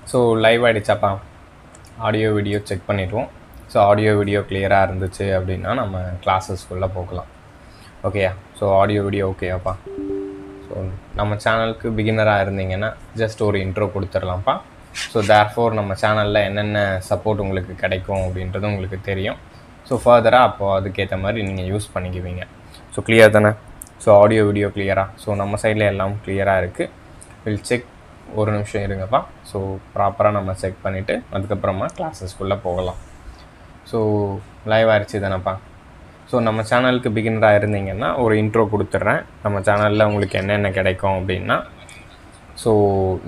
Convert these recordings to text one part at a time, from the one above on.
So live ஆகிடுச்சாப்பா, audio video check பண்ணிவிடுவோம். So audio video கிளியராக இருந்துச்சு அப்படின்னா நம்ம கிளாஸஸ்க்குள்ளே போகலாம். ஓகேயா? ஸோ ஆடியோ வீடியோ ஓகேயாப்பா? ஸோ நம்ம சேனலுக்கு பிகினராக இருந்தீங்கன்னா ஜஸ்ட் ஒரு இன்ட்ரோ கொடுத்துடலாம்ப்பா. ஸோ தேர்ஃபோர் நம்ம சேனலில் என்னென்ன சப்போர்ட் உங்களுக்கு கிடைக்கும் அப்படின்றது உங்களுக்கு தெரியும். ஸோ ஃபர்தராக அப்போது அதுக்கேற்ற மாதிரி நீங்கள் யூஸ் பண்ணிக்குவீங்க. ஸோ கிளியர் தானே? ஸோ ஆடியோ வீடியோ கிளியராக? ஸோ நம்ம சைடில் எல்லாம் கிளியராக இருக்குது. Will check. ஒரு நிமிஷம் இருங்கப்பா. ஸோ ப்ராப்பராக நம்ம செக் பண்ணிவிட்டு அதுக்கப்புறமா கிளாஸஸ்க்குள்ளே போகலாம். ஸோ லைவ் ஆகிடுச்சு தானேப்பா? ஸோ நம்ம சேனலுக்கு பிகினராக இருந்தீங்கன்னா ஒரு இன்ட்ரோ கொடுத்துட்றேன். நம்ம சேனலில் உங்களுக்கு என்னென்ன கிடைக்கும் அப்படின்னா, ஸோ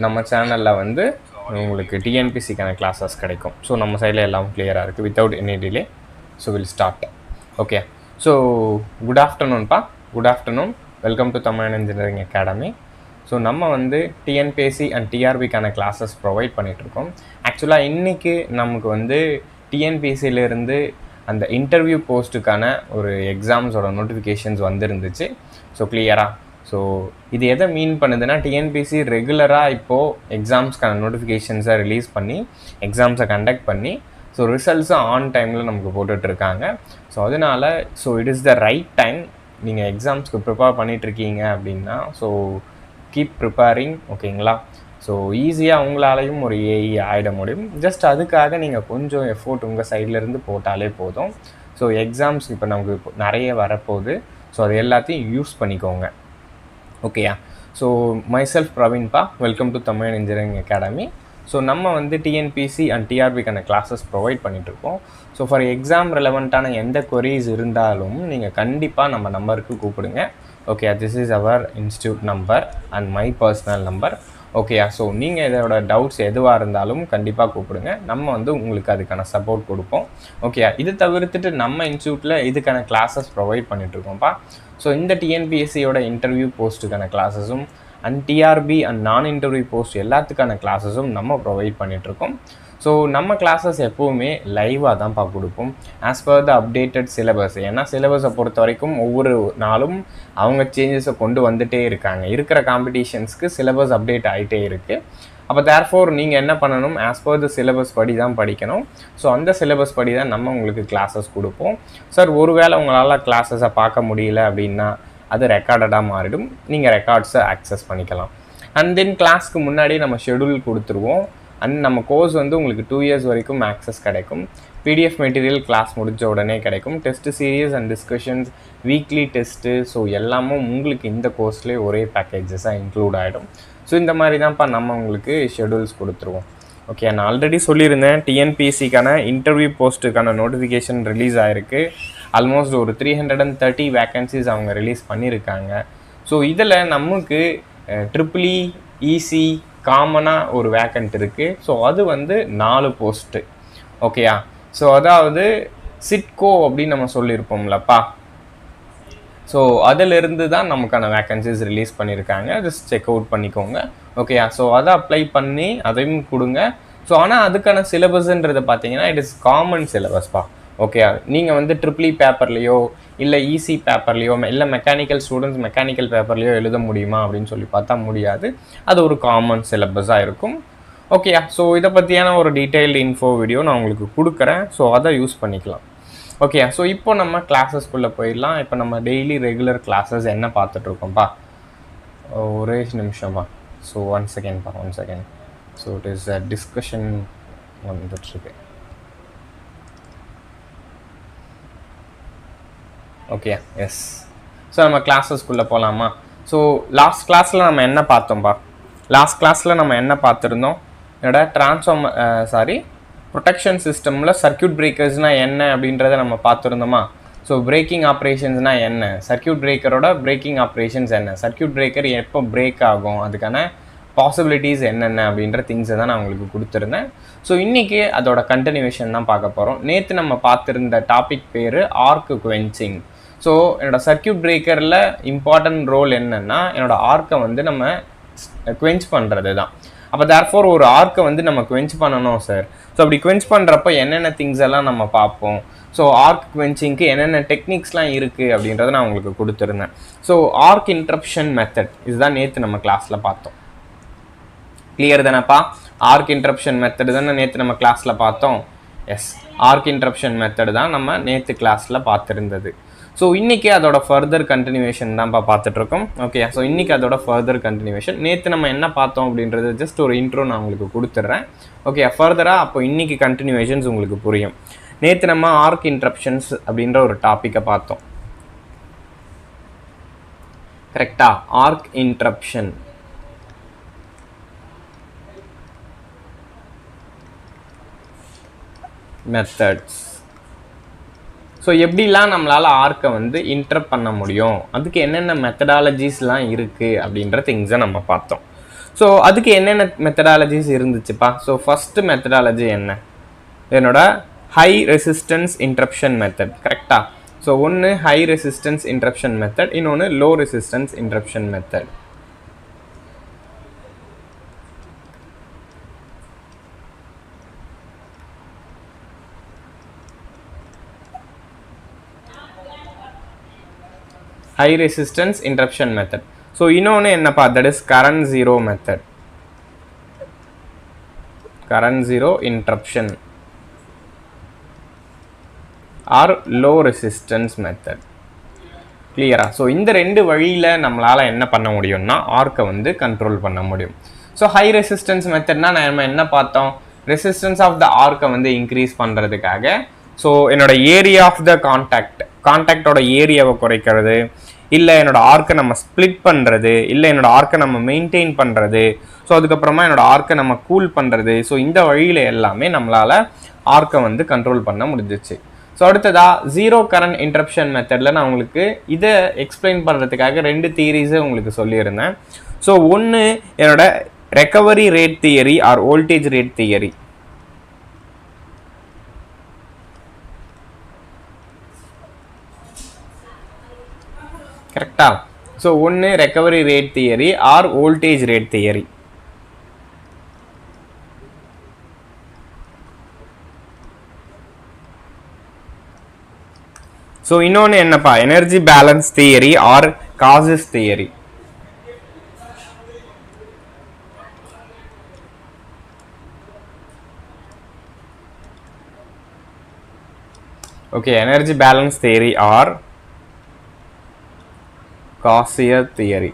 நம்ம சேனலில் வந்து உங்களுக்கு டிஎன்பிசிக்கான கிளாஸஸ் கிடைக்கும். ஸோ நம்ம சைடில் எல்லாம் கிளியராக இருக்குது without any delay. So will start. Okay. So good ஆஃப்டர்நூன்ப்பா. Good afternoon. Welcome to Tamil engineering academy. So நம்ம வந்து டிஎன்பிஎஸ்சி அண்ட் டிஆர்பிக்கான கிளாஸஸ் ப்ரொவைட் பண்ணிகிட்ருக்கோம். ஆக்சுவலாக இன்றைக்கி நமக்கு வந்து டிஎன்பிஎஸ்சியிலேருந்து அந்த இன்டர்வியூ போஸ்ட்டுக்கான ஒரு எக்ஸாம்ஸோட நோட்டிஃபிகேஷன்ஸ் வந்துருந்துச்சு. ஸோ கிளியராக? ஸோ இது எதை மீன் பண்ணுதுன்னா, டிஎன்பிஎஸ்சி ரெகுலராக இப்போது எக்ஸாம்ஸ்க்கான நோட்டிஃபிகேஷன்ஸை ரிலீஸ் பண்ணி எக்ஸாம்ஸை கண்டக்ட் பண்ணி ஸோ ரிசல்ட்ஸும் ஆன் டைமில் நமக்கு போட்டுட்ருக்காங்க. ஸோ அதனால் it is the right time. நீங்கள் எக்ஸாம்ஸ்க்கு ப்ரிப்பேர் பண்ணிகிட்ருக்கீங்க அப்படின்னா ஸோ கீப் ப்ரிப்பேரிங். ஓகேங்களா? ஸோ ஈஸியாக உங்களாலையும் ஒரு ஏஇ ஆகிட முடியும். ஜஸ்ட் அதுக்காக நீங்கள் கொஞ்சம் எஃபோர்ட் உங்கள் சைட்லேருந்து போட்டாலே போதும். ஸோ எக்ஸாம்ஸ் இப்போ நமக்கு இப்போ நிறைய வரப்போகுது. ஸோ அது எல்லாத்தையும் யூஸ் பண்ணிக்கோங்க. ஓகேயா? ஸோ மைசெல்ஃப் பிரவீன்ப்பா. Welcome to Tamil engineering academy. So நம்ம வந்து டிஎன்பிசி அண்ட் டிஆர்பிக்கான கிளாஸஸ் ப்ரொவைட் பண்ணிகிட்ருக்கோம். ஸோ ஃபார் எக்ஸாம் ரெலவெண்ட்டான எந்த கொரீஸ் இருந்தாலும் நீங்கள் கண்டிப்பாக நம்ம நம்பருக்கு கூப்பிடுங்க. Okay, this is our institute number and my personal number. ஓகேயா? ஸோ நீங்கள் இதோட டவுட்ஸ் எதுவாக இருந்தாலும் கண்டிப்பாக கூப்பிடுங்க. நம்ம வந்து உங்களுக்கு அதுக்கான சப்போர்ட் கொடுப்போம். ஓகேயா? இது தவிர்த்துட்டு நம்ம இன்ஸ்டியூட்டில் இதுக்கான கிளாஸஸ் ப்ரொவைட் பண்ணிகிட்ருக்கோம்ப்பா. ஸோ இந்த டிஎன்பிஎஸ்சியோட இன்டர்வியூ போஸ்ட்டுக்கான கிளாஸஸும் அண்ட் டிஆர்பி அண்ட் நான் இன்டர்வியூ போஸ்ட் எல்லாத்துக்கான கிளாஸஸும் நம்ம ப்ரொவைட் பண்ணிகிட்ருக்கோம். ஸோ நம்ம கிளாஸஸ் எப்போவுமே லைவாக தான்ப்பா கொடுப்போம் as per the updated syllabus. ஏன்னா சிலபஸை பொறுத்த வரைக்கும் ஒவ்வொரு நாளும் அவங்க சேஞ்சஸை கொண்டு வந்துகிட்டே இருக்காங்க. இருக்கிற காம்படிஷன்ஸ்க்கு சிலபஸ் அப்டேட் ஆகிட்டே இருக்குது. அப்போ தேர்ஃபோர் நீங்கள் என்ன பண்ணணும், ஆஸ் பர் த சிலபஸ் படி தான் படிக்கணும். ஸோ அந்த சிலபஸ் படி தான் நம்ம உங்களுக்கு கிளாஸஸ் கொடுப்போம். சார் ஒருவேளை உங்களால் கிளாஸஸை பார்க்க முடியல அப்படின்னா அது ரெக்கார்டடாக மாறிடும். நீங்கள் ரெக்கார்ட்ஸை ஆக்சஸ் பண்ணிக்கலாம். அண்ட் தென் கிளாஸ்க்கு முன்னாடி நம்ம ஷெடியூல் கொடுத்துருவோம். அண்ட் நம்ம கோர்ஸ் வந்து உங்களுக்கு 2 years வரைக்கும் ஆக்சஸ் கிடைக்கும். பிடிஎஃப் மெட்டீரியல் கிளாஸ் முடிஞ்ச உடனே கிடைக்கும். Test series and discussions, weekly test, so எல்லாமும் உங்களுக்கு இந்த கோர்ஸ்லேயே ஒரே பேக்கேஜஸாக இன்க்ளூட் ஆகிடும். ஸோ இந்த மாதிரி தான்ப்பா நம்ம உங்களுக்கு ஷெடியூல்ஸ் கொடுத்துருவோம். ஓகே, நான் ஆல்ரெடி சொல்லியிருந்தேன் டிஎன்பிஎஸ்சிக்கான இன்டர்வியூ போஸ்ட்டுக்கான நோட்டிஃபிகேஷன் ரிலீஸ் ஆகிருக்கு. ஆல்மோஸ்ட் ஒரு 330 வேக்கன்சிஸ் அவங்க ரிலீஸ் பண்ணியிருக்காங்க. ஸோ இதில் நமக்கு ட்ரிபிள்இ, இசி காமனாக ஒரு வேக்கண்ட் இருக்குது. ஸோ அது வந்து 4 போஸ்ட்டு. ஓகேயா? ஸோ அதாவது சிட்கோ அப்படின்னு நம்ம சொல்லியிருப்போம்லப்பா. ஸோ அதிலிருந்து தான் நமக்கான வேக்கன்சிஸ் ரிலீஸ் பண்ணியிருக்காங்க. ஜஸ்ட் செக் அவுட் பண்ணிக்கோங்க. ஓகேயா? ஸோ அதை அப்ளை பண்ணி அதையும் கொடுங்க. ஸோ ஆனால் அதுக்கான சிலபஸ்ன்றதை பார்த்தீங்கன்னா இட் இஸ் காமன் சிலபஸ்ப்பா. ஓகே, நீங்கள் வந்து ட்ரிபிள்இ பேப்பர்லேயோ இல்லை இசி பேப்பர்லேயோ இல்லை மெக்கானிக்கல் ஸ்டூடெண்ட்ஸ் மெக்கானிக்கல் பேப்பர்லேயோ எழுத முடியுமா அப்படின்னு சொல்லி பார்த்தா முடியாது. அது ஒரு காமன் சிலபஸாக இருக்கும். ஓகேயா? ஸோ இதை பற்றியான ஒரு டீட்டெயில்டு இன்ஃபோ வீடியோ நான் உங்களுக்கு கொடுக்குறேன். ஸோ அதை யூஸ் பண்ணிக்கலாம். ஓகே, ஸோ இப்போ நம்ம கிளாஸஸ்க்குள்ளே போயிடலாம். இப்போ நம்ம டெய்லி ரெகுலர் கிளாஸஸ் என்ன பார்த்துட்ருக்கோம்ப்பா. ஒரே நிமிஷம்ப்பா. So one second. So it is a discussion வந்துட்டுருக்கு. Okay, yes. ஸோ நம்ம கிளாஸஸ்க்குள்ளே போகலாமா? ஸோ லாஸ்ட் கிளாஸில் நம்ம என்ன பார்த்தோம்ப்பா? லாஸ்ட் கிளாஸில் நம்ம என்ன பார்த்துருந்தோம்? ப்ரொடெக்ஷன் சிஸ்டமில் சர்க்யூட் பிரேக்கர்ஸ்னால் என்ன அப்படின்றத நம்ம பார்த்துருந்தோமா? ஸோ பிரேக்கிங் ஆப்ரேஷன்ஸ்னால் என்ன, சர்க்யூட் பிரேக்கரோட பிரேக்கிங் ஆப்ரேஷன்ஸ் என்ன, சர்க்யூட் பிரேக்கர் எப்போ பிரேக் ஆகும், அதுக்கான பாசிபிலிட்டிஸ் என்னென்ன அப்படின்ற திங்ஸை தான் நான் உங்களுக்கு கொடுத்துருந்தேன். ஸோ இன்றைக்கி அதோட கண்டினியூஷன் தான் பார்க்க போகிறோம். நேற்று நம்ம பார்த்துருந்த டாபிக் பேர் ஆர்க் குவென்ச்சிங். ஸோ என்னோடய சர்க்யூட் பிரேக்கரில் இம்பார்ட்டன்ட் ரோல் என்னென்னா என்னோடய ஆர்க்கை வந்து நம்ம குவென்ச் பண்ணுறது தான். அப்போ தேர்ஃபோர் ஒரு ஆர்க்கை வந்து நம்ம குவென்ச் பண்ணணும் சார். ஸோ அப்படி குவென்ச் பண்ணுறப்ப என்னென்ன திங்ஸ் எல்லாம் நம்ம பார்ப்போம். ஸோ ஆர்க் குவென்ச்சிங்க்கு என்னென்ன டெக்னிக்ஸ்லாம் இருக்குது அப்படின்றத நான் உங்களுக்கு கொடுத்துருந்தேன். ஸோ ஆர்க் இன்டரப்ஷன் மெத்தட் இதுதான் நேற்று நம்ம கிளாஸில் பார்த்தோம். கிளியர் தானேப்பா? ஆர்க் இன்டரப்ஷன் மெத்தட் தானே நேற்று நம்ம கிளாஸில் பார்த்தோம். எஸ், ஆர்க் இன்டரப்ஷன் மெத்தட் தான் நம்ம நேற்று கிளாஸில் பார்த்துருந்தது. ஸோ இன்றைக்கி அதோட ஃபர்தர் கண்டினியூவேஷன் தான்ப்பா பார்த்துட்ருக்கோம். ஓகே, ஸோ இன்றைக்கி அதோட ஃபர்தர் கண்டினியூவேஷன். நேற்று நம்ம என்ன பார்த்தோம் அப்படின்றது ஜஸ்ட் ஒரு இன்ட்ரோ நான் உங்களுக்கு கொடுத்துட்றேன். ஓகே, ஃபர்தராக அப்போ இன்றைக்கி கண்டினியூவேஷன்ஸ் உங்களுக்கு புரியும். நேற்று நம்ம ஆர்க் இன்டரப்ஷன்ஸ் அப்படின்ற ஒரு டாப்பிக்கை பார்த்தோம். கரெக்டா? Arc interruption methods. ஸோ எப்படிலாம் நம்மளால் ஆர்க்கை வந்து இன்டரப்ட் பண்ண முடியும், அதுக்கு என்னென்ன மெத்தடாலஜிஸ்லாம் இருக்குது அப்படின்ற திங்ஸை நம்ம பார்த்தோம். ஸோ அதுக்கு என்னென்ன மெத்தடாலஜிஸ் இருந்துச்சுப்பா? ஸோ ஃபஸ்ட்டு மெத்தடாலஜி என்ன? என்னோட ஹை ரெசிஸ்டன்ஸ் இன்டரப்ஷன் மெத்தட். கரெக்டாக? ஸோ ஒன்று ஹை ரெசிஸ்டன்ஸ் இன்டரப்ஷன் மெத்தட், இன்னொன்று low resistance interruption method. high resistance interruption method. So இன்னொன்று என்னப்பா? that is current zero method. current zero interruption or low resistance method. கிளியரா? So இந்த ரெண்டு வழியில் நம்மளால் என்ன பண்ண முடியும்னா ஆர்க்கை வந்து கண்ட்ரோல் பண்ண முடியும். ஸோ ஹை ரெசிஸ்டன்ஸ் மெத்தட்னா நம்ம என்ன பார்த்தோம்? ரெசிஸ்டன்ஸ் ஆஃப் த ஆர்க்கை வந்து இன்க்ரீஸ் பண்ணுறதுக்காக ஸோ என்னோட ஏரியா ஆஃப் த கான்டாக்டோட ஏரியாவை குறைக்கிறது, இல்லை என்னோட ஆர்க்கை நம்ம ஸ்ப்ளிட் பண்ணுறது, இல்லை என்னோட ஆர்க்கை நம்ம மெயின்டைன் பண்ணுறது, ஸோ அதுக்கப்புறமா என்னோட ஆர்க்கை நம்ம கூல் பண்ணுறது. ஸோ இந்த வழியில் எல்லாமே நம்மளால் ஆர்க்கை வந்து கண்ட்ரோல் பண்ண முடிஞ்சிச்சு. ஸோ அடுத்ததாக ஜீரோ கரண்ட் இன்டரப்ஷன் மெத்தடில் நான் உங்களுக்கு இதை எக்ஸ்பிளைன் பண்ணுறதுக்காக ரெண்டு தியரிஸை உங்களுக்கு சொல்லியிருந்தேன். ஸோ ஒன்று என்னோட recovery rate theory or voltage rate theory. கரெக்டா? ஸோ ஒன்று recovery rate theory or voltage rate theory. So இன்னொன்று என்னப்பா? Energy balance theory or Cassie's theory. Okay, energy balance theory or Cassie theory.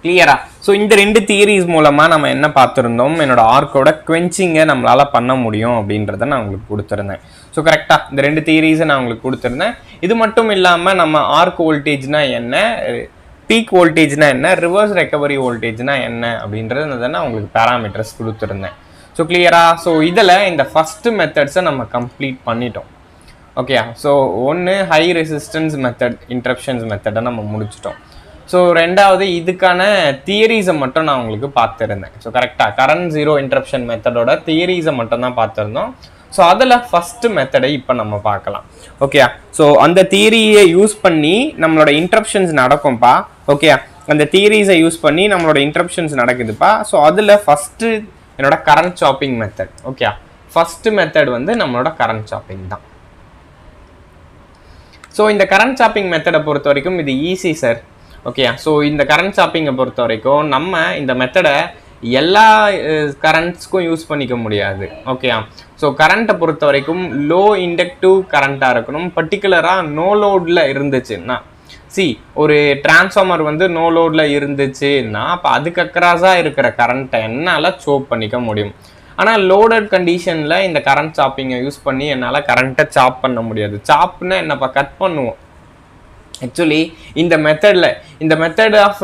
கிளியரா? ஸோ இந்த ரெண்டு theories மூலமாக நம்ம என்ன பார்த்துருந்தோம்? என்னோட ஆர்க்கோட குவென்ச்சிங்கை நம்மளால் பண்ண முடியும் அப்படின்றத நான் உங்களுக்கு கொடுத்துருந்தேன். ஸோ கரெக்டாக இந்த ரெண்டு தியரிஸை நான் உங்களுக்கு கொடுத்துருந்தேன். இது மட்டும் இல்லாமல் நம்ம ஆர்க் வோல்டேஜ்னா என்ன, பீக் வோல்டேஜ்னா என்ன, ரிவர்ஸ் ரெக்கவரி வோல்டேஜ்னா என்ன அப்படின்றத நான் உங்களுக்கு பேராமீட்டர்ஸ் கொடுத்துருந்தேன். ஸோ கிளியரா? ஸோ இதில் இந்த ஃபஸ்ட்டு மெத்தட்ஸை நம்ம கம்ப்ளீட் பண்ணிட்டோம். ஓகே, ஸோ ஒன்று ஹை ரெசிஸ்டன்ஸ் மெத்தட் இன்டரப்ஷன்ஸ் மெத்தடை நம்ம முடிச்சிட்டோம். ஸோ ரெண்டாவது இதுக்கான தியரிஸை மட்டும் நான் உங்களுக்கு பார்த்துருந்தேன். ஸோ கரெக்டாக கரண்ட் ஜீரோ இன்டரப்ஷன் மெத்தடோட தியரிஸை மட்டும் தான் பார்த்துருந்தோம். ஸோ அதில் ஃபஸ்ட்டு மெத்தடை இப்போ நம்ம பார்க்கலாம். ஓகே, ஸோ அந்த தியரியை யூஸ் பண்ணி நம்மளோட இன்டரப்ஷன்ஸ் நடக்கும்ப்பா. ஓகே, அந்த தியரிஸை யூஸ் பண்ணி நம்மளோட இன்டரப்ஷன்ஸ் நடக்குதுப்பா. ஸோ அதில் ஃபஸ்ட்டு என்னோட current chopping method. Okay, first method வந்து நம்மளோட கரண்ட் சாப்பிங் தான். ஸோ இந்த கரண்ட் சாப்பிங் மெத்தடை பொறுத்த வரைக்கும் இது ஈஸி சார். ஓகே, ஸோ இந்த கரண்ட் சாப்பிங்கை பொறுத்த வரைக்கும் நம்ம இந்த மெத்தடை எல்லா கரண்ட்ஸ்க்கும் யூஸ் பண்ணிக்க முடியாது. ஓகே, ஸோ கரண்ட்டை பொறுத்த வரைக்கும் லோ இண்டக்டிவ் கரண்ட்டாக இருக்கணும். பர்டிகுலராக நோ லோடில் இருந்துச்சுன்னா, ஒரு டிரான்ஸ்ஃபார்மர் வந்து நோ லோடில் இருந்துச்சுன்னா அப்போ அதுக்கு அக்ராஸாக இருக்கிற கரண்ட்டை என்னால் சோப் பண்ணிக்க முடியும். ஆனால் லோடட் கண்டிஷனில் இந்த கரண்ட் சாப்பிங்கை யூஸ் பண்ணி என்னால் கரண்ட்டை சாப் பண்ண முடியாது. சாப்னா என்னப்பா? கட் பண்ணுவோம். ஆக்சுவலி இந்த மெத்தட் ஆஃப்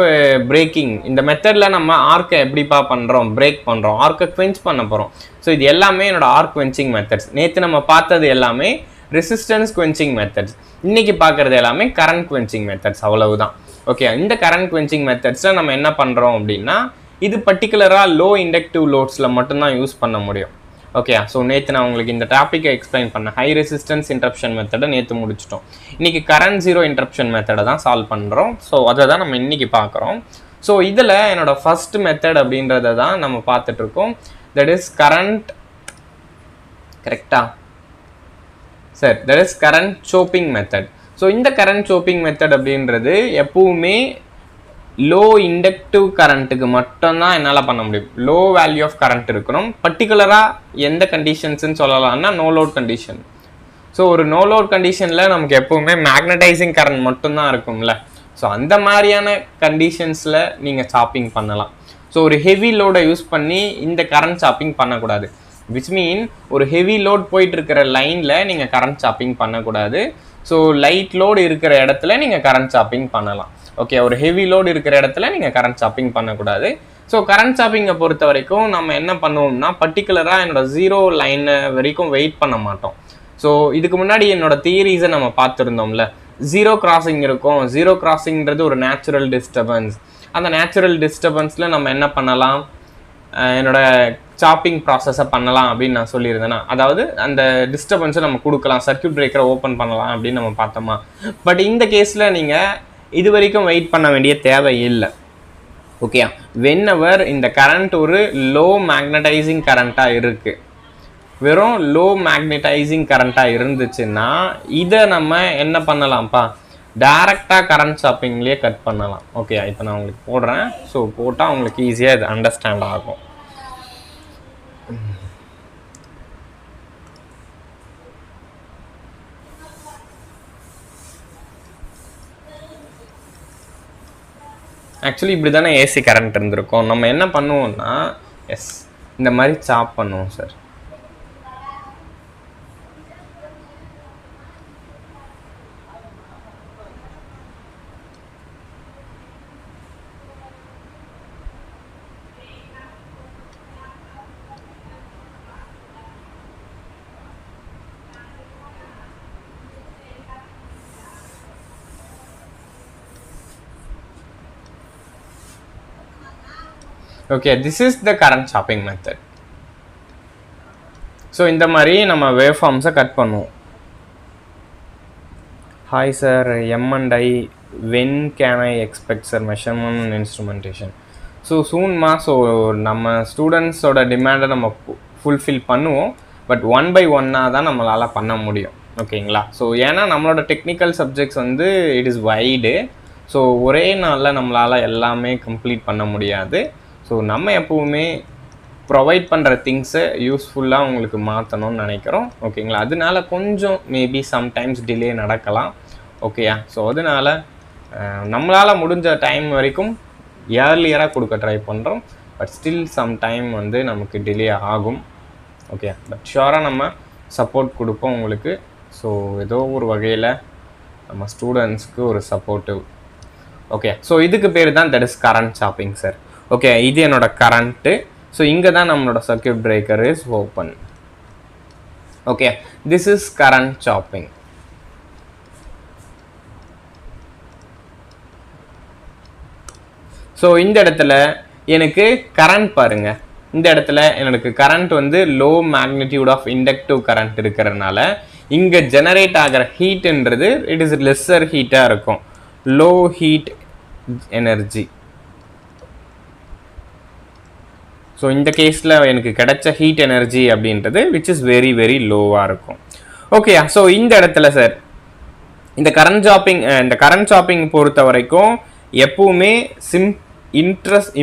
பிரேக்கிங், இந்த மெத்தடில் நம்ம ஆர்க்கை எப்படிப்பா பண்ணுறோம்? பிரேக் பண்ணுறோம், ஆர்க்கை குவென்ச் பண்ண போகிறோம். ஸோ இது எல்லாமே என்னோட ஆர்க் குவென்ச்சிங் மெத்தட்ஸ். நேற்று நம்ம பார்த்தது எல்லாமே ரெசிஸ்டன்ஸ் குவென்ச்சிங் மெத்தட்ஸ், இன்னைக்கு பார்க்குறது எல்லாமே கரண்ட் குவென்ச்சிங் மெத்தட்ஸ், அவ்வளவுதான். ஓகே, இந்த கரண்ட் குவென்ச்சிங் மெத்தட்ஸில் நம்ம என்ன பண்ணுறோம் அப்படின்னா இது பர்டிகுலராக லோ இண்டக்டிவ் லோட்ஸில் மட்டும்தான் யூஸ் பண்ண முடியும். ஓகே, ஸோ நேற்று நான் உங்களுக்கு இந்த டாப்பிக்கை எக்ஸ்பிளைன் பண்ணேன். ஹை ரெசிஸ்டன்ஸ் இன்டரப்ஷன் மெத்தடை நேற்று முடிச்சிட்டோம். இன்றைக்கி கரண்ட் ஜீரோ இன்டரப்ஷன் மெத்தடை தான் சால்வ் பண்ணுறோம். ஸோ அதை தான் நம்ம இன்றைக்கி பார்க்குறோம். ஸோ இதில் என்னோட ஃபர்ஸ்ட் மெத்தட் அப்படின்றத தான் நம்ம பார்த்துட்ருக்கோம். தட் இஸ் கரண்ட், கரெக்டா sir? That is current chopping method. So இந்த கரண்ட் சோப்பிங் மெத்தட் அப்படின்றது எப்பவுமே லோ இண்டக்டிவ் கரண்ட்டுக்கு மட்டும்தான் என்னால் பண்ண முடியும். லோ வேல்யூ ஆஃப் கரண்ட் இருக்கணும். பர்டிகுலராக எந்த கண்டிஷன்ஸ்ன்னு சொல்லலாம்னா நோ லோட் கண்டிஷன். ஸோ ஒரு நோ லோட் கண்டிஷனில் நமக்கு எப்போவுமே மேக்னடைசிங் கரண்ட் மட்டும்தான் இருக்கும்ல. ஸோ அந்த மாதிரியான கண்டிஷன்ஸில் நீங்கள் சாப்பிங் பண்ணலாம். ஸோ ஒரு ஹெவி லோடை யூஸ் பண்ணி இந்த கரண்ட் சாப்பிங் பண்ணக்கூடாது. விச் மீன் ஒரு ஹெவி லோட் போயிட்டு இருக்கிற லைனில் நீங்கள் கரண்ட் சாப்பிங் பண்ணக்கூடாது. ஸோ லைட் லோடு இருக்கிற இடத்துல நீங்கள் கரண்ட் சாப்பிங் பண்ணலாம். ஓகே, ஒரு ஹெவி லோடு இருக்கிற இடத்துல நீங்கள் கரண்ட் சாப்பிங் பண்ணக்கூடாது. ஸோ கரண்ட் சாப்பிங்கை பொறுத்த வரைக்கும் நம்ம என்ன பண்ணுவோம்னா பர்டிகுலராக என்னோட 0 லைனை வரைக்கும் வெயிட் பண்ண மாட்டோம். ஸோ இதுக்கு முன்னாடி என்னோட தியரிஸை நம்ம பார்த்துருந்தோம்ல, 0 கிராசிங் இருக்கும். 0 கிராசிங்கிறது ஒரு நேச்சுரல் டிஸ்டர்பன்ஸ். அந்த நேச்சுரல் டிஸ்டர்பன்ஸில் நம்ம என்ன பண்ணலாம், என்னோட சாப்பிங் ப்ராசஸை பண்ணலாம் அப்படின்னு நான் சொல்லியிருந்தேன்னா, அதாவது அந்த டிஸ்டர்பன்ஸை நம்ம கொடுக்கலாம், சர்க்யூட் பிரேக்கரை ஓப்பன் பண்ணலாம் அப்படின்னு நம்ம பார்த்தோமா. பட் இந்த கேஸில் நீங்கள் இது வரைக்கும் வெயிட் பண்ண வேண்டிய தேவை இல்லை. ஓகே, வென்எவர் இந்த கரண்ட் ஒரு லோ மேக்னடைசிங் கரண்ட்டாக இருக்குது, வெறும் லோ மேக்னடைசிங் கரண்ட்டாக இருந்துச்சுன்னா இதை நம்ம என்ன பண்ணலாம்ப்பா, டைரெக்டாக கரண்ட் சாப்பிங்லேயே கட் பண்ணலாம். ஓகே, இப்போ நான் உங்களுக்கு போடுறேன். ஸோ போட்டால் உங்களுக்கு ஈஸியாக இது அண்டர்ஸ்டாண்ட் ஆகும். ஆக்சுவலி இப்படி தானே ஏசி கரண்ட் இருந்திருக்கும். நம்ம என்ன பண்ணுவோம்னா இந்த மாதிரி சாப் பண்ணுவோம் sir. Okay, this is the current chopping method. So இந்த மாதிரி நம்ம waveforms-ஐ கட் பண்ணுவோம். Hi sir, M&I, when can I expect sir measurement and instrumentation? So soon ma, so நம்ம ஸ்டூடெண்ட்ஸோட டிமாண்டை நம்ம ஃபுல்ஃபில் பண்ணுவோம். பட் 1 by 1-ஆ தான் நம்மளால் பண்ண முடியும். ஓகேங்களா? ஸோ ஏன்னா நம்மளோட டெக்னிக்கல் சப்ஜெக்ட்ஸ் வந்து இட் இஸ் வைடு. ஸோ ஒரே நாளில் நம்மளால் எல்லாமே கம்ப்ளீட் பண்ண முடியாது. ஸோ நம்ம எப்போவுமே ப்ரொவைட் பண்ணுற திங்ஸை யூஸ்ஃபுல்லாக உங்களுக்கு மாற்றணும்னு நினைக்கிறோம். ஓகேங்களா? அதனால கொஞ்சம் மேபி சம்டைம்ஸ் டிலே நடக்கலாம். ஓகேயா? ஸோ அதனால் நம்மளால் முடிஞ்ச டைம் வரைக்கும் இயர்லியராக கொடுக்க ட்ரை பண்ணுறோம். பட் ஸ்டில் சம் டைம் வந்து நமக்கு டிலே ஆகும். ஓகே, பட் ஷுவராக நம்ம சப்போர்ட் கொடுப்போம் உங்களுக்கு. ஸோ ஏதோ ஒரு வகையில் நம்ம ஸ்டூடெண்ட்ஸ்க்கு ஒரு சப்போர்ட்டிவ். ஓகே, ஸோ இதுக்கு பேர் தான் that is current chopping sir. Okay, இது என்னோட கரண்ட்டு. ஸோ இங்கே தான் நம்மளோட circuit breaker is open. Okay, this is current chopping. So இந்த இடத்துல எனக்கு கரண்ட் பாருங்க, இந்த இடத்துல எனக்கு கரண்ட் வந்து low magnitude of inductive current இருக்கிறதுனால இங்கே ஜெனரேட் ஆகிற ஹீட்ன்றது இட் இஸ் லெஸ்ஸர் ஹீட்டாக இருக்கும், லோ ஹீட் எனர்ஜி. ஸோ இந்த கேஸில் எனக்கு கிடைச்ச ஹீட் எனர்ஜி அப்படின்றது விச் இஸ் வெரி வெரி லோவாக இருக்கும். ஓகே, ஸோ இந்த இடத்துல சார் இந்த கரண்ட் சாப்பிங் பொறுத்த வரைக்கும் எப்பவுமே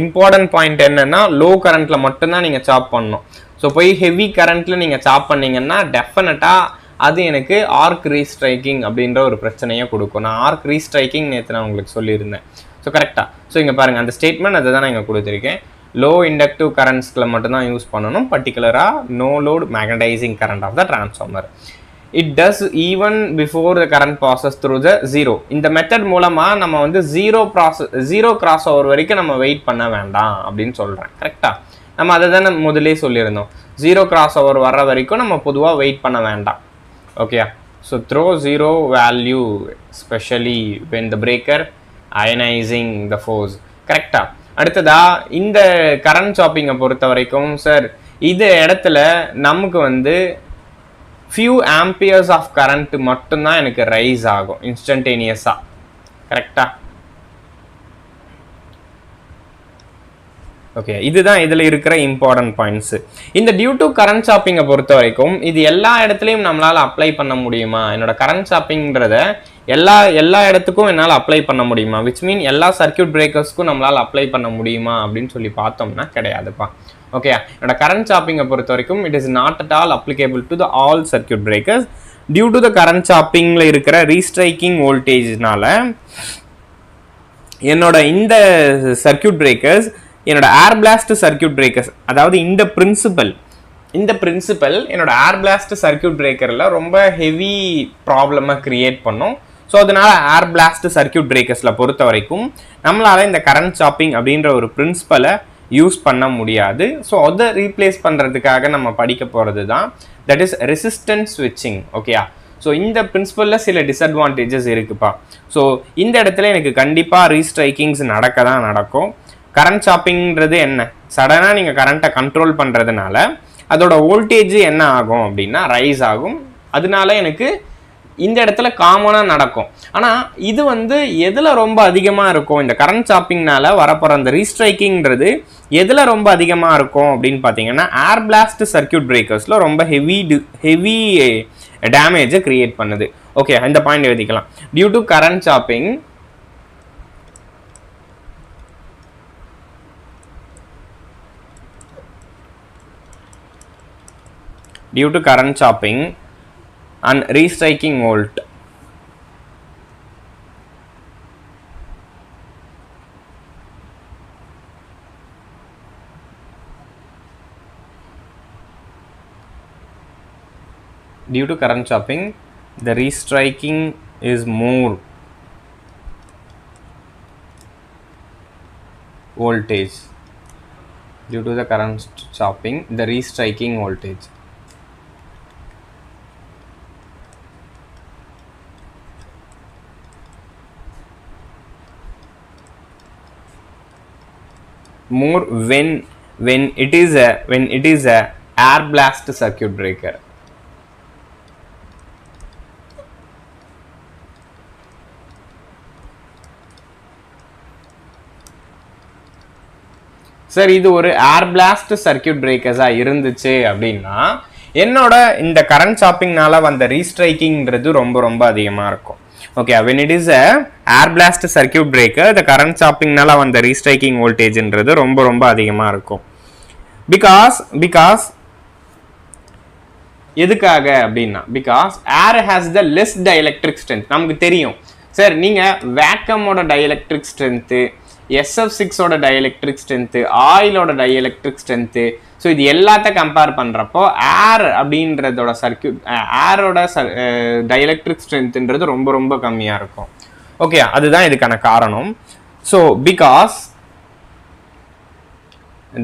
இம்பார்ட்டன்ட் பாயிண்ட் என்னன்னா லோ கரண்ட்டில் மட்டும்தான் நீங்கள் சாப் பண்ணணும். ஸோ போய் ஹெவி கரண்ட்டில் நீங்கள் சாப் பண்ணிங்கன்னா டெஃபினட்டாக அது எனக்கு ஆர்க் ரீஸ்ட்ரைக்கிங் அப்படின்ற ஒரு பிரச்சனையை கொடுக்கும். நான் ஆர்க் ரீஸ்ட்ரைக்கிங் நேற்று நான் உங்களுக்கு சொல்லியிருந்தேன். ஸோ கரெக்டாக. ஸோ இங்கே பாருங்கள், அந்த ஸ்டேட்மெண்ட் அதை தான் நான் இங்கே கொடுத்துருக்கேன். லோ இண்டக்டிவ் கரண்ட்ஸில் மட்டும்தான் யூஸ் பண்ணணும், பர்டிகுலராக no load magnetising current of the transformer. It does even before the current process through the zero. இந்த மெத்தட் மூலமாக நம்ம வந்து ஜீரோ கிராஸ் ஓவர் வரைக்கும் நம்ம வெயிட் பண்ண வேண்டாம் அப்படின்னு சொல்கிறேன். கரெக்டாக? நம்ம அதை தானே முதலே சொல்லியிருந்தோம், ஜீரோ கிராஸ் ஓவர் வர்ற வரைக்கும் நம்ம பொதுவாக வெயிட் பண்ண வேண்டாம். Okay, so throw zero value specially when the breaker ionising the force. கரெக்டாக? அடுத்ததா இந்த கரண்ட் சாப்பிங்கை பொறுத்த வரைக்கும் சார் இந்த இடத்துல நமக்கு வந்து ஃபியூ ஆம்பியர்ஸ் ஆஃப் கரண்ட் மட்டும்தான் எனக்கு ரைஸ் ஆகும் இன்ஸ்டன்டேனியஸாக. கரெக்டாக? ஓகே, இதுதான் இதில் இருக்கிற இம்பார்ட்டன்ட் பாயிண்ட்ஸு. இந்த டியூ டு கரண்ட் சாப்பிங்கை பொறுத்த வரைக்கும் இது எல்லா இடத்துலையும் நம்மளால் அப்ளை பண்ண முடியுமா? என்னோட கரண்ட் சாப்பிங்கிறத எல்லா இடத்துக்கும் என்னால் அப்ளை பண்ண முடியுமா, விச் மீன் எல்லா சர்க்கியூட் பிரேக்கர்ஸ்க்கும் நம்மளால் அப்ளை பண்ண முடியுமா அப்படின்னு சொல்லி பார்த்தோம்னா கிடையாதுப்பா. ஓகே, என்னோட கரண்ட் சாப்பிங்கை பொறுத்த வரைக்கும் it is not at all applicable to the all circuit breakers due to the current சாப்பிங்கில் இருக்கிற ரீஸ்ட்ரைக்கிங் வோல்டேஜ்னால என்னோட இந்த சர்க்கியூட் பிரேக்கர்ஸ் என்னோட ஏர் பிளாஸ்ட் சர்க்கியூட் பிரேக்கர்ஸ், அதாவது இந்த பிரின்சிபல் என்னோட ஏர் பிளாஸ்ட் சர்க்கியூட் பிரேக்கரில் ரொம்ப ஹெவி ப்ராப்ளமாக கிரியேட் பண்ணும். ஸோ அதனால ஏர் பிளாஸ்ட் சர்க்கியூட் பிரேக்கர்ஸில் பொறுத்த வரைக்கும் நம்மளால் இந்த கரண்ட் சாப்பிங் அப்படின்ற ஒரு பிரின்சிபலை யூஸ் பண்ண முடியாது. ஸோ அதை ரீப்ளேஸ் பண்ணுறதுக்காக நம்ம படிக்க போகிறது தான் தட் இஸ் ரெசிஸ்டன்ஸ் ஸ்விட்சிங். ஓகேயா, ஸோ இந்த பிரின்சிபலில் சில டிஸ்அட்வான்டேஜஸ் இருக்குப்பா. ஸோ இந்த இடத்துல எனக்கு கண்டிப்பாக ரீஸ்ட்ரைக்கிங்ஸ் நடக்கும். கரண்ட் சாப்பிங்கிறது என்ன, சடனாக நீங்கள் கரண்ட்டை கண்ட்ரோல் பண்ணுறதுனால அதோட வோல்டேஜ் என்ன ஆகும் அப்படின்னா ரைஸ் ஆகும். அதனால எனக்கு இந்த இடத்துல காமனாக நடக்கும். ஆனால் இது எதில் ரொம்ப அதிகமாக இருக்கும், இந்த கரண்ட் சாப்பிங்னால வரப்போகிற அந்த ரீஸ்ட்ரைக்கிங்கிறது எதில் ரொம்ப அதிகமாக இருக்கும் அப்படின்னு பார்த்தீங்கன்னா ஏர் பிளாஸ்ட் சர்க்கியூட் பிரேக்கர்ஸில் ரொம்ப ஹெவி டேமேஜை கிரியேட் பண்ணுது. ஓகே, இந்த பாயிண்ட் எழுதிக்கலாம். Due to current chopping and restriking volt due to current chopping the restriking is more voltage. Due to the current chopping the restriking voltage more when it is a air blast circuit breaker. Sir இது ஒரு ஏர் blast circuit பிரேக்கர்ஸா இருந்துச்சு அப்படின்னா என்னோட இந்த current சாப்பிங்னால வந்த ரீஸ்ட்ரைக்கிங்கிறது ரொம்ப அதிகமாக இருக்கும். Okay, when it is a air blast circuit breaker the current choppingனால வந்த ரீஸ்ட்ரைக்கிங் வோல்டேஜ்ன்றது ரொம்ப அதிகமாக இருக்கும். பிகாஸ் எதுக்காக அப்படின்னா because air has the less dielectric strength. நமக்கு தெரியும் சார், நீங்கள் வேக்கமோட டைஎலக்ட்ரிக் ஸ்ட்ரென்த்து, SF6ஓட டைஎலக்ட்ரிக் ஸ்ட்ரென்த்து, ஆயிலோட டைஎலக்ட்ரிக் ஸ்ட்ரென்த்து, ஸோ இது எல்லாத்த கம்பேர் பண்ணுறப்போ ஏர் அப்படின்றதோட சர்க்கியூட் ஏரோட டைஎலக்ட்ரிக் ஸ்ட்ரென்த்துன்றது ரொம்ப கம்மியாக இருக்கும். ஓகே, அதுதான் இதுக்கான காரணம். So because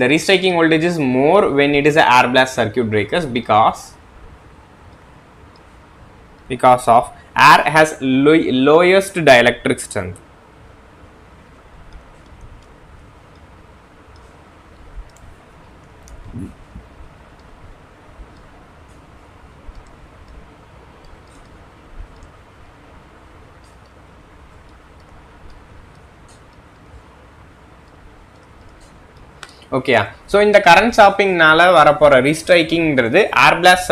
the restriking voltage is more when it is a air blast circuit breakers because of air has lowest dielectric strength. Okay, so இந்த கரண்ட் சாப்பிங்னால வரப்போகிற ரீஸ்ட்ரைக்கிங்கிறது ஏர் பிளாஸ்ட்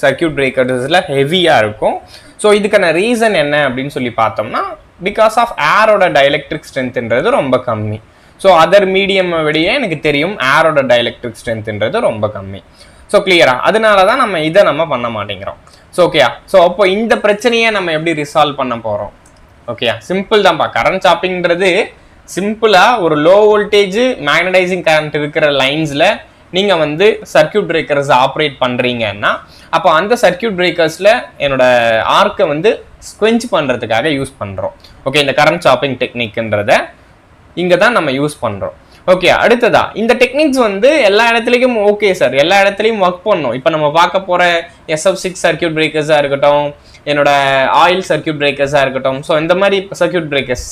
சர்க்கியூட் பிரேக்கர்ஸில் ஹெவியாக இருக்கும். ஸோ இதுக்கான ரீசன் என்ன அப்படின்னு சொல்லி பார்த்தோம்னா பிகாஸ் ஆஃப் ஏரோட டைஎலக்ட்ரிக் ஸ்ட்ரென்த்ன்றது ரொம்ப கம்மி. ஸோ அதர் மீடியம் விடையே எனக்கு தெரியும் ஏரோட டைஎலக்ட்ரிக் ஸ்ட்ரென்த்ன்றது ரொம்ப கம்மி. ஸோ கிளியரா, அதனால தான் நம்ம பண்ண மாட்டேங்கிறோம். ஸோ ஓகேயா, ஸோ அப்போ இந்த பிரச்சனையை நம்ம எப்படி ரிசால்வ் பண்ண போகிறோம்? ஓகேயா, சிம்பிள் தான்ப்பா. கரண்ட் சாப்பிங்கிறது சிம்பிளாக ஒரு லோ வோல்டேஜ் மேக்னடைசிங் கரண்ட் இருக்கிற லைன்ஸில் நீங்கள் சர்க்கியூட் பிரேக்கர்ஸ் ஆப்ரேட் பண்ணுறீங்கன்னா அப்போ அந்த சர்க்கியூட் பிரேக்கர்ஸில் என்னோட ஆர்க்கை ஸ்குவெஞ்ச் பண்ணுறதுக்காக யூஸ் பண்ணுறோம். ஓகே, இந்த கரண்ட் சாப்பிங் டெக்னிக்ன்றத இங்கே தான் நம்ம யூஸ் பண்ணுறோம். ஓகே, அடுத்ததா இந்த டெக்னிக்ஸ் எல்லா இடத்துலையும் ஓகே சார், எல்லா இடத்துலையும் ஒர்க் பண்ணும். இப்போ நம்ம பார்க்க போகிற SF6 சர்க்கியூட் பிரேக்கர்ஸாக இருக்கட்டும், என்னோட ஆயில் சர்க்கியூட் பிரேக்கர்ஸாக இருக்கட்டும், ஸோ இந்த மாதிரி circuit breakers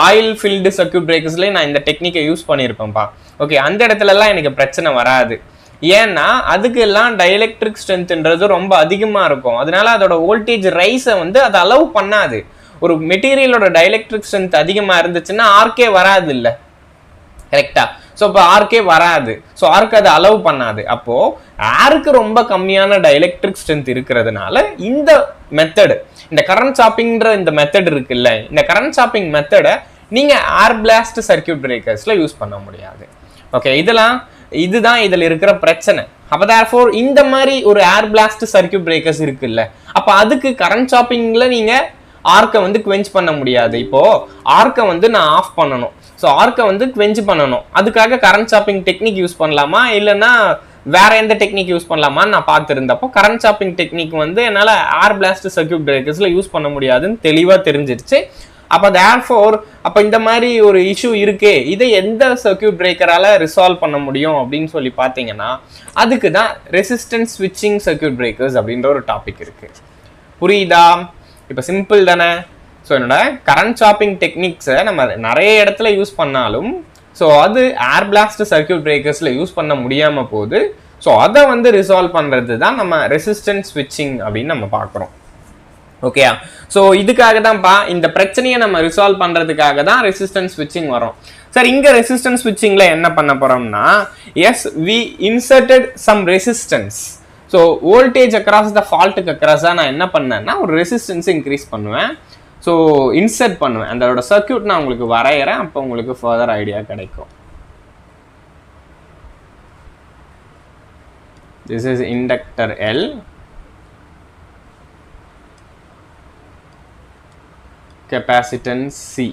oil filled circuit பிரேக்கர்ஸ்லேயே நான் இந்த டெக்னிக்கை யூஸ் பண்ணியிருப்பேன்ப்பா. ஓகே, அந்த இடத்துலலாம் எனக்கு பிரச்சனை வராது. ஏன்னா அதுக்கெல்லாம் டைஎலக்ட்ரிக் ஸ்ட்ரென்த்ன்றது ரொம்ப அதிகமாக இருக்கும். அதனால அதோட வோல்டேஜ் ரைஸை அதை அலோவ் பண்ணாது. ஒரு மெட்டீரியலோட டைஎலக்ட்ரிக் ஸ்ட்ரென்த் அதிகமாக இருந்துச்சுன்னா ஆர்க்கே வராது இல்லை, கரெக்டா? ஸோ இப்போ ஆர்க்கே வராது, ஸோ ஆர்க்கு அதை அலோவ் பண்ணாது. அப்போ ஏருக்கு ரொம்ப கம்மியான டைஎலக்ட்ரிக் ஸ்ட்ரென்த் இருக்கிறதுனால இந்த மெத்தடு, இந்த கரண்ட் சாப்பிங்ன்ற இந்த மெத்தட் இருக்குல்ல, இந்த கரண்ட் சாப்பிங் மெத்தடை நீங்க ஏர் பிளாஸ்ட் சர்க்யூட் பிரேக்கர்ஸ்ல யூஸ் பண்ண முடியாது. ஓகே, இதுதான் இதுல இருக்கிற பிரச்சனை. அப்ப therefore இந்த மாதிரி ஒரு ஏர் பிளாஸ்ட் சர்க்யூட் பிரேக்கர்ஸ் இருக்குல்ல, அப்ப அதுக்கு கரண்ட் சாப்பிங்ல நீங்க ஆர்க்கை வந்து குவென்ச் பண்ண முடியாது. இப்போ ஆர்க்கை வந்து நான் ஆஃப் பண்ணணும், ஸோ ஆர்க்கை வந்து குவென்ச் பண்ணணும், அதுக்காக கரண்ட் சாப்பிங் டெக்னிக் யூஸ் பண்ணலாமா இல்லைன்னா வேற எந்த டெக்னிக் யூஸ் பண்ணலாமான்னு நான் பார்த்துருந்தப்போ கரண்ட் சாப்பிங் டெக்னிக் வந்து என்னால் ஏர் பிளாஸ்ட் சர்க்யூட் பிரேக்கர்ஸ்ல யூஸ் பண்ண முடியாதுன்னு தெளிவாக தெரிஞ்சிருச்சு. அப்போ therefore அப்போ இந்த மாதிரி ஒரு இஷ்யூ இருக்கே, இதை எந்த சர்க்யூட் பிரேக்கரால ரிசால்வ் பண்ண முடியும் அப்படின்னு சொல்லி பார்த்தீங்கன்னா அதுக்கு தான் ரெசிஸ்டன்ஸ் ஸ்விட்சிங் சர்க்யூட் பிரேக்கர்ஸ் அப்படின்ற ஒரு டாபிக் இருக்கு. புரியுதா? இப்போ சிம்பிள் தானே. ஸோ என்னோட கரண்ட் சாப்பிங் டெக்னிக்ஸை நம்ம நிறைய இடத்துல யூஸ் பண்ணாலும் ஸோ அது ஏர் பிளாஸ்ட் சர்க்யூட் பிரேக்கர்ஸ்ல யூஸ் பண்ண முடியாமல் போகுது. ஸோ அதை வந்து ரிசால்வ் பண்ணுறது தான் நம்ம ரெசிஸ்டன்ஸ் ஸ்விட்சிங் அப்படின்னு நம்ம பார்க்குறோம். ஓகேயா? ஸோ இதுக்காக தான்ப்பா, இந்த பிரச்சனையை நம்ம ரிசால்வ் பண்ணுறதுக்காக தான் ரெசிஸ்டன்ஸ் ஸ்விட்சிங் வரும். சார் இங்கே ரெசிஸ்டன்ஸ் ஸ்விட்சிங்ல என்ன பண்ண போறோம்னா, yes we inserted some resistance. So voltage across the ஃபால்ட்டுக்கு அக்ராஸாக நான் என்ன பண்ணேன்னா ஒரு ரெசிஸ்டன்ஸ் இன்க்ரீஸ் பண்ணுவேன், ஸோ இன்சர்ட் பண்ணுவேன். அதோட சர்க்யூட் நான் உங்களுக்கு வரைகிறேன், அப்போ உங்களுக்கு ஃபர்தர் ஐடியா கிடைக்கும். This is inductor L, capacitance C.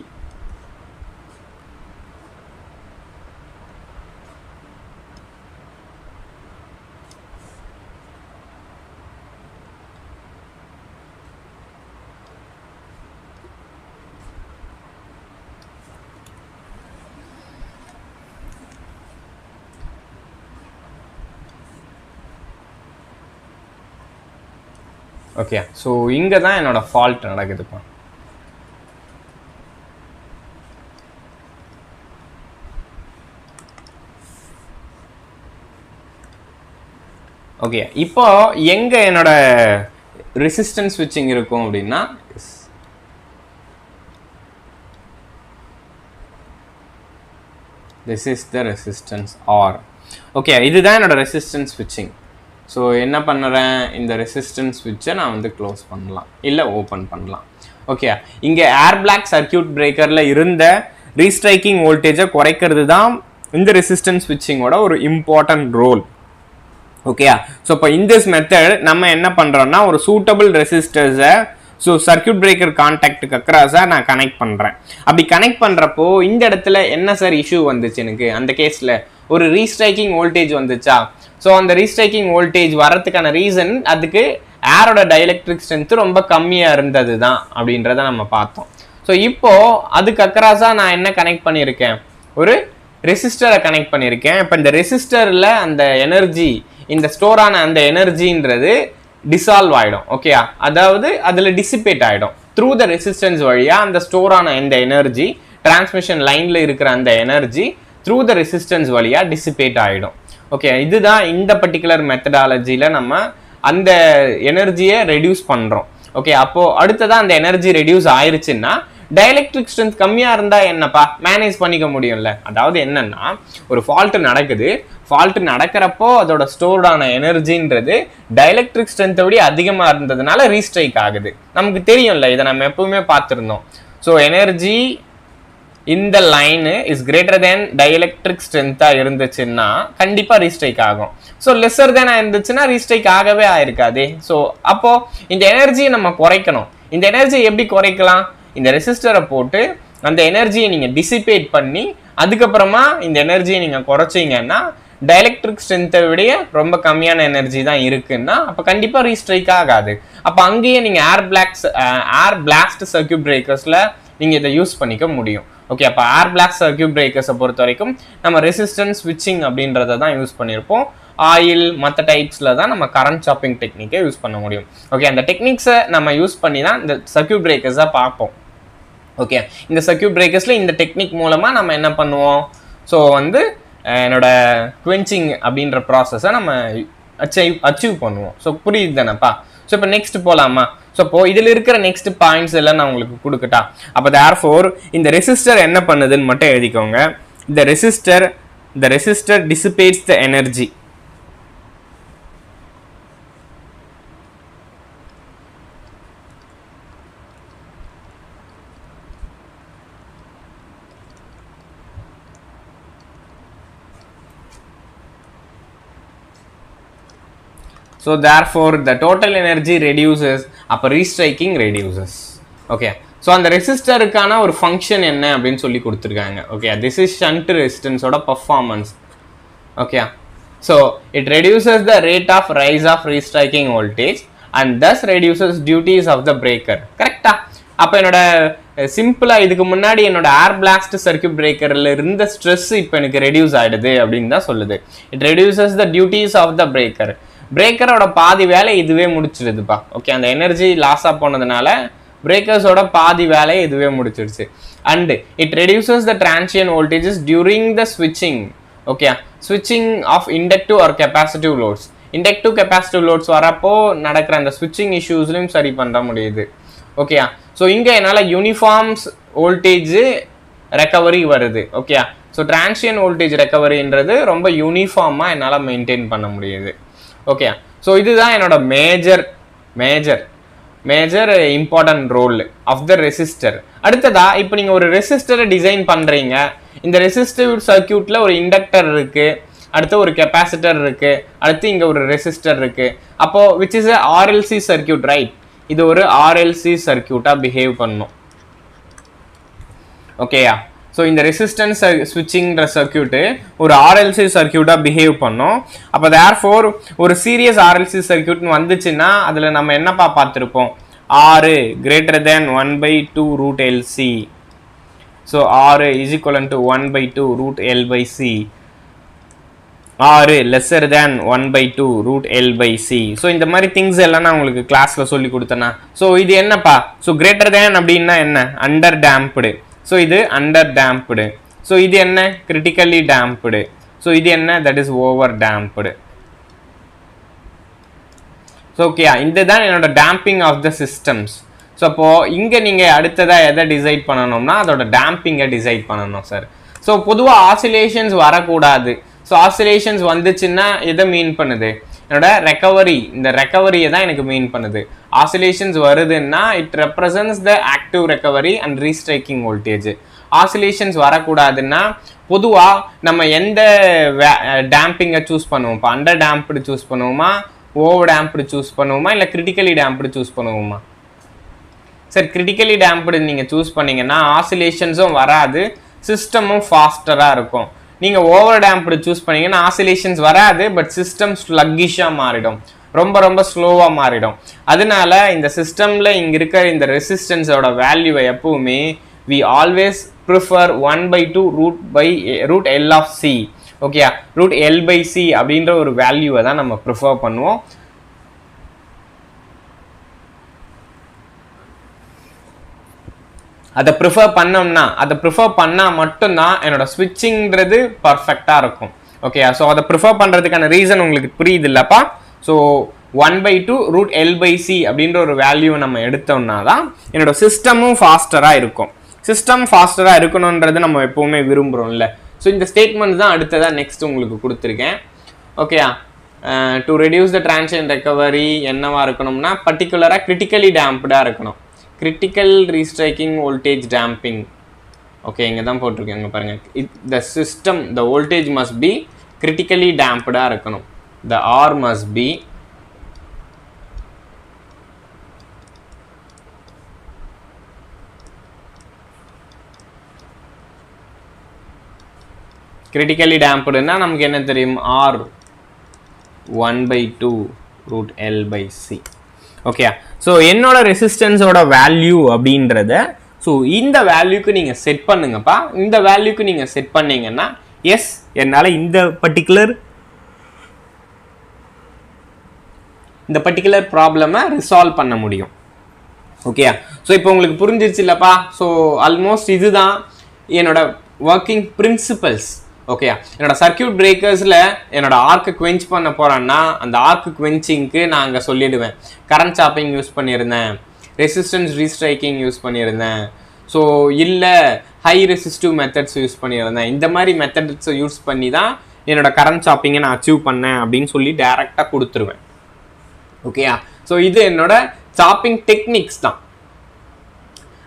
Okay, so இங்கே தான் என்னோட ஃபால்ட் நடக்குதுப்பா. ஓகே, இப்போ எங்க என்னோட ரெசிஸ்டன்ஸ் ஸ்விட்சிங் இருக்கும் அப்படின்னா this is the resistance R. Okay, இதுதான் என்னோட ரெசிஸ்டன்ஸ் ஸ்விட்சிங். ஸோ என்ன பண்ணுறேன், இந்த ரெசிஸ்டன்ஸ் ஸ்விட்சை நான் வந்து க்ளோஸ் பண்ணலாம் இல்லை ஓப்பன் பண்ணலாம். ஓகே, இங்கே ஏர் பிளாக் சர்க்யூட் பிரேக்கரில் இருந்த ரீஸ்ட்ரைக்கிங் வோல்டேஜை குறைக்கிறது தான் இந்த ரெசிஸ்டன்ஸ் ஸ்விட்சிங்கோட ஒரு இம்பார்ட்டன்ட் ரோல். ஓகேயா? ஸோ இப்போ இன் திஸ் மெத்தட் நம்ம என்ன பண்ணுறோம்னா ஒரு சூட்டபிள் ரெசிஸ்டர்ஸை ஸோ சர்க்யூட் பிரேக்கர் கான்டாக்டுக்கு அக்ராஸாக நான் கனெக்ட் பண்ணுறேன். அப்படி கனெக்ட் பண்ணுறப்போ இந்த இடத்துல என்ன சார் இஷ்யூ வந்துச்சு எனக்கு, அந்த கேஸில் ஒரு ரீஸ்ட்ரைக்கிங் வோல்டேஜ் வந்துச்சா. ஸோ அந்த ரீஸ்ட்ரைக்கிங் வோல்டேஜ் வரதுக்கான ரீசன் அதுக்கு ஏரோட டைஎலக்ட்ரிக் ஸ்ட்ரென்த் ரொம்ப கம்மியாக இருந்தது தான் அப்படின்றத நம்ம பார்த்தோம். ஸோ இப்போது அதுக்கு அக்ராஸாக நான் என்ன கனெக்ட் பண்ணியிருக்கேன், ஒரு ரெசிஸ்டரை கனெக்ட் பண்ணியிருக்கேன். இப்போ இந்த ரெசிஸ்டரில் அந்த எனர்ஜி, இந்த ஸ்டோர் ஆன அந்த எனர்ஜின்றது டிசால்வ் ஆகிடும். ஓகேயா? அதாவது அதில் டிசிபேட் ஆகிடும் த்ரூ த ரெசிஸ்டன்ஸ் வழியாக. அந்த ஸ்டோர் ஆன இந்த எனர்ஜி, டிரான்ஸ்மிஷன் லைனில் இருக்கிற அந்த எனர்ஜி த்ரூ த ரெசிஸ்டன்ஸ் வழியாக டிசிபேட் ஆகிடும். ஓகே, இதுதான் இந்த பர்டிகுலர் மெத்தடாலஜியில் நம்ம அந்த எனர்ஜியை ரெடியூஸ் பண்ணுறோம். ஓகே, அப்போது அடுத்ததான் அந்த எனர்ஜி ரெடியூஸ் ஆயிடுச்சுன்னா டைஎலக்ட்ரிக் ஸ்ட்ரென்த் கம்மியாக இருந்தால் என்னப்பா மேனேஜ் பண்ணிக்க முடியும்ல. அதாவது என்னன்னா ஒரு ஃபால்ட்டு நடக்குது, ஃபால்ட்டு நடக்கிறப்போ அதோட ஸ்டோர்டான எனர்ஜின்றது டைஎலக்ட்ரிக் ஸ்ட்ரென்த்தை விட அதிகமாக இருந்ததுனால ரீஸ்ட்ரைக் ஆகுது. நமக்கு தெரியும்ல, இதை நம்ம எப்பவுமே பார்த்துருந்தோம். ஸோ எனர்ஜி இந்த line is greater than dielectric ஸ்ட்ரென்த்தாக இருந்துச்சுன்னா கண்டிப்பாக ரீஸ்ட்ரைக் ஆகும். ஸோ லெஸர் தேனாக இருந்துச்சுன்னா ரீஸ்ட்ரைக் ஆகவே ஆயிருக்காதே. ஸோ அப்போது இந்த எனர்ஜியை நம்ம குறைக்கணும். இந்த எனர்ஜியை எப்படி குறைக்கலாம், இந்த ரெசிஸ்டரை போட்டு அந்த எனர்ஜியை நீங்கள் டிசிபேட் பண்ணி அதுக்கப்புறமா இந்த எனர்ஜியை நீங்கள் குறைச்சிங்கன்னா டைஎலக்ட்ரிக் ஸ்ட்ரென்த்தை விட ரொம்ப கம்மியான எனர்ஜி தான் இருக்குன்னா அப்போ கண்டிப்பாக ரீஸ்ட்ரைக் ஆகாது. அப்போ அங்கேயே நீங்கள் ஏர் பிளாஸ்ட் சர்க்யூட் பிரேக்கர்ஸில் நீங்கள் இதை யூஸ் பண்ணிக்க முடியும். ஓகே, அப்போ ஏர் பிளாஸ்ட் சர்க்யூட் பிரேக்கர்ஸை பொறுத்த வரைக்கும் நம்ம ரெசிஸ்டன்ஸ் ஸ்விட்சிங் அப்படின்றத தான் யூஸ் பண்ணியிருப்போம். ஆயில் மற்ற டைப்ஸில் தான் நம்ம கரண்ட் சாப்பிங் டெக்னிக்கை யூஸ் பண்ண முடியும். ஓகே, அந்த டெக்னிக்ஸை நம்ம யூஸ் பண்ணி தான் இந்த சர்க்யூட் பிரேக்கர்ஸை பார்ப்போம். ஓகே, இந்த சர்க்யூட் பிரேக்கர்ஸில் இந்த டெக்னிக் மூலமாக நம்ம என்ன பண்ணுவோம், ஸோ வந்து என்னோட குவென்ச்சிங் அப்படின்ற ப்ராசஸை நம்ம அச்சீவ் பண்ணுவோம். ஸோ புரியுது தானேப்பா. ஸோ இப்போ நெக்ஸ்ட் போகலாமா. ஸோ இப்போ இதில் இருக்கிற நெக்ஸ்ட் பாயிண்ட்ஸ் எல்லாம் நான் உங்களுக்கு கொடுக்கட்டா. அப்போ தேர்ஃபோர் இந்த ரெசிஸ்டர் என்ன பண்ணுதுன்னு மட்டும் எழுதிக்கோங்க. the resistor dissipates the energy. So therefore the total energy reduces, அப்ப restriking reduces. Okay, so அந்த ரெசிஸ்டருக்கான ஒரு ஃபங்க்ஷன் என்ன அப்படின்னு சொல்லி கொடுத்துருக்காங்க. Okay, this is shunt resistance ஓட performance. Okay, so it reduces the rate of rise of restriking voltage and thus reduces duties of the breaker. கரெக்டா? அப்ப என்னோட சிம்பிளா இதுக்கு முன்னாடி என்னோட ஏர் பிளாஸ்ட் சர்க்யூட் பிரேக்கர்ல இருந்த ஸ்ட்ரெஸ் இப்போ எனக்கு ரெடியூஸ் ஆயிடுது அப்படின்னு தான் சொல்லுது. It reduces the duties of the breaker. பிரேக்கரோட பாதி வேலை இதுவே முடிச்சிடுதுப்பா. ஓகே, அந்த எனர்ஜி லாஸா போனதுனால பிரேக்கர்ஸோட பாதி வேலையை இதுவே முடிச்சிடுச்சு. And it reduces the transient voltages during the ஸ்விட்சிங். ஓகே, ஸ்விட்சிங் off inductive or capacitive loads. Inductive capacitive loads வரப்போ நடக்கிற அந்த ஸ்விட்சிங் இஷ்யூஸ்லையும் சரி பண்ண முடியுது. ஓகே, ஸோ இங்கே என்னால் யூனிஃபார்ம்ஸ் வோல்டேஜ் ரெக்கவரி வருது. ஓகே, ஸோ டிரான்சியன்ட் வோல்டேஜ் ரெக்கவரின்றது ரொம்ப யூனிஃபார்மாக என்னால் மெயின்டைன் பண்ண முடியுது. ஓகே, ஸோ இதுதான் என்னோட major important role of the resistor. அடுத்ததா இப்போ நீங்கள் ஒரு ரெசிஸ்டரை டிசைன் பண்ணுறீங்க. இந்த ரெசிஸ்டிவ் சர்க்யூட்டில் ஒரு இண்டக்டர் இருக்குது, அடுத்து ஒரு கெப்பாசிட்டர் இருக்குது, அடுத்து இங்கே ஒரு ரெசிஸ்டர் இருக்குது. அப்போது which is a RLC circuit, right? இது ஒரு RLC சர்க்யூட்டாக பிஹேவ் பண்ணும். ஓகேயா? ஸோ இந்த ரெசிஸ்டன்ஸ் ஸ்விட்சிங்கிற சர்க்யூட்டு ஒரு RLC சர்க்யூட்டாக பிஹேவ் பண்ணும். அப்போ தேர்ஃபோர் ஒரு சீரியஸ் RLC சர்க்யூட்னு வந்துச்சுன்னா அதில் நம்ம என்னப்பா பார்த்துருப்போம்? R greater than 1/2 root LC. So R is equivalent to 1/2 root L/C. R lesser than 1/2 root L/C. So இந்த மாதிரி திங்ஸ் எல்லாம் நான் உங்களுக்கு கிளாஸில் சொல்லி கொடுத்தேன்னா. ஸோ இது என்னப்பா? ஸோ கிரேட்டர் தேன் அப்படின்னா என்ன? Under damped. ஸோ இது அண்டர் டேம்ப்டு. ஸோ இது என்ன? Critically damped. ஸோ இது என்ன? That is over damped. So okay, இதுதான் என்னோட damping of the systems. So அப்போது இங்கே நீங்கள் அடுத்ததாக எதை டிசைட் பண்ணணும்னா அதோட டேம்பிங்கை டிசைட் பண்ணணும் சார். ஸோ பொதுவாக ஆசிலேஷன்ஸ் வரக்கூடாது. ஸோ ஆசிலேஷன்ஸ் வந்துச்சுன்னா எதை மீன் பண்ணுது? என்னோட ரெக்கவரி, இந்த ரெக்கவரியை தான் எனக்கு மீன் பண்ணுது. ஆசிலேஷன்ஸ் வருதுன்னா it represents the active recovery and restriking voltage. Oscillations வரக்கூடாதுன்னா பொதுவாக நம்ம எந்த டேம்பிங்கை சூஸ் பண்ணுவோம்? இப்போ அண்டர் டேம்ப்டு சூஸ் பண்ணுவோமா, ஓவர் டேம்ப்டு சூஸ் பண்ணுவோமா, இல்லை கிரிட்டிக்கலி டேம்ப்டு சூஸ் பண்ணுவோமா? சார், கிரிட்டிக்கலி டேம்ப்டு நீங்கள் சூஸ் பண்ணிங்கன்னா ஆசிலேஷன்ஸும் வராது, சிஸ்டமும் ஃபாஸ்டராக இருக்கும். நீங்கள் ஓவர் டேம்ப்டு சூஸ் பண்ணீங்கன்னா ஆசிலேஷன்ஸ் வராது, பட் சிஸ்டம் ஸ்லக்கிஷாக மாறிடும், ரொம்ப ஸ்லோவாக மாறிடும். அதனால இந்த சிஸ்டமில் இங்கே இருக்கிற இந்த ரெசிஸ்டன்ஸோட வேல்யூவை எப்பவுமே we always prefer 1/2 root L of C. Okay, root L/C அப்படின்ற ஒரு வேல்யூவை தான் நம்ம ப்ரிஃபர் பண்ணுவோம். அதை ப்ரிஃபர் பண்ணால் மட்டும்தான் என்னோட ஸ்விட்சிங்கிறது பர்ஃபெக்டாக இருக்கும். ஓகே, ஸோ அதை ப்ரிஃபர் பண்ணுறதுக்கான ரீசன் உங்களுக்கு புரியுது இல்லைப்பா? ஸோ 1/2 root L/C அப்படின்ற ஒரு வேல்யூவை நம்ம எடுத்தோம்னா தான் என்னோட சிஸ்டமும் ஃபாஸ்டராக இருக்கும். சிஸ்டம் ஃபாஸ்டராக இருக்கணுன்றது நம்ம எப்போவுமே விரும்புகிறோம்ல. ஸோ இந்த ஸ்டேட்மெண்ட் தான் அடுத்ததாக நெக்ஸ்ட் உங்களுக்கு கொடுத்துருக்கேன். ஓகேயா? To reduce the transient recovery என்னவா இருக்கணும்னா பர்டிகுலராக கிரிட்டிக்கலி டேம்ப்டாக இருக்கணும். Critical restriking voltage damping. Okay, இங்கே தான் போட்டிருக்கேங்க பாருங்கள். The system, the voltage must be critically டேம்ப்டாக இருக்கணும். The R must be critically டேம்ப்டுன்னா நமக்கு என்ன தெரியும்? R 1/2 root L/C. Okay, so என்னோட ரெசிஸ்டன்ஸோட வேல்யூ அப்படின்றத ஸோ இந்த வேல்யூக்கு நீங்கள் செட் பண்ணுங்கப்பா. இந்த வேல்யூக்கு நீங்கள் செட் பண்ணீங்கன்னா எஸ், என்னால் இந்த பர்டிகுலர் ப்ராப்ளமை ரிசால்வ் பண்ண முடியும். ஓகே, ஸோ இப்போ உங்களுக்கு புரிஞ்சிருச்சு இல்லைப்பா? ஸோ ஆல்மோஸ்ட் இதுதான் என்னோட ஒர்க்கிங் பிரின்சிபல்ஸ். ஓகே, என்னோட சர்க்யூட் பிரேக்கர்ஸில் என்னோட ஆர்க்கு குவென்ச் பண்ண போகிறேன்னா அந்த ஆர்க்கு குவென்ச்சிங்க்கு நான் அங்கே சொல்லிடுவேன். கரண்ட் சாப்பிங் யூஸ் பண்ணியிருந்தேன், ரெசிஸ்டன்ஸ் ரீஸ்ட்ரைக்கிங் யூஸ் பண்ணியிருந்தேன். ஸோ இல்லை ஹை ரெசிஸ்டிவ் மெத்தட்ஸ் யூஸ் பண்ணியிருந்தேன், இந்த மாதிரி மெத்தட்ஸை யூஸ் பண்ணி தான் என்னோட கரண்ட் சாப்பிங்கை நான் அச்சீவ் பண்ணேன் அப்படின்னு சொல்லி டைரெக்டாக கொடுத்துருவேன். ஓகேயா? ஸோ இது என்னோட சாப்பிங் டெக்னிக்ஸ் தான்.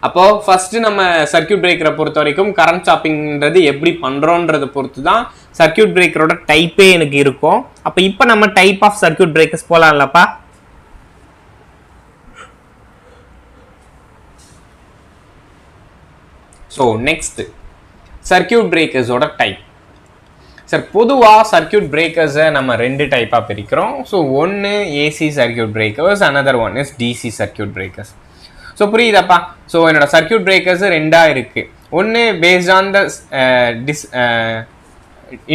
அப்போது ஃபஸ்ட்டு நம்ம சர்க்கியூட் பிரேக்கரை பொறுத்த வரைக்கும் கரண்ட் சாப்பிங்கிறது எப்படி பண்ணுறோன்றதை பொறுத்து தான் சர்க்கியூட் பிரேக்கரோட டைப்பே எனக்கு இருக்கும். அப்போ இப்போ நம்ம டைப் ஆஃப் சர்க்கியூட் பிரேக்கர்ஸ் போகலாம்லப்பா. ஸோ நெக்ஸ்ட் சர்க்கியூட் பிரேக்கர்ஸோட டைப். சார் பொதுவாக சர்க்கியூட் பிரேக்கர்ஸை நம்ம 2 டைப்பாக பிரிக்கிறோம். ஸோ ஒன்று AC circuit breakers, another one is DC circuit breakers. So புரியுதாப்பா? ஸோ என்னோட சர்க்கியூட் பிரேக்கர்ஸ் 2ஆக இருக்குது. ஒன்று based on the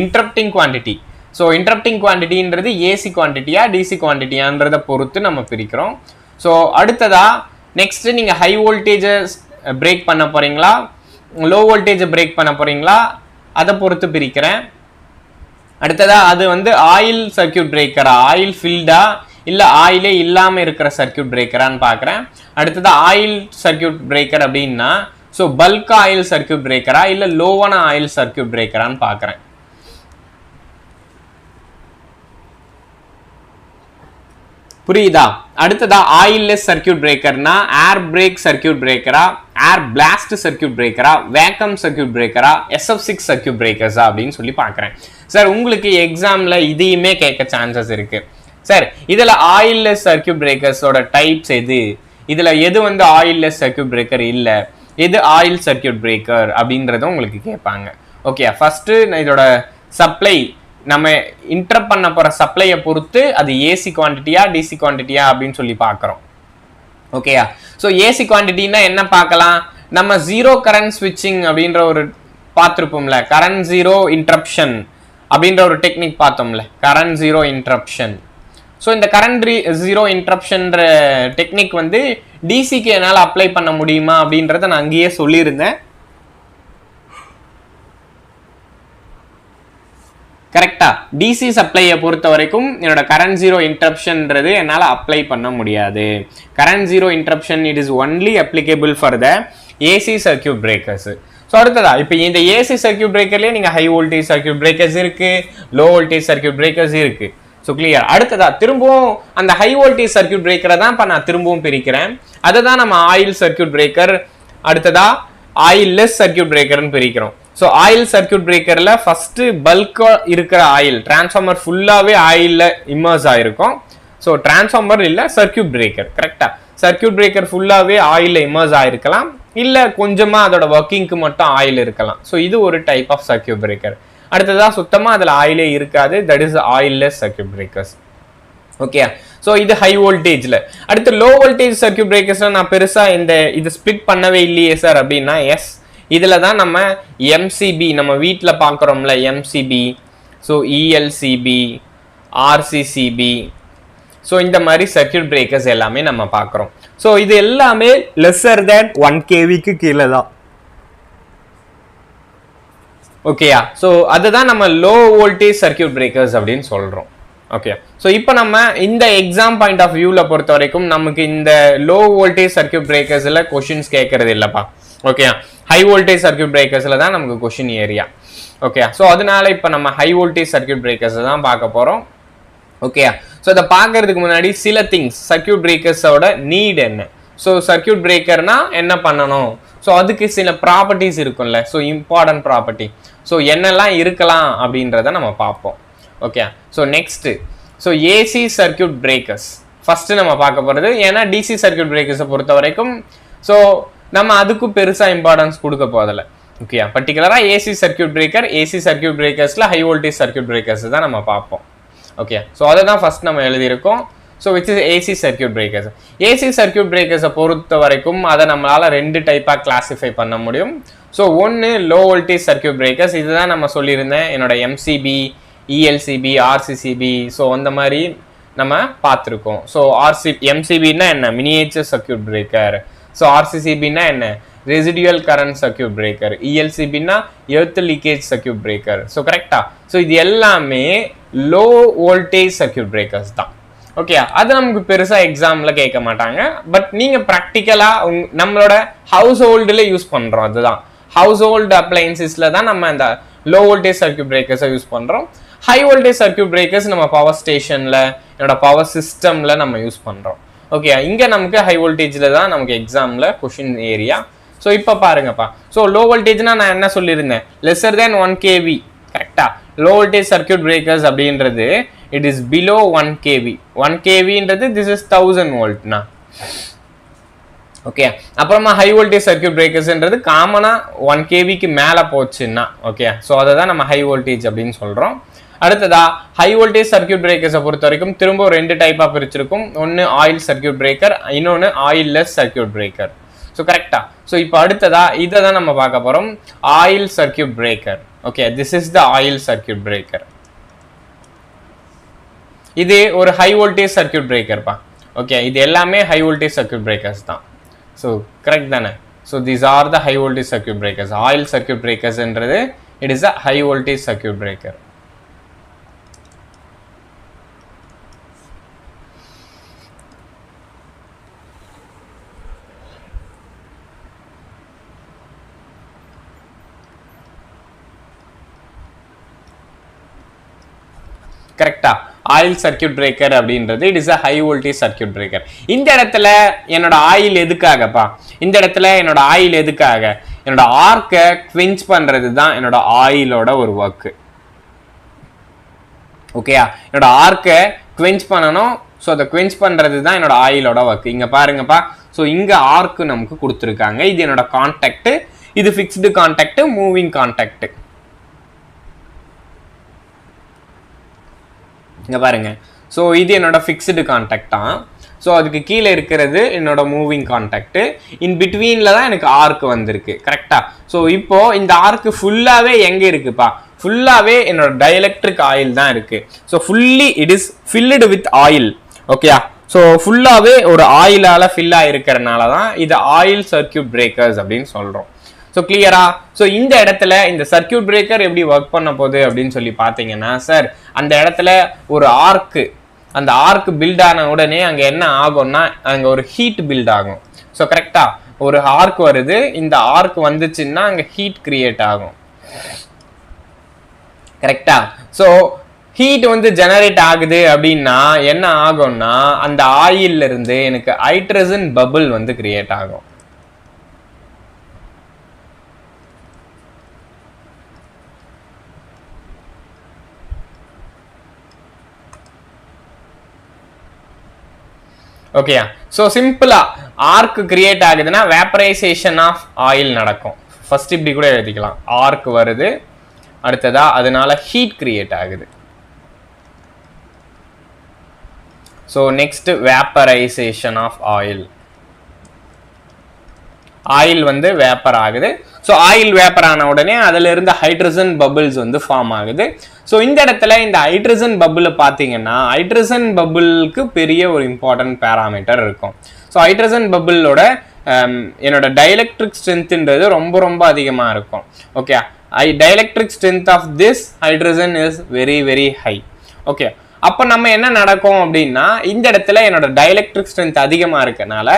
interrupting quantity. So interrupting குவான்டிட்டின்றது ஏசி குவான்டிட்டியா டிசி குவான்டிட்டியான்றதை பொறுத்து நம்ம பிரிக்கிறோம். ஸோ அடுத்ததாக நெக்ஸ்ட்டு நீங்கள் ஹை வோல்டேஜஸ் பிரேக் பண்ண போகிறீங்களா, லோ வோல்டேஜை பிரேக் பண்ண போகிறீங்களா, அதை பொறுத்து பிரிக்கிறேன். அடுத்ததாக அது வந்து ஆயில் சர்க்கியூட் பிரேக்கரா, ஆயில் ஃபில்டா, இல்லை ஆயிலே இல்லாமல் இருக்கிற சர்க்கியூட் பிரேக்கரான்னு பார்க்குறேன். அடுத்ததாக ஆயில் சர்க்கியூட் பிரேக்கர் அப்படின்னா ஸோ பல்க் ஆயில் சர்க்கியூட் பிரேக்கரா இல்லை லோவான ஆயில் சர்க்கியூட் பிரேக்கரான்னு பார்க்குறேன். புரியுதா? அடுத்ததா ஆயில்லெஸ் சர்க்கியூட் பிரேக்கர்னா ஏர் பிரேக் சர்க்கியூட் பிரேக்கரா, ஏர் பிளாஸ்ட் சர்க்கியூட் பிரேக்கரா, வேக்கம் சர்க்கியூட் பிரேக்கரா, SF6 சர்க்கியூட் பிரேக்கர்ஸா அப்படின்னு சொல்லி பார்க்குறேன். சார் உங்களுக்கு எக்ஸாமில் இதையுமே கேட்க சான்சஸ் இருக்குது. சார் இதில் ஆயில்லெஸ் சர்க்கியூட் பிரேக்கர்ஸோட டைப்ஸ் எது, இதில் எது வந்து ஆயில்லெஸ் சர்க்கியூட் பிரேக்கர் இல்லை, எது ஆயில் சர்க்கியூட் பிரேக்கர் அப்படின்றதும் உங்களுக்கு கேட்பாங்க. ஓகே, ஃபஸ்ட்டு இதோட சப்ளை நம்ம இன்டர் பண்ண போகிற சப்ளையை பொறுத்து அது ஏசி குவான்டிட்டியா டிசி குவான்டிட்டியா அப்படின்னு சொல்லி பார்க்குறோம். ஓகேயா? ஸோ ஏசி குவான்டிட்டின்னா என்ன பார்க்கலாம், நம்ம ஜீரோ கரண்ட் ஸ்விட்சிங் அப்படின்ற ஒரு பார்த்துருப்போம்ல, கரண்ட் ஜீரோ இன்டரப்ஷன் அப்படின்ற ஒரு டெக்னிக் பார்த்தோம்ல, கரண்ட் ஜீரோ இன்டரப்ஷன். ஸோ இந்த கரண்ட் ஜீரோ இன்டரப்ஷன்ற டெக்னிக் வந்து டிசிக்கு என்னால் அப்ளை பண்ண முடியுமா அப்படின்றத நான் அங்கேயே சொல்லியிருந்தேன். கரெக்டா? டிசி சப்ளையை பொறுத்த வரைக்கும் என்னோட கரண்ட் ஜீரோ இன்டரப்ஷன்ன்றது என்னால் அப்ளை பண்ண முடியாது. Current zero interruption it is only applicable for the AC circuit breakers. So அடுத்ததா இப்போ இந்த ஏசி சர்க்கியூட் பிரேக்கர்லேயே நீங்கள் ஹை வோல்டேஜ் சர்க்கியூட் பிரேக்கர்ஸ் இருக்குது, லோ வோல்டேஜ் சர்க்கியூட் பிரேக்கர்ஸ் இருக்குது. So clear? அடுத்ததா திரும்பவும் அந்த ஹை வோல்டேஜ் சர்க்கியூட் பிரேக்கரை தான் இப்போ நான் திரும்பவும் பிரிக்கிறேன். அதை தான் நம்ம ஆயில் சர்க்கியூட் பிரேக்கர், அடுத்ததா ஆயில்லெஸ் சர்க்கியூட் பிரேக்கர்னு பிரிக்கிறோம். ஸோ ஆயில் சர்க்கியூட் பிரேக்கரில் ஃபஸ்ட்டு பல்காக இருக்கிற ஆயில், டிரான்ஸ்ஃபார்மர் ஃபுல்லாகவே ஆயிலில் இம்மர்ஸ் ஆகிருக்கும். ஸோ டிரான்ஸ்ஃபார்மர் இல்லை சர்க்கியூட் பிரேக்கர். கரெக்டாக? சர்க்கியூட் பிரேக்கர் ஃபுல்லாகவே ஆயிலில் இம்மர்ஸ் ஆகிருக்கலாம், இல்லை கொஞ்சமாக அதோட ஒர்க்கிங்க்கு மட்டும் ஆயில் இருக்கலாம். ஸோ இது ஒரு டைப் ஆஃப் சர்க்கியூட் பிரேக்கர். அடுத்ததாக சுத்தமாக அதில் ஆயிலே இருக்காது, that is oilless circuit breakers. Okay, so இது ஹை வோல்டேஜில். அடுத்து லோ வோல்டேஜ் சர்க்கியூட் பிரேக்கர்ஸ்னால் நான் பெருசாக இது ஸ்பிட் பண்ணவே இல்லையே சார் அப்படின்னா, எஸ், இதில் தான் நம்ம எம்சிபி, நம்ம வீட்டில் பார்க்குறோம்ல MCB, so ELCB, RCCB, so இந்த மாதிரி சர்க்கியூட் பிரேக்கர்ஸ் எல்லாமே நம்ம பார்க்குறோம். ஸோ இது எல்லாமே லெஸ்ஸர் தேன் 1 kVக்கு கீழே தான். ஓகேயா? ஸோ அதுதான் நம்ம லோ வோல்டேஜ் சர்க்கியூட் பிரேக்கர்ஸ் அப்படின்னு சொல்கிறோம். ஓகே, ஸோ இப்போ நம்ம இந்த எக்ஸாம் பாயிண்ட் ஆஃப் வியூவில் பொறுத்த வரைக்கும் நமக்கு இந்த லோ வோல்டேஜ் சர்க்கியூட் பிரேக்கர்ஸில் கொஷின்ஸ் கேட்கறது இல்லைப்பா. ஓகே, ஹை வோல்டேஜ் சர்க்கியூட் பிரேக்கர்ஸில் தான் நமக்கு கொஷின் ஏரியா. ஓகே, ஸோ அதனால இப்போ நம்ம ஹை வோல்டேஜ் சர்க்கியூட் பிரேக்கர்ஸை தான் பார்க்க போகிறோம். ஓகே, ஸோ இதை பார்க்கறதுக்கு முன்னாடி சில திங்ஸ், சர்க்கியூட் பிரேக்கர்ஸோட நீட் என்ன, ஸோ சர்க்கியூட் பிரேக்கர்னா என்ன பண்ணணும், ஸோ அதுக்கு சில ப்ராப்பர்ட்டிஸ் இருக்கும்ல, ஸோ இம்பார்ட்டன்ட் ப்ராப்பர்ட்டி, ஸோ என்னெல்லாம் இருக்கலாம் அப்படின்றத நம்ம பார்ப்போம். Okay, so next, so AC circuit breakers first நம்ம பார்க்க போகிறது. ஏன்னா டிசி சர்க்கியூட் பிரேக்கர்ஸை பொறுத்த வரைக்கும் ஸோ நம்ம அதுக்கும் பெருசாக இம்பார்ட்டன்ஸ் கொடுக்க போதில்லை. ஓகே, பர்டிகுலராக AC circuit breaker, AC circuit பிரேக்கர்ஸில் ஹை வோல்டேஜ் சர்க்கியூட் பிரேக்கர்ஸ் தான் நம்ம பார்ப்போம். ஓகே, ஸோ அதை தான் ஃபஸ்ட் நம்ம எழுதியிருக்கோம். So which is AC circuit breakers. AC circuit பிரேக்கர்ஸை பொறுத்த வரைக்கும் அதை நம்மளால் 2 டைப்பாக கிளாஸிஃபை பண்ண முடியும். ஸோ ஒன்று லோ வோல்டேஜ் சர்க்கியூட் பிரேக்கர்ஸ், இதுதான் நம்ம சொல்லியிருந்தேன், என்னோட எம்சிபி, இஎல்சிபி, ஆர்சிசிபி, ஸோ அந்த மாதிரி நம்ம பார்த்துருக்கோம். ஸோ எம்சிபின்னா என்ன, மினியேச்சர் சர்க்கியூட் பிரேக்கர். ஸோ ஆர்சிசிபின்னா என்ன, ரெசிடுவல் கரண்ட் சர்க்கியூட் பிரேக்கர். இஎல்சிபின்னா earth leakage circuit breaker. So கரெக்டா? ஸோ இது எல்லாமே லோ வோல்டேஜ் சர்க்கியூட் பிரேக்கர்ஸ் தான். ஓகே, அது நமக்கு பெருசா எக்ஸாம்ல கேட்க மாட்டாங்க. பட் நீங்க ப்ராக்டிக்கலா நம்மளோட ஹவுஸ் ஹோல்டுல யூஸ் பண்றோம். அதுதான் ஹவுஸ் ஹோல்டு அப்ளையன்சஸ்ல தான் நம்ம இந்த லோ வோல்டேஜ் சர்க்யூட் பிரேக்கர்ஸை யூஸ் பண்றோம். ஹை வோல்டேஜ் சர்க்யூட் பிரேக்கர்ஸ் நம்ம பவர் ஸ்டேஷன்ல, என்னோட பவர் சிஸ்டம்ல நம்ம யூஸ் பண்றோம். ஓகே, இங்க நமக்கு ஹை வோல்டேஜ்ல தான் நமக்கு எக்ஸாம்ல கொஸ்டின் ஏரியா. ஸோ இப்போ பாருங்கப்பா, ஸோ லோ வோல்டேஜ்னா நான் என்ன சொல்லியிருந்தேன், லெஸர் தேன் 1 kV. கரெக்டா? லோ வோல்டேஜ் சர்க்யூட் பிரேக்கர்ஸ் அப்படின்றது இட் இஸ் பிலோ 1 kV. 1 kVன்றது திஸ் இஸ் 1000 வோல்ட்னா. ஓகே, அப்புறமா ஹை வோல்டேஜ் சர்க்யூட் பிரேக்கர்ஸ்ன்றது காமனா 1 kVக்கு மேல போச்சுன்னா, ஓகே, ஸோ அதை தான் நம்ம ஹை வோல்டேஜ் அப்படின்னு சொல்றோம். அடுத்ததா ஹை வோல்டேஜ் சர்க்யூட் பிரேக்கர்ஸை பொறுத்த வரைக்கும் திரும்ப 2 டைப்பா பிரிச்சிருக்கும். ஒன்னு ஆயில் சர்க்யூட் பிரேக்கர், இன்னொன்னு ஆயில்லெஸ் சர்க்யூட் பிரேக்கர். ஸோ கரெக்டா? ஸோ இப்போ அடுத்ததா இதை தான் நம்ம பார்க்க போறோம், oil circuit breaker. Okay, this is the oil circuit breaker. இது ஒரு ஹை வோல்டேஜ் சர்க்யூட் பிரேக்கர்ப்பா. ஓகே, இது எல்லாமே ஹை வோல்டேஜ் சர்க்யூட் பிரேக்கர்ஸ் தான். ஸோ கரெக்ட் தானே? So these are the high voltage circuit breakers. Oil circuit பிரேக்கர்ஸ்ன்றது it is a high voltage circuit breaker. கரெக்டா? Oil circuit breaker அப்படின்றது it is a high voltage circuit breaker. இந்த இடத்துல என்னோட oil எதுக்காகப்பா? இந்த இடத்துல என்னோட ஆயில் எதுக்காக? என்னோட ஆர்க்கை குவென்ச் பண்றது தான் என்னோட ஆயிலோட ஒரு ஒர்க். ஓகேயா? என்னோட ஆர்க்கை குவென்ச் பண்ணணும். ஸோ அதை குவென்ச் பண்றது தான் என்னோட ஆயிலோட ஒர்க். இங்க பாருங்கப்பா, ஸோ இங்க ஆர்க்கு நமக்கு கொடுத்துருக்காங்க. இது என்னோட கான்டாக்ட், இது ஃபிக்ஸ்டு கான்டாக்ட், மூவிங் கான்டாக்ட். இங்க பாருங்க, ஸோ இது என்னோட ஃபிக்ஸ்டு கான்டாக்ட் தான். ஸோ அதுக்கு கீழே இருக்கிறது என்னோட மூவிங் கான்டாக்ட். இன் பிட்வீன்ல தான் எனக்கு ஆர்க் வந்திருக்கு. கரெக்டா? ஸோ இப்போ இந்த ஆர்க் ஃபுல்லாவே எங்க இருக்குப்பா? ஃபுல்லாவே என்னோட டைஎலக்ட்ரிக் ஆயில் தான் இருக்கு. So fully it is filled with oil. ஓகேயா? ஸோ ஃபுல்லாவே ஒரு ஆயிலால ஃபில் ஆயிருக்கிறதுனால தான் இது ஆயில் சர்க்யூட் பிரேக்கர்ஸ் அப்படின்னு சொல்றோம். ஸோ கிளியரா? ஸோ இந்த இடத்துல இந்த சர்க்யூட் பிரேக்கர் எப்படி ஒர்க் பண்ண போகுது அப்படின்னு சொல்லி பார்த்தீங்கன்னா, சார் அந்த இடத்துல ஒரு ஆர்க்கு, அந்த ஆர்க் பில்ட் ஆன உடனே அங்கே என்ன ஆகும்னா அங்கே ஒரு ஹீட் பில்ட் ஆகும். ஸோ கரெக்டா? ஒரு ஆர்க் வருது, இந்த ஆர்க் வந்துச்சுன்னா அங்கே ஹீட் கிரியேட் ஆகும். கரெக்டா? ஸோ ஹீட் வந்து ஜெனரேட் ஆகுது அப்படின்னா என்ன ஆகும்னா அந்த ஆயில்ல இருந்து எனக்கு ஹைட்ரஜன் பபிள் வந்து கிரியேட் ஆகும். ஓகேயா? ஸோ சிம்பிளா ஆர்க் கிரியேட் ஆகுதுன்னா வேப்பரைசேஷன் ஆஃப் ஆயில் நடக்கும். ஃபர்ஸ்ட் இப்படி கூட எழுதிக்கலாம், ஆர்க் வருது, அடுத்ததா அதனால ஹீட் கிரியேட் ஆகுது. So next vaporisation of oil. Oil வந்து வேப்பர் ஆகுது. ஸோ ஆயில் வேப்பர் ஆன உடனே அதுல இருந்து ஹைட்ரஜன் பபிள்ஸ் வந்து ஃபார்ம் ஆகுது. ஸோ இந்த இடத்துல இந்த ஹைட்ரஜன் பபிள் பார்த்தீங்கன்னா ஹைட்ரஜன் பபிளுக்கு பெரிய ஒரு இம்பார்ட்டன்ட் பேராமீட்டர் இருக்கும். ஸோ ஹைட்ரஜன் பபிளோட என்னோட டைஎலக்ட்ரிக் ஸ்ட்ரென்த்ன்றது ரொம்ப ரொம்ப அதிகமாக இருக்கும். Okay, dielectric strength of this hydrogen is very very high. Okay, அப்போ நம்ம என்ன நடக்கும் அப்படின்னா இந்த இடத்துல என்னோட டைஎலக்ட்ரிக் ஸ்ட்ரென்த் அதிகமாக இருக்கனால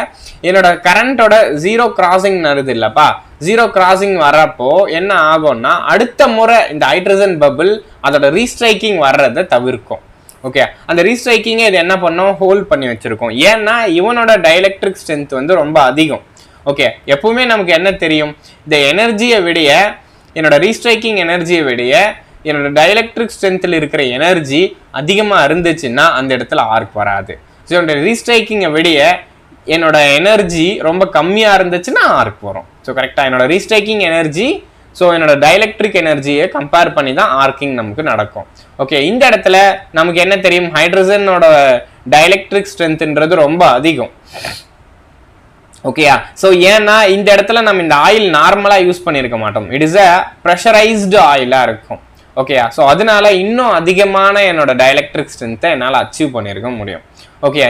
என்னோட கரண்டோட ஜீரோ கிராசிங் வருது இல்லப்பா, ஜீரோ கிராசிங் வர்றப்போ என்ன ஆகும்னா அடுத்த முறை இந்த ஹைட்ரஜன் பபிள் அதோட ரீஸ்ட்ரைக்கிங் வர்றதை தவிர்க்கும். ஓகே, அந்த ரீஸ்ட்ரைக்கிங்கை இது என்ன பண்ணும், ஹோல்ட் பண்ணி வச்சிருக்கோம். ஏன்னா இவனோட டைஎலக்ட்ரிக் ஸ்ட்ரென்த் வந்து ரொம்ப அதிகம். ஓகே, எப்பவுமே நமக்கு என்ன தெரியும், இந்த எனர்ஜியை விடைய என்னோட ரீஸ்ட்ரைக்கிங் எனர்ஜியை விடைய என்னோட டைஎலக்ட்ரிக் ஸ்ட்ரென்த்தில் இருக்கிற எனர்ஜி அதிகமாக இருந்துச்சுன்னா அந்த இடத்துல ஆர்க் வராது. ஸோ என்னோட ரீஸ்ட்ரைக்கிங்கை விடைய என்னோட எனர்ஜி ரொம்ப கம்மியாக இருந்துச்சுன்னா ஆர்க் வரும். ஸோ கரெக்டாக என்னோட ரீஸ்ட்ரைக்கிங் எனர்ஜி ஸோ என்னோட டைஎலக்ட்ரிக் எனர்ஜியை கம்பேர் பண்ணி தான் ஆர்க்கிங் நமக்கு நடக்கும். ஓகே, இந்த இடத்துல நமக்கு என்ன தெரியும், ஹைட்ரஜனோட டைஎலக்ட்ரிக் ஸ்ட்ரென்த்ன்றது ரொம்ப அதிகம். ஓகேயா? ஸோ ஏன்னா இந்த இடத்துல நம்ம இந்த ஆயில் நார்மலாக யூஸ் பண்ணியிருக்க மாட்டோம், இட் இஸ் அ ப்ரெஷரைஸ்டு ஆயிலாக இருக்கும். ஓகேயா? ஸோ அதனால இன்னும் அதிகமான என்னோட டைஎலக்ட்ரிக் ஸ்ட்ரென்த்தை என்னால் அச்சீவ் பண்ணியிருக்க முடியும். ஓகே,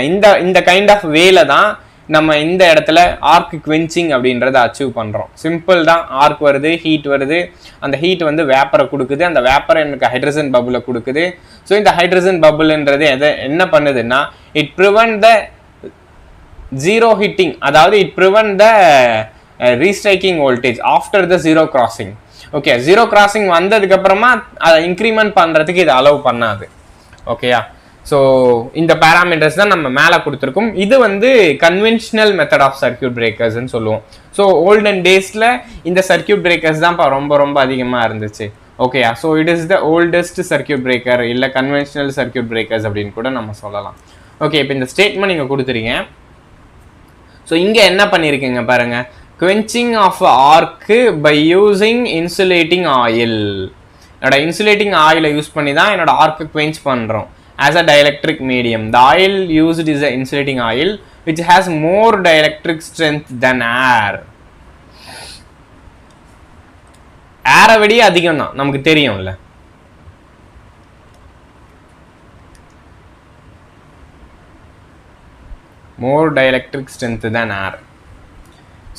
இந்த கைண்ட் ஆஃப் வேல தான் நம்ம இந்த இடத்துல ஆர்க் குவென்ச்சிங் அப்படின்றத அச்சீவ் பண்ணுறோம். சிம்பிள் தான். ஆர்க் வருது, ஹீட் வருது, அந்த ஹீட் வந்து வேப்பரை கொடுக்குது, அந்த வேப்பரை எனக்கு ஹைட்ரஜன் பபுளை கொடுக்குது. ஸோ இந்த ஹைட்ரஜன் பபுள்ன்றது என்ன பண்ணுதுன்னா it prevent the zero hitting, அதாவது it prevent the restriking voltage after the zero crossing. Okay, zero crossing வந்ததுக்கு அப்புறமா அதை இன்க்ரிமெண்ட் பண்ணுறதுக்கு இது அலோவ் பண்ணாது. ஓகேயா? ஸோ இந்த பேராமீட்டர்ஸ் தான் நம்ம மேலே கொடுத்துருக்கோம். இது வந்து கன்வென்ஷனல் மெத்தட் ஆஃப் சர்க்கியூட் பிரேக்கர்ஸ்ன்னு சொல்லுவோம். ஸோ ஓல்டன் டேஸில் இந்த சர்க்கியூட் பிரேக்கர்ஸ் தான் ரொம்ப ரொம்ப அதிகமாக இருந்துச்சு. ஓகேயா? So it is the oldest circuit breaker, இல்லை கன்வென்ஷனல் சர்க்கியூட் பிரேக்கர்ஸ் அப்படின்னு கூட நம்ம சொல்லலாம். ஓகே, இப்போ இந்த ஸ்டேட்மெண்ட் நீங்கள் கொடுத்துறீங்க. ஸோ இங்கே என்ன பண்ணியிருக்கீங்க பாருங்க, quenching of arc by using insulating oil. என்னோட இன்சுலேட்டிங் ஆயிலை யூஸ் பண்ணி தான் என்னோட ஆர்க்கு குவென்ச் பண்ணுறோம் as a dielectric medium. The oil used is an insulating oil which has more dielectric strength than air. ஏரை விட அதிகம் தான், நமக்கு தெரியும்ல. more dielectric strength than air.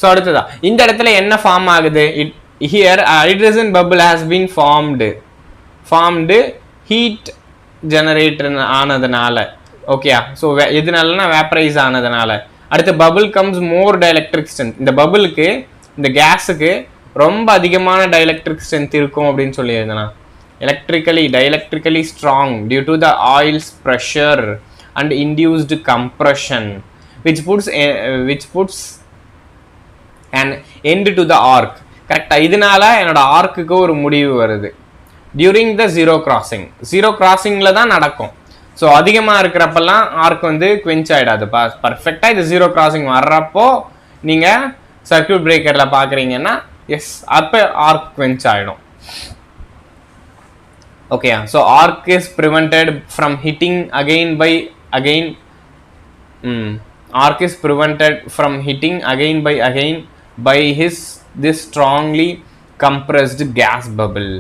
So அடுத்ததா இந்த இடத்துல என்ன ஃபார்ம் ஆகுது? Here hydrogen bubble has been formed heat generator ஆனதுனால. ஓகேயா? ஸோ எதுனாலனா வேப்பரைஸ் ஆனதுனால. அடுத்து பபுள் கம்ஸ் மோர் டைஎலக்ட்ரிக் ஸ்ட்ரென்த். இந்த பபுளுக்கு, இந்த கேஸுக்கு ரொம்ப அதிகமான டைஎலக்ட்ரிக் ஸ்ட்ரென்த் இருக்கும் அப்படின்னு சொல்லி எழுதுனா dielectrically strong due to the oil's pressure and induced compression which puts an end to the arc. கரெக்டா? இதனால என்னோட ஆர்க்குக்கு ஒரு முடிவு வருது. டியூரிங் த ஜீரோ கிராசிங்கில் தான் நடக்கும். ஸோ அதிகமாக இருக்கிறப்பெல்லாம் ஆர்க் வந்து குவென்ச் ஆகிடாது. பர்ஃபெக்டாக இது ஜீரோ கிராசிங் வர்றப்போ நீங்கள் சர்க்கியூட் பிரேக்கரில் பார்க்குறீங்கன்னா எஸ், அப்போ ஆர்க் குவென்ச் ஆகிடும். ஓகேயா? So arc is prevented from hitting arc is prevented from hitting again by this strongly compressed gas bubble.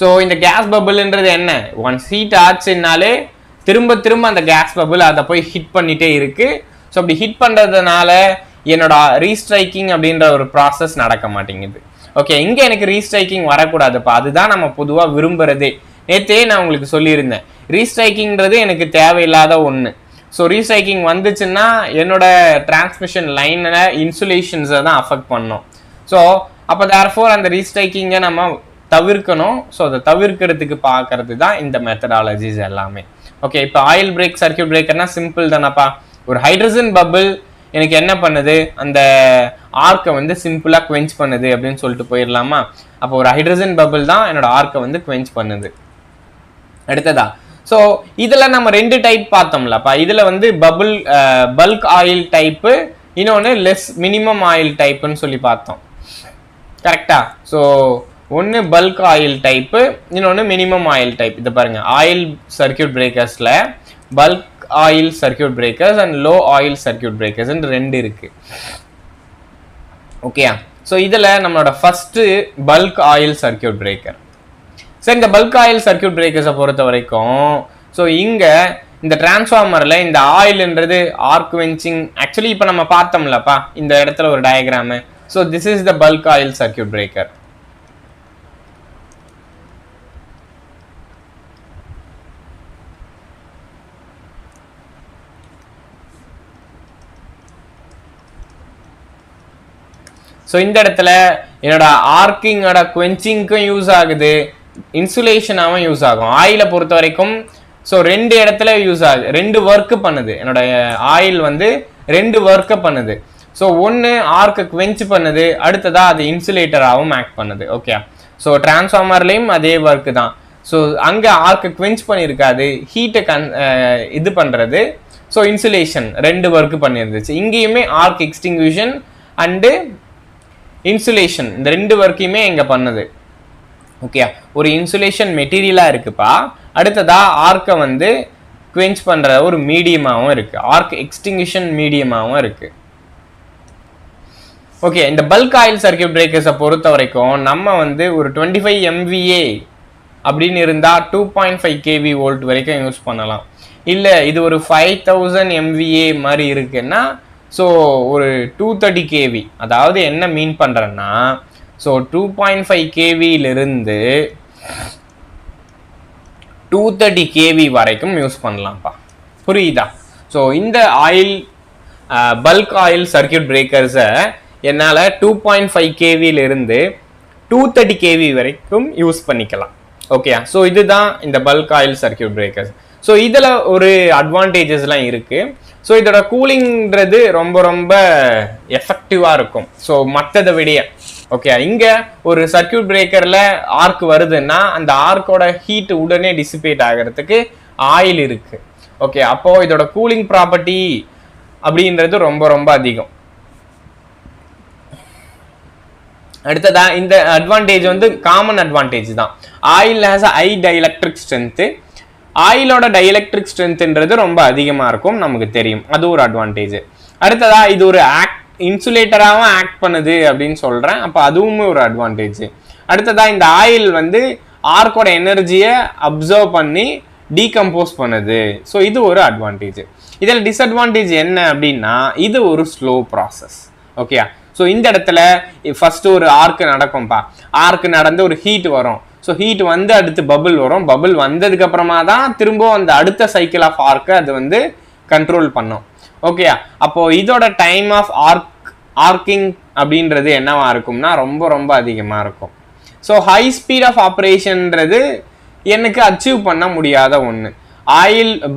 So இந்த கேஸ் பபுள்ன்றது என்ன? ஒன்ஸ் ஹீட் ஆச்சுன்னாலே திரும்ப அந்த கேஸ் பபுள் அதை போய் ஹிட் பண்ணிட்டே இருக்கு. ஸோ அப்படி ஹிட் பண்ணுறதுனால என்னோட ரீஸ்ட்ரைக்கிங் அப்படின்ற ஒரு ப்ராசஸ் நடக்க மாட்டேங்குது. ஓகே, இங்கே எனக்கு ரீஸ்ட்ரைக்கிங் வரக்கூடாதுப்பா, அதுதான் நம்ம பொதுவாக விரும்புகிறதே. நேற்றே நான் உங்களுக்கு சொல்லியிருந்தேன், ரீஸ்ட்ரைக்கிங்கிறது எனக்கு தேவையில்லாத ஒன்று. ஸோ ரீஸ்ட்ரைக்கிங் வந்துச்சுன்னா என்னோட டிரான்ஸ்மிஷன் லைனில் இன்சுலேஷன்ஸை தான் அஃபெக்ட் பண்ணோம். ஸோ அப்போ தேர்ஃபோர் அந்த ரீஸ்ட்ரைக்கிங்கை நம்ம தவிர்க்கணும். ஸோ அதை தவிர்க்கிறதுக்கு பார்க்கறது தான் இந்த மெத்தடாலஜிஸ் எல்லாமே. ஓகே, இப்போ ஆயில் பிரேக் சர்க்கியூட் பிரேக்கர்னா சிம்பிள் தானப்பா. ஒரு ஹைட்ரஜன் பபிள் எனக்கு என்ன பண்ணுது? அந்த ஆர்க்கை வந்து சிம்பிளாக குவென்ச் பண்ணுது அப்படின்னு சொல்லிட்டு போயிடலாமா? அப்போ ஒரு ஹைட்ரஜன் பபிள் தான் என்னோட ஆர்க்கை வந்து குவென்ச் பண்ணுது. அடுத்ததா, ஸோ இதில் நம்ம ரெண்டு டைப் பார்த்தோம்லப்பா. இதில் வந்து பல்க் ஆயில் டைப்பு, இன்னொன்று மினிமம் ஆயில் டைப்புன்னு சொல்லி பார்த்தோம். கரெக்டா? ஸோ ஒன்று பல்க் ஆயில் டைப்பு, இன்னொன்று மினிமம் ஆயில் டைப். இதை பாருங்க, ஆயில் சர்க்கியூட் பிரேக்கர்ஸில் bulk oil circuit breakers and low oil circuit breakers ரெண்டு இருக்கு. ஓகேயா? ஸோ இதில் நம்மளோட first bulk oil circuit breaker. சரி, இந்த பல்க் ஆயில் சர்க்கியூட் பிரேக்கர்ஸை பொறுத்த வரைக்கும், ஸோ இங்கே இந்த டிரான்ஸ்ஃபார்மரில் இந்த ஆயில்ன்றது ஆர்க் குவென்ச்சிங். ஆக்சுவலி இப்போ நம்ம பார்த்தோம்லப்பா இந்த இடத்துல ஒரு diagram. So this is the bulk oil circuit breaker. So இந்த இடத்துல என்னோட ஆர்க்கிங்கோட குவென்ச்சிங்க்கும் யூஸ் ஆகுது, இன்சுலேஷனாகவும் யூஸ் ஆகும். ஆயிலை பொறுத்த வரைக்கும் ஸோ ரெண்டு இடத்துல யூஸ் ஆகுது, ரெண்டு ஒர்க்கு பண்ணுது. என்னோட ஆயில் வந்து ரெண்டு ஒர்க்கை பண்ணுது. ஸோ ஒன்று ஆர்க்கை குவென்ச் பண்ணுது, அடுத்ததா அது இன்சுலேட்டராகவும் ஆக்ட் பண்ணுது. ஓகே, ஸோ டிரான்ஸ்ஃபார்மர்லேயும் அதே ஒர்க்கு தான். ஸோ அங்கே ஆர்க்கை குவென்ச் பண்ணியிருக்காது, ஹீட்டை இது பண்ணுறது. ஸோ இன்சுலேஷன் ரெண்டு ஒர்க்கு பண்ணியிருந்துச்சு. இங்கேயுமே ஆர்க் எக்ஸ்டிங்யூஷன் அண்டு இன்சுலேஷன் இந்த ரெண்டு ஒர்க்கையுமே இங்கே பண்ணுது. ஓகே, ஒரு இன்சுலேஷன் மெட்டீரியலாக இருக்குப்பா. அடுத்ததா ஆர்க்கை வந்து குவென்ச் பண்ணுற ஒரு மீடியமாகவும் இருக்குது, ஆர்க் எக்ஸ்டிங்யூஷன் மீடியமாகவும் இருக்குது. ஓகே, இந்த பல்க் ஆயில் சர்க்கியூட் பிரேக்கர்ஸை பொறுத்த வரைக்கும் நம்ம வந்து ஒரு 25 MVA அப்படின்னு இருந்தால் 2.5 kV வோல்ட் வரைக்கும் யூஸ் பண்ணலாம். இல்லை இது ஒரு 5000 MVA மாதிரி இருக்குன்னா ஸோ ஒரு 230 kV, அதாவது என்ன மீன் பண்ணுறேன்னா, ஸோ 2.5 kVயிலிருந்து 230 kV வரைக்கும் யூஸ் பண்ணலாம்ப்பா. புரியுதா? ஸோ இந்த ஆயில் பல்க் ஆயில் சர்க்கியூட் பிரேக்கர்ஸை என்னால் 2.5 kVயிலிருந்து 230 kV வரைக்கும் யூஸ் பண்ணிக்கலாம். ஓகே, ஸோ இதுதான் இந்த bulk oil circuit breakers. So இதில் ஒரு அட்வான்டேஜஸ்லாம் இருக்குது. ஸோ இதோட கூலிங்கிறது ரொம்ப ரொம்ப எஃபெக்டிவாக இருக்கும். ஸோ மற்றதை விட ஓகே, இங்கே ஒரு சர்க்கியூட் பிரேக்கரில் ஆர்க் வருதுன்னா அந்த ஆர்க்கோட ஹீட் உடனே டிசிபேட் ஆகிறதுக்கு ஆயில் இருக்குது. ஓகே, அப்போது இதோட கூலிங் ப்ராப்பர்ட்டி அப்படின்றது ரொம்ப ரொம்ப அதிகம். அடுத்ததா இந்த அட்வான்டேஜ் வந்து காமன் அட்வான்டேஜ் தான். Oil has high dielectric strength. ஆயிலோட டைஎலக்ட்ரிக் ஸ்ட்ரென்த்ன்றது ரொம்ப அதிகமாக இருக்கும், நமக்கு தெரியும். அது ஒரு அட்வான்டேஜ். அடுத்ததா இது ஒரு இன்சுலேட்டராகவும் ஆக்ட் பண்ணுது அப்படின்னு சொல்கிறேன். அப்போ அதுவும் ஒரு அட்வான்டேஜ். அடுத்ததா இந்த ஆயில் வந்து ஆர்க்கோட எனர்ஜியை அப்சர்வ் பண்ணி டீகம்போஸ் பண்ணுது. ஸோ இது ஒரு அட்வான்டேஜ். இதில் டிஸ்அட்வான்டேஜ் என்ன அப்படின்னா, இது ஒரு ஸ்லோ ப்ராசஸ். ஓகே, ஸோ இந்த இடத்துல ஃபஸ்ட்டு ஒரு ஆர்க்கு நடக்கும்பா. ஆர்க்கு நடந்து ஒரு ஹீட் வரும். ஸோ ஹீட் வந்து அடுத்து பபுள் வரும். பபுள் வந்ததுக்கு அப்புறமா தான் திரும்பவும் அந்த அடுத்த சைக்கிள் ஆஃப் ஆர்க்கை அது வந்து கண்ட்ரோல் பண்ணும். ஓகே, அப்போ இதோட டைம் ஆஃப் ஆர்க்கிங் அப்படின்றது என்னவா இருக்கும்னா ரொம்ப ரொம்ப அதிகமாக இருக்கும். ஸோ ஹை ஸ்பீட் ஆஃப் ஆப்ரேஷன்ன்றது எனக்கு அச்சீவ் பண்ண முடியாத ஒன்று.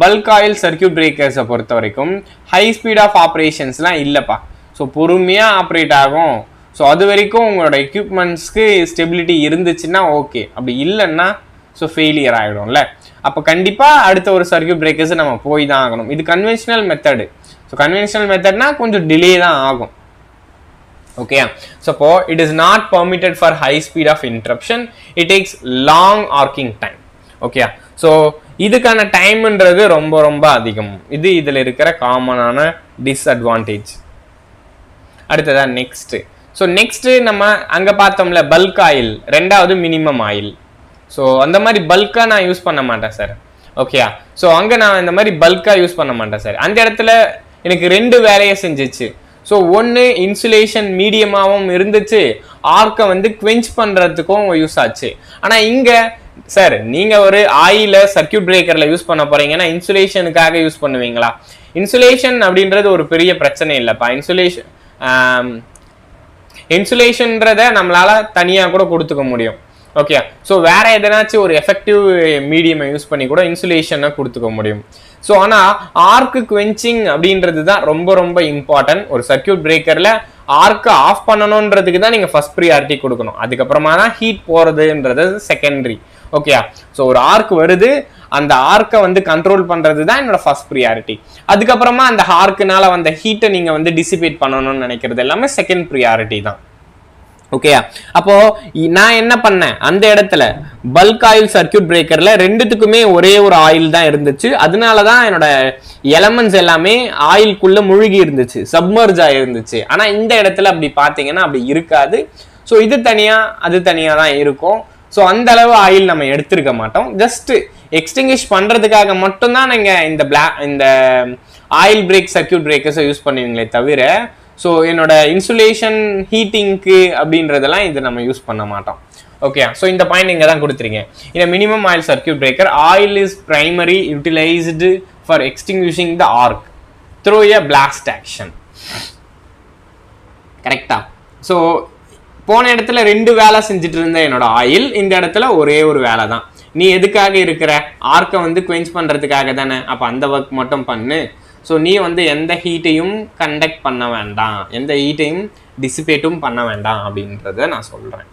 பல்க் ஆயில் சர்க்கியூட் பிரேக்கர்ஸை பொறுத்த வரைக்கும் ஹை ஸ்பீட் ஆஃப் ஆப்ரேஷன்ஸ்லாம் இல்லைப்பா. ஸோ பொறுமையாக ஆப்ரேட் ஆகும். ஸோ அது வரைக்கும் உங்களோட எக்யூப்மெண்ட்ஸ்க்கு ஸ்டெபிலிட்டி இருந்துச்சுன்னா ஓகே, அப்படி இல்லைன்னா ஸோ ஃபெயிலியர் ஆகிடும்ல. அப்போ கண்டிப்பாக அடுத்த ஒரு சர்க்கியூட் பிரேக்கர்ஸ் நம்ம போய் தான் ஆகணும். இது கன்வென்ஷனல் மெத்தடு. ஸோ கன்வென்ஷனல் மெத்தட்னா கொஞ்சம் டிலே தான் ஆகும். ஓகே, ஸோ அப்போ it is not permitted for high speed of interruption. It takes long arcing time. Okay, so இதுக்கான டைம்ன்றது ரொம்ப ரொம்ப அதிகம். இது இதில் இருக்கிற காமனான டிஸ்அட்வான்டேஜ். அடுத்ததா நெக்ஸ்ட். ஸோ நெக்ஸ்ட் நம்ம அங்கே பார்த்தோம்ல பல்க் ஆயில், ரெண்டாவது மினிமம் ஆயில். ஸோ அந்த மாதிரி பல்காக நான் யூஸ் பண்ண மாட்டேன் சார். ஓகே, ஸோ அங்கே நான் இந்த மாதிரி பல்காக யூஸ் பண்ண மாட்டேன் சார். அந்த இடத்துல எனக்கு ரெண்டு வேலையை செஞ்சிச்சு. ஸோ ஒன்று இன்சுலேஷன் மீடியமாகவும் இருந்துச்சு, ஆர்க்கை வந்து குவென்ச் பண்ணுறதுக்கும் யூஸ் ஆச்சு. ஆனால் இங்கே சார் நீங்கள் ஒரு ஆயிலை சர்க்கியூட் பிரேக்கரில் யூஸ் பண்ண போகிறீங்கன்னா இன்சுலேஷனுக்காக யூஸ் பண்ணுவீங்களா? இன்சுலேஷன் அப்படின்றது ஒரு பெரிய பிரச்சனை இல்லைப்பா. இன்சுலேஷன்றத நம்மளால தனியாக கூட கொடுத்துக்க முடியும். ஓகே, ஸோ வேற எதனாச்சும் ஒரு எஃபெக்டிவ் மீடியமை யூஸ் பண்ணி கூட இன்சுலேஷனை கொடுத்துக்க முடியும். ஸோ ஆனால் ஆர்க்கு குவென்ச்சிங் அப்படின்றது தான் ரொம்ப ரொம்ப இம்பார்ட்டன்ட். ஒரு சர்க்கியூட் பிரேக்கரில் ஆர்க்கை ஆஃப் பண்ணணுன்றதுக்கு தான் நீங்கள் ஃபர்ஸ்ட் ப்ரியாரிட்டி கொடுக்கணும். அதுக்கப்புறமா தான் ஹீட் போகிறதுன்றது செகண்டரி. ஓகே, ஸோ ஒரு ஆர்க் வருது, அந்த ஆர்க்கை வந்து கண்ட்ரோல் பண்ணுறது தான் என்னோட ஃபர்ஸ்ட் ப்ரியாரிட்டி. அதுக்கப்புறமா அந்த ஆர்க்குனால வந்த ஹீட்டை நீங்கள் வந்து டிசிபேட் பண்ணணும்னு நினைக்கிறது எல்லாமே செகண்ட் ப்ரியாரிட்டி தான். ஓகே, அப்போ நான் என்ன பண்ணேன், அந்த இடத்துல பல்க் ஆயில் சர்க்கியூட் பிரேக்கர்ல ரெண்டுத்துக்குமே ஒரே ஒரு ஆயில் தான் இருந்துச்சு. அதனாலதான் என்னோட எலமெண்ட்ஸ் எல்லாமே ஆயிலுக்குள்ள முழுகி இருந்துச்சு, சப்மர்ஜ் ஆயிருந்துச்சு. ஆனா இந்த இடத்துல அப்படி பாத்தீங்கன்னா அப்படி இருக்காது. ஸோ இது தனியா அது தனியா தான் இருக்கும். ஸோ அந்த அளவு ஆயில் நம்ம எடுத்திருக்க மாட்டோம். ஜஸ்ட் எக்ஸ்டிங்கிஷ் பண்றதுக்காக மட்டும்தான் நீங்க இந்த ஆயில் பிரேக் சர்க்கியூட் பிரேக்கர்ஸை யூஸ் பண்ணுவீங்களே தவிர ஸோ என்னோட இன்சுலேஷன் ஹீட்டிங்க்கு அப்படின்றதெல்லாம் இது நம்ம யூஸ் பண்ண மாட்டோம். ஓகே, ஸோ இந்த பாயிண்ட் இங்கே தான் கொடுத்துருக்கேன். இந்த minimum oil circuit breaker oil is primary utilized for extinguishing the arc through a blast action. கரெக்டா? ஸோ போன இடத்துல ரெண்டு வேலை செஞ்சுட்டு இருந்த என்னோட ஆயில், இந்த இடத்துல ஒரே ஒரு வேலை தான். நீ எதுக்காக இருக்கிற, ஆர்க்கை வந்து குவென்ச் பண்ணுறதுக்காக தானே, அப்போ அந்த ஒர்க் மட்டும் பண்ணு. ஸோ நீ வந்து எந்த ஹீட்டையும் கண்டக்ட் பண்ண வேண்டாம், எந்த ஹீட்டையும் டிசிபேட்டும் பண்ண வேண்டாம் அப்படின்றத நான் சொல்கிறேன்.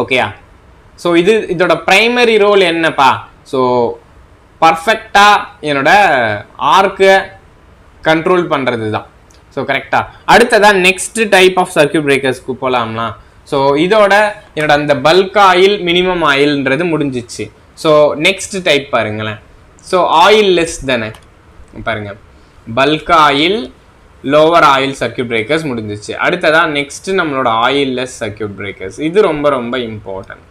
ஓகேயா? ஸோ இதோட ப்ரைமரி ரோல் என்னப்பா? ஸோ பர்ஃபெக்டாக என்னோட ஆர்க்கை கண்ட்ரோல் பண்ணுறது தான். ஸோ கரெக்டாக. அடுத்ததான் நெக்ஸ்ட் டைப் ஆஃப் சர்க்கியூட் பிரேக்கர்ஸ்க்கு போகலாம்னா, ஸோ இதோட என்னோட அந்த பல்க் ஆயில் மினிமம் ஆயில்ன்றது முடிஞ்சிச்சு. ஸோ நெக்ஸ்ட் டைப் பாருங்களேன். ஸோ ஆயில் லெஸ் தானே பாருங்க, bulk oil lower oil circuit breakers முடிஞ்சிச்சு. அடுத்ததான் நெக்ஸ்ட் நம்மளோட ஆயில் லெஸ் சர்க்கியூட் பிரேக்கர்ஸ். இது ரொம்ப ரொம்ப இம்பார்ட்டன்ட்.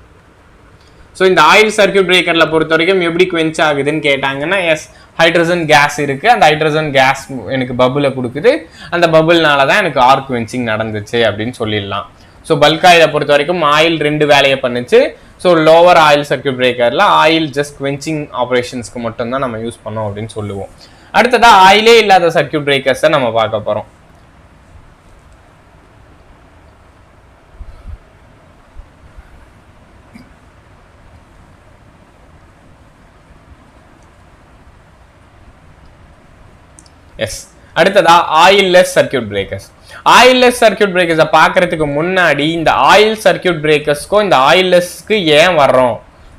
ஸோ இந்த ஆயில் சர்க்கியூட் பிரேக்கரில் பொறுத்த வரைக்கும் எப்படி குவென்ச் ஆகுதுன்னு கேட்டாங்கன்னா, எஸ் ஹைட்ரஜன் கேஸ் இருக்குது, அந்த ஹைட்ரஜன் கேஸ் எனக்கு பபுளை கொடுக்குது, அந்த பபுள்னால தான் எனக்கு ஆர்க் குவென்ச்சிங் நடந்துச்சு அப்படின்னு சொல்லிடலாம். ஸோ பல்க் ஆயிலை பொறுத்த வரைக்கும் ஆயில் 2 வேலையை பண்ணுச்சு. ஸோ லோவர் ஆயில் சர்க்கியூட் பிரேக்கரில் ஆயில் ஜஸ்ட் குவென்ச்சிங் ஆப்ரேஷன்ஸ்க்கு மட்டும்தான் நம்ம யூஸ் பண்ணோம் அப்படின்னு சொல்லுவோம். அடுத்ததாக ஆயிலே இல்லாத சர்க்கியூட் பிரேக்கர்ஸை நம்ம பார்க்க போகிறோம். எஸ், அடுத்ததா oilless circuit breakers. Oilless circuit பிரேக்கர்ஸை பார்க்கறதுக்கு முன்னாடி இந்த ஆயில் சர்க்கியூட் பிரேக்கர்ஸ்க்கும் இந்த ஆயில்லெஸ்க்கு ஏன் வர்றோம்?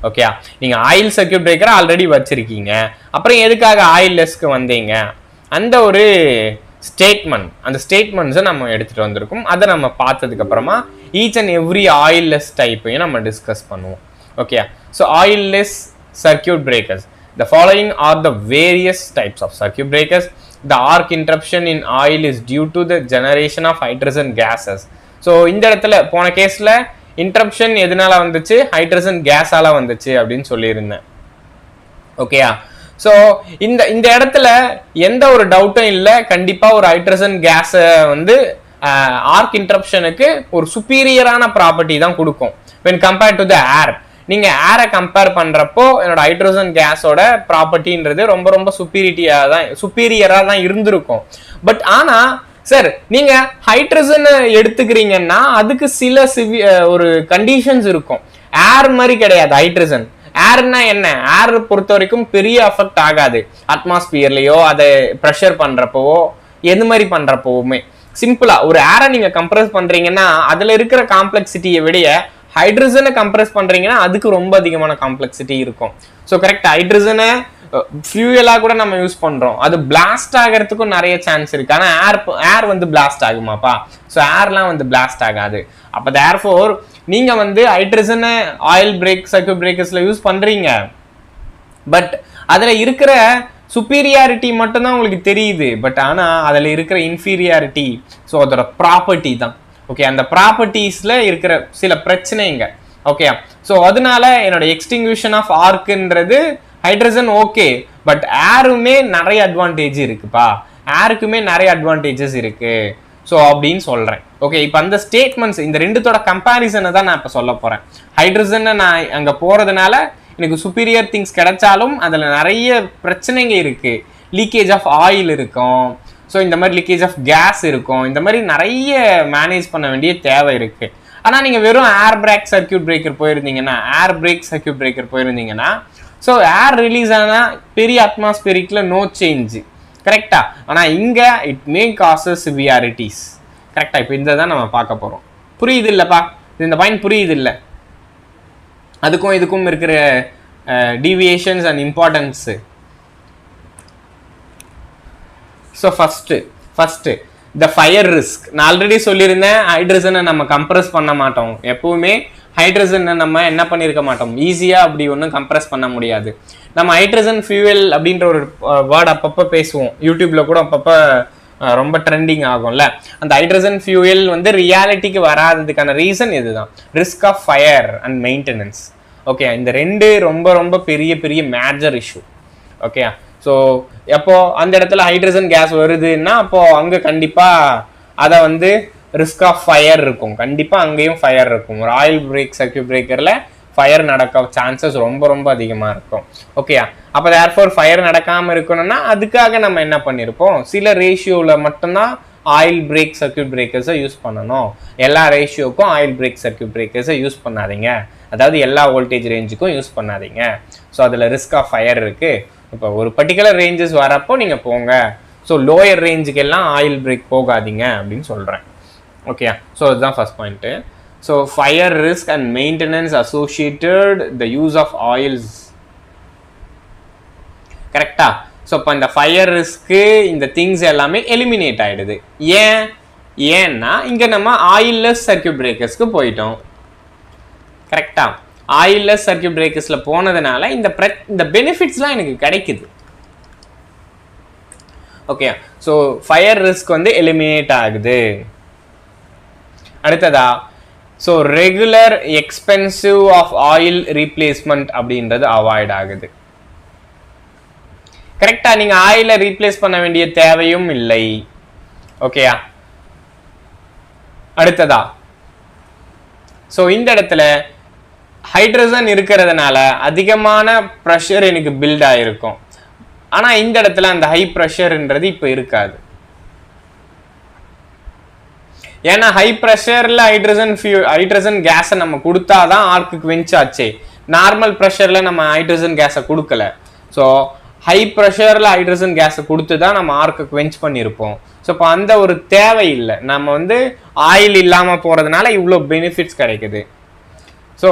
ஓகே, நீங்க ஆயில் சர்க்கியூட் பிரேக்கரை ஆல்ரெடி வச்சிருக்கீங்க, அப்புறம் எதுக்காக ஆயில்லெஸ்க்கு வந்தீங்க? அந்த ஒரு ஸ்டேட்மெண்ட், அந்த ஸ்டேட்மெண்ட்ஸை நம்ம எடுத்துட்டு வந்திருக்கோம். அதை நம்ம பார்த்ததுக்கு அப்புறமா ஈச் அண்ட் எவ்ரி ஆயில்லெஸ் டைப்பையும் நம்ம டிஸ்கஸ் பண்ணுவோம். Okay, so oilless circuit breakers. The following are the various types of circuit breakers. The arc interruption in oil is due to the generation of hydrogen gases. So இந்த இடத்துல போன கேஸ்ல interruption எதனால வந்துச்சு? Hydrogen கேஸால வந்துச்சு அப்படின்னு சொல்லியிருந்தேன். ஓகேயா? ஸோ இந்த இடத்துல எந்த ஒரு டவுட்டும் இல்லை, கண்டிப்பா ஒரு ஹைட்ரஜன் கேஸை வந்து ஆர்க் இன்டரப்ஷனுக்கு ஒரு சுப்பீரியரான ப்ராப்பர்ட்டி தான் கொடுக்கும் when compared to the air. நீங்க ஏரை கம்பேர் பண்றப்போ என்னோட ஹைட்ரஜன் கேஸோட ப்ராப்பர்ட்டின்றது ரொம்ப ரொம்ப சுப்பீரியரா தான் இருந்திருக்கும். பட் ஆனா சார் நீங்க ஹைட்ரஜனை எடுத்துக்கிறீங்கன்னா அதுக்கு சில ஒரு கண்டிஷன்ஸ் இருக்கும். ஏர் மாதிரி கிடையாது ஹைட்ரஜன். ஏர்னா என்ன? ஏர் பொறுத்த வரைக்கும் பெரிய அஃபெக்ட் ஆகாது. அட்மாஸ்பியர்லயோ அதை ப்ரெஷர் பண்றப்பவோ எது மாதிரி பண்றப்பவுமே சிம்பிளா ஒரு ஏரை நீங்க கம்ப்ரஸ் பண்றீங்கன்னா அதுல இருக்கிற காம்ப்ளெக்சிட்டியை விட ஹைட்ரஜனை கம்ப்ரஸ் பண்றீங்கன்னா அதுக்கு ரொம்ப அதிகமான காம்ப்ளெக்சிட்டி இருக்கும். ஸோ கரெக்ட், ஹைட்ரஜனை ஃபியூயலா கூட நம்ம யூஸ் பண்றோம், அது பிளாஸ்ட் ஆகிறதுக்கும் நிறைய சான்ஸ் இருக்கு. ஆனா ஏர் வந்து பிளாஸ்ட் ஆகுமாப்பா? ஸோ ஏர்லாம் வந்து பிளாஸ்ட் ஆகாது. அப்போ தேர்ஃபோர் நீங்க வந்து ஹைட்ரஜனை ஆயில் பிரேக் சர்க்கியூட் பிரேக்கர்ஸ்ல யூஸ் பண்றீங்க, பட் அதுல இருக்கிற சுப்பீரியாரிட்டி மட்டும்தான் உங்களுக்கு தெரியுது. பட் ஆனா அதுல இருக்கிற இன்ஃபீரியாரிட்டி, ஸோ அதோட ப்ராப்பர்ட்டி தான். ஓகே, அந்த ப்ராப்பர்ட்டிஸ்ல இருக்கிற சில பிரச்சனைங்க. ஓகே, ஸோ அதனால என்னோட எக்ஸ்டிங்விஷன் ஆஃப் ஆர்க்ன்றது ஹைட்ரஜன் ஓகே, பட் ஏருமே நிறைய அட்வான்டேஜ் இருக்குப்பா, ஏருக்குமே நிறைய அட்வான்டேஜஸ் இருக்கு. ஸோ அப்படின்னு சொல்றேன். ஓகே, இப்போ அந்த ஸ்டேட்மெண்ட்ஸ் இந்த ரெண்டுத்தோட கம்பேரிசனை தான் நான் இப்போ சொல்ல போறேன். ஹைட்ரஜனை நான் அங்கே போறதுனால எனக்கு சுப்பீரியர் திங்ஸ் கிடைச்சாலும் அதில் நிறைய பிரச்சனைங்க இருக்கு. லீக்கேஜ் ஆஃப் ஆயில் இருக்கும், ஸோ இந்த மாதிரி லீக்கேஜ் ஆஃப் கேஸ் இருக்கும், இந்த மாதிரி நிறைய மேனேஜ் பண்ண வேண்டிய தேவை இருக்கு. ஆனால் நீங்கள் வெறும் ஏர் பிரேக் சர்க்கியூட் பிரேக்கர் போயிருந்தீங்கன்னா ஸோ ஏர் ரிலீஸ் ஆனால் பெரிய அட்மாஸ்பியரிக்ல நோ சேஞ்ச், கரெக்டா? ஆனால் இங்கே இட் மே காசஸ் சிவியாரிட்டிஸ், கரெக்டா? இப்போ இந்த தான் நம்ம பார்க்க போகிறோம். புரியுது இல்லைப்பா? இந்த பாயிண்ட் புரியுது இல்லை? அதுக்கும் இதுக்கும் இருக்கிற deviations and importance. So first the fire risk. நான் ஆல்ரெடி சொல்லியிருந்தேன், ஹைட்ரஜனை நம்ம கம்ப்ரஸ் பண்ண மாட்டோம். எப்பவுமே ஹைட்ரஜனை நம்ம என்ன பண்ணியிருக்க மாட்டோம், ஈஸியாக அப்படி ஒன்றும் கம்ப்ரஸ் பண்ண முடியாது. நம்ம ஹைட்ரஜன் ஃபியூவல் அப்படின்ற ஒரு வேர்ட் அப்பப்போ பேசுவோம், யூடியூப்ல கூட அப்பப்போ ரொம்ப ட்ரெண்டிங் ஆகும்ல. அந்த ஹைட்ரஜன் ஃபியூவல் வந்து ரியாலிட்டிக்கு வராததுக்கான ரீசன் இதுதான், risk of fire and maintenance. Okay, இந்த ரெண்டு ரொம்ப ரொம்ப பெரிய பெரிய மேஜர் இஷ்யூ. ஓகே, ஸோ எப்போ அந்த இடத்துல ஹைட்ரஜன் கேஸ் வருதுன்னா அப்போ அங்கே கண்டிப்பாக அதை வந்து ரிஸ்க் ஆஃப் ஃபயர் இருக்கும், கண்டிப்பாக அங்கேயும் ஃபயர் இருக்கும். ஒரு ஆயில் பிரேக் சர்க்கியூட் பிரேக்கரில் ஃபயர் நடக்க சான்சஸ் ரொம்ப ரொம்ப அதிகமாக இருக்கும். ஓகேயா? அப்போ தேர்ஃபோர் ஃபயர் நடக்காமல் இருக்கணும்னா அதுக்காக நம்ம என்ன பண்ணியிருப்போம், சில ரேஷியோவில் மட்டும்தான் ஆயில் பிரேக் சர்க்கியூட் பிரேக்கர்ஸை யூஸ் பண்ணணும். எல்லா ரேஷியோக்கும் ஆயில் பிரேக் சர்க்கியூட் பிரேக்கர்ஸை யூஸ் பண்ணாதீங்க, அதாவது எல்லா வோல்டேஜ் ரேஞ்சுக்கும் யூஸ் பண்ணாதீங்க. ஸோ அதில் ரிஸ்க் ஆஃப் ஃபயர் இருக்குது. இப்போ ஒரு பர்டிகுலர் ரேஞ்சஸ் வரப்போ நீங்கள் போங்க, ஸோ லோயர் ரேஞ்சுக்கு எல்லாம் ஆயில் பிரேக் போகாதீங்க அப்படின்னு சொல்கிறேன். ஓகே, ஸோ அதுதான் first point. So fire risk and maintenance associated the use of oils, கரெக்டா? ஸோ இப்போ இந்த ஃபயர் ரிஸ்க்கு இந்த திங்ஸ் எல்லாமே எலிமினேட் ஆகிடுது. ஏன்னா இங்கே நம்ம ஆயில்லெஸ் சர்க்கியூட் பிரேக்கர்ஸ்க்கு போயிட்டோம், கரெக்டா? ஆயில்லெஸ் சர்க்கியூட் பிரேக்கர்ஸில் போனதுனால இந்த பெனிஃபிட்ஸ்லாம் எனக்கு கிடைக்குது. ஓகே, ஸோ ஃபயர் ரிஸ்க் வந்து எலிமினேட் ஆகுது. அடுத்ததா so regular expensive of oil replacement அப்படின்றது அவாய்ட் ஆகுது. கரெக்டா, நீங்க ஆயிலை ரீப்ளேஸ் பண்ண வேண்டிய தேவையும் இல்லை. ஓகேயா, அடுத்ததா ஸோ இந்த இடத்துல ஹைட்ரஜன் இருக்கிறதுனால அதிகமான ப்ரெஷர் எனக்கு பில்ட் ஆயிருக்கும். ஆனா இந்த இடத்துல அந்த ஹை ப்ரெஷர்ன்றது இப்ப இருக்காது. ஏன்னா ஹை ப்ரெஷர்ல ஹைட்ரஜன் கேஸை நம்ம கொடுத்தாதான் ஆர்க்கு வெஞ்ச் ஆச்சு. நார்மல் ப்ரெஷர்ல நம்ம ஹைட்ரஜன் கேஸை கொடுக்கல. ஸோ ஹை ப்ரெஷர்ல ஹைட்ரஜன் கேஸை கொடுத்து தான் நம்ம ஆர்க்கு வெஞ்ச் பண்ணியிருப்போம். ஸோ இப்போ அந்த ஒரு தேவை இல்லை. நம்ம வந்து ஆயில் இல்லாம போறதுனால இவ்வளோ பெனிஃபிட்ஸ் கிடைக்குது. ஸோ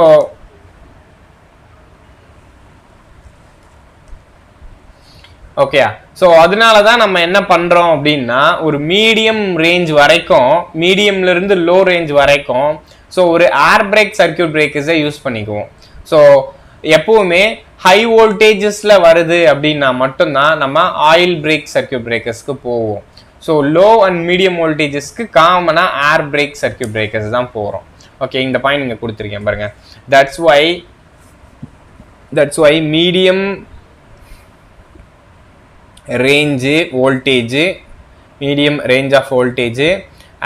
ஓகே, ஸோ அதனால தான் நம்ம என்ன பண்றோம் அப்படின்னா ஒரு மீடியம் ரேஞ்ச் வரைக்கும், மீடியம்ல இருந்து லோ ரேஞ்ச் வரைக்கும் ஸோ ஒரு ஏர் பிரேக் சர்க்கியூட் பிரேக்கர்ஸை யூஸ் பண்ணிக்குவோம். ஸோ எப்பவுமே ஹை வோல்டேஜஸ்ல வருது அப்படின்னா மட்டும்தான் நம்ம ஆயில் பிரேக் சர்க்கியூட் பிரேக்கர்ஸ்க்கு போவோம். ஸோ லோ அண்ட் மீடியம் வோல்டேஜஸ்க்கு காமனா ஏர் பிரேக் சர்க்கியூட் பிரேக்கர்ஸ் தான் போகிறோம். ஓகே, இந்த பாயிண்ட் இங்கே கொடுத்துருக்கேன் பாருங்க. That's why medium range voltage, medium range of voltage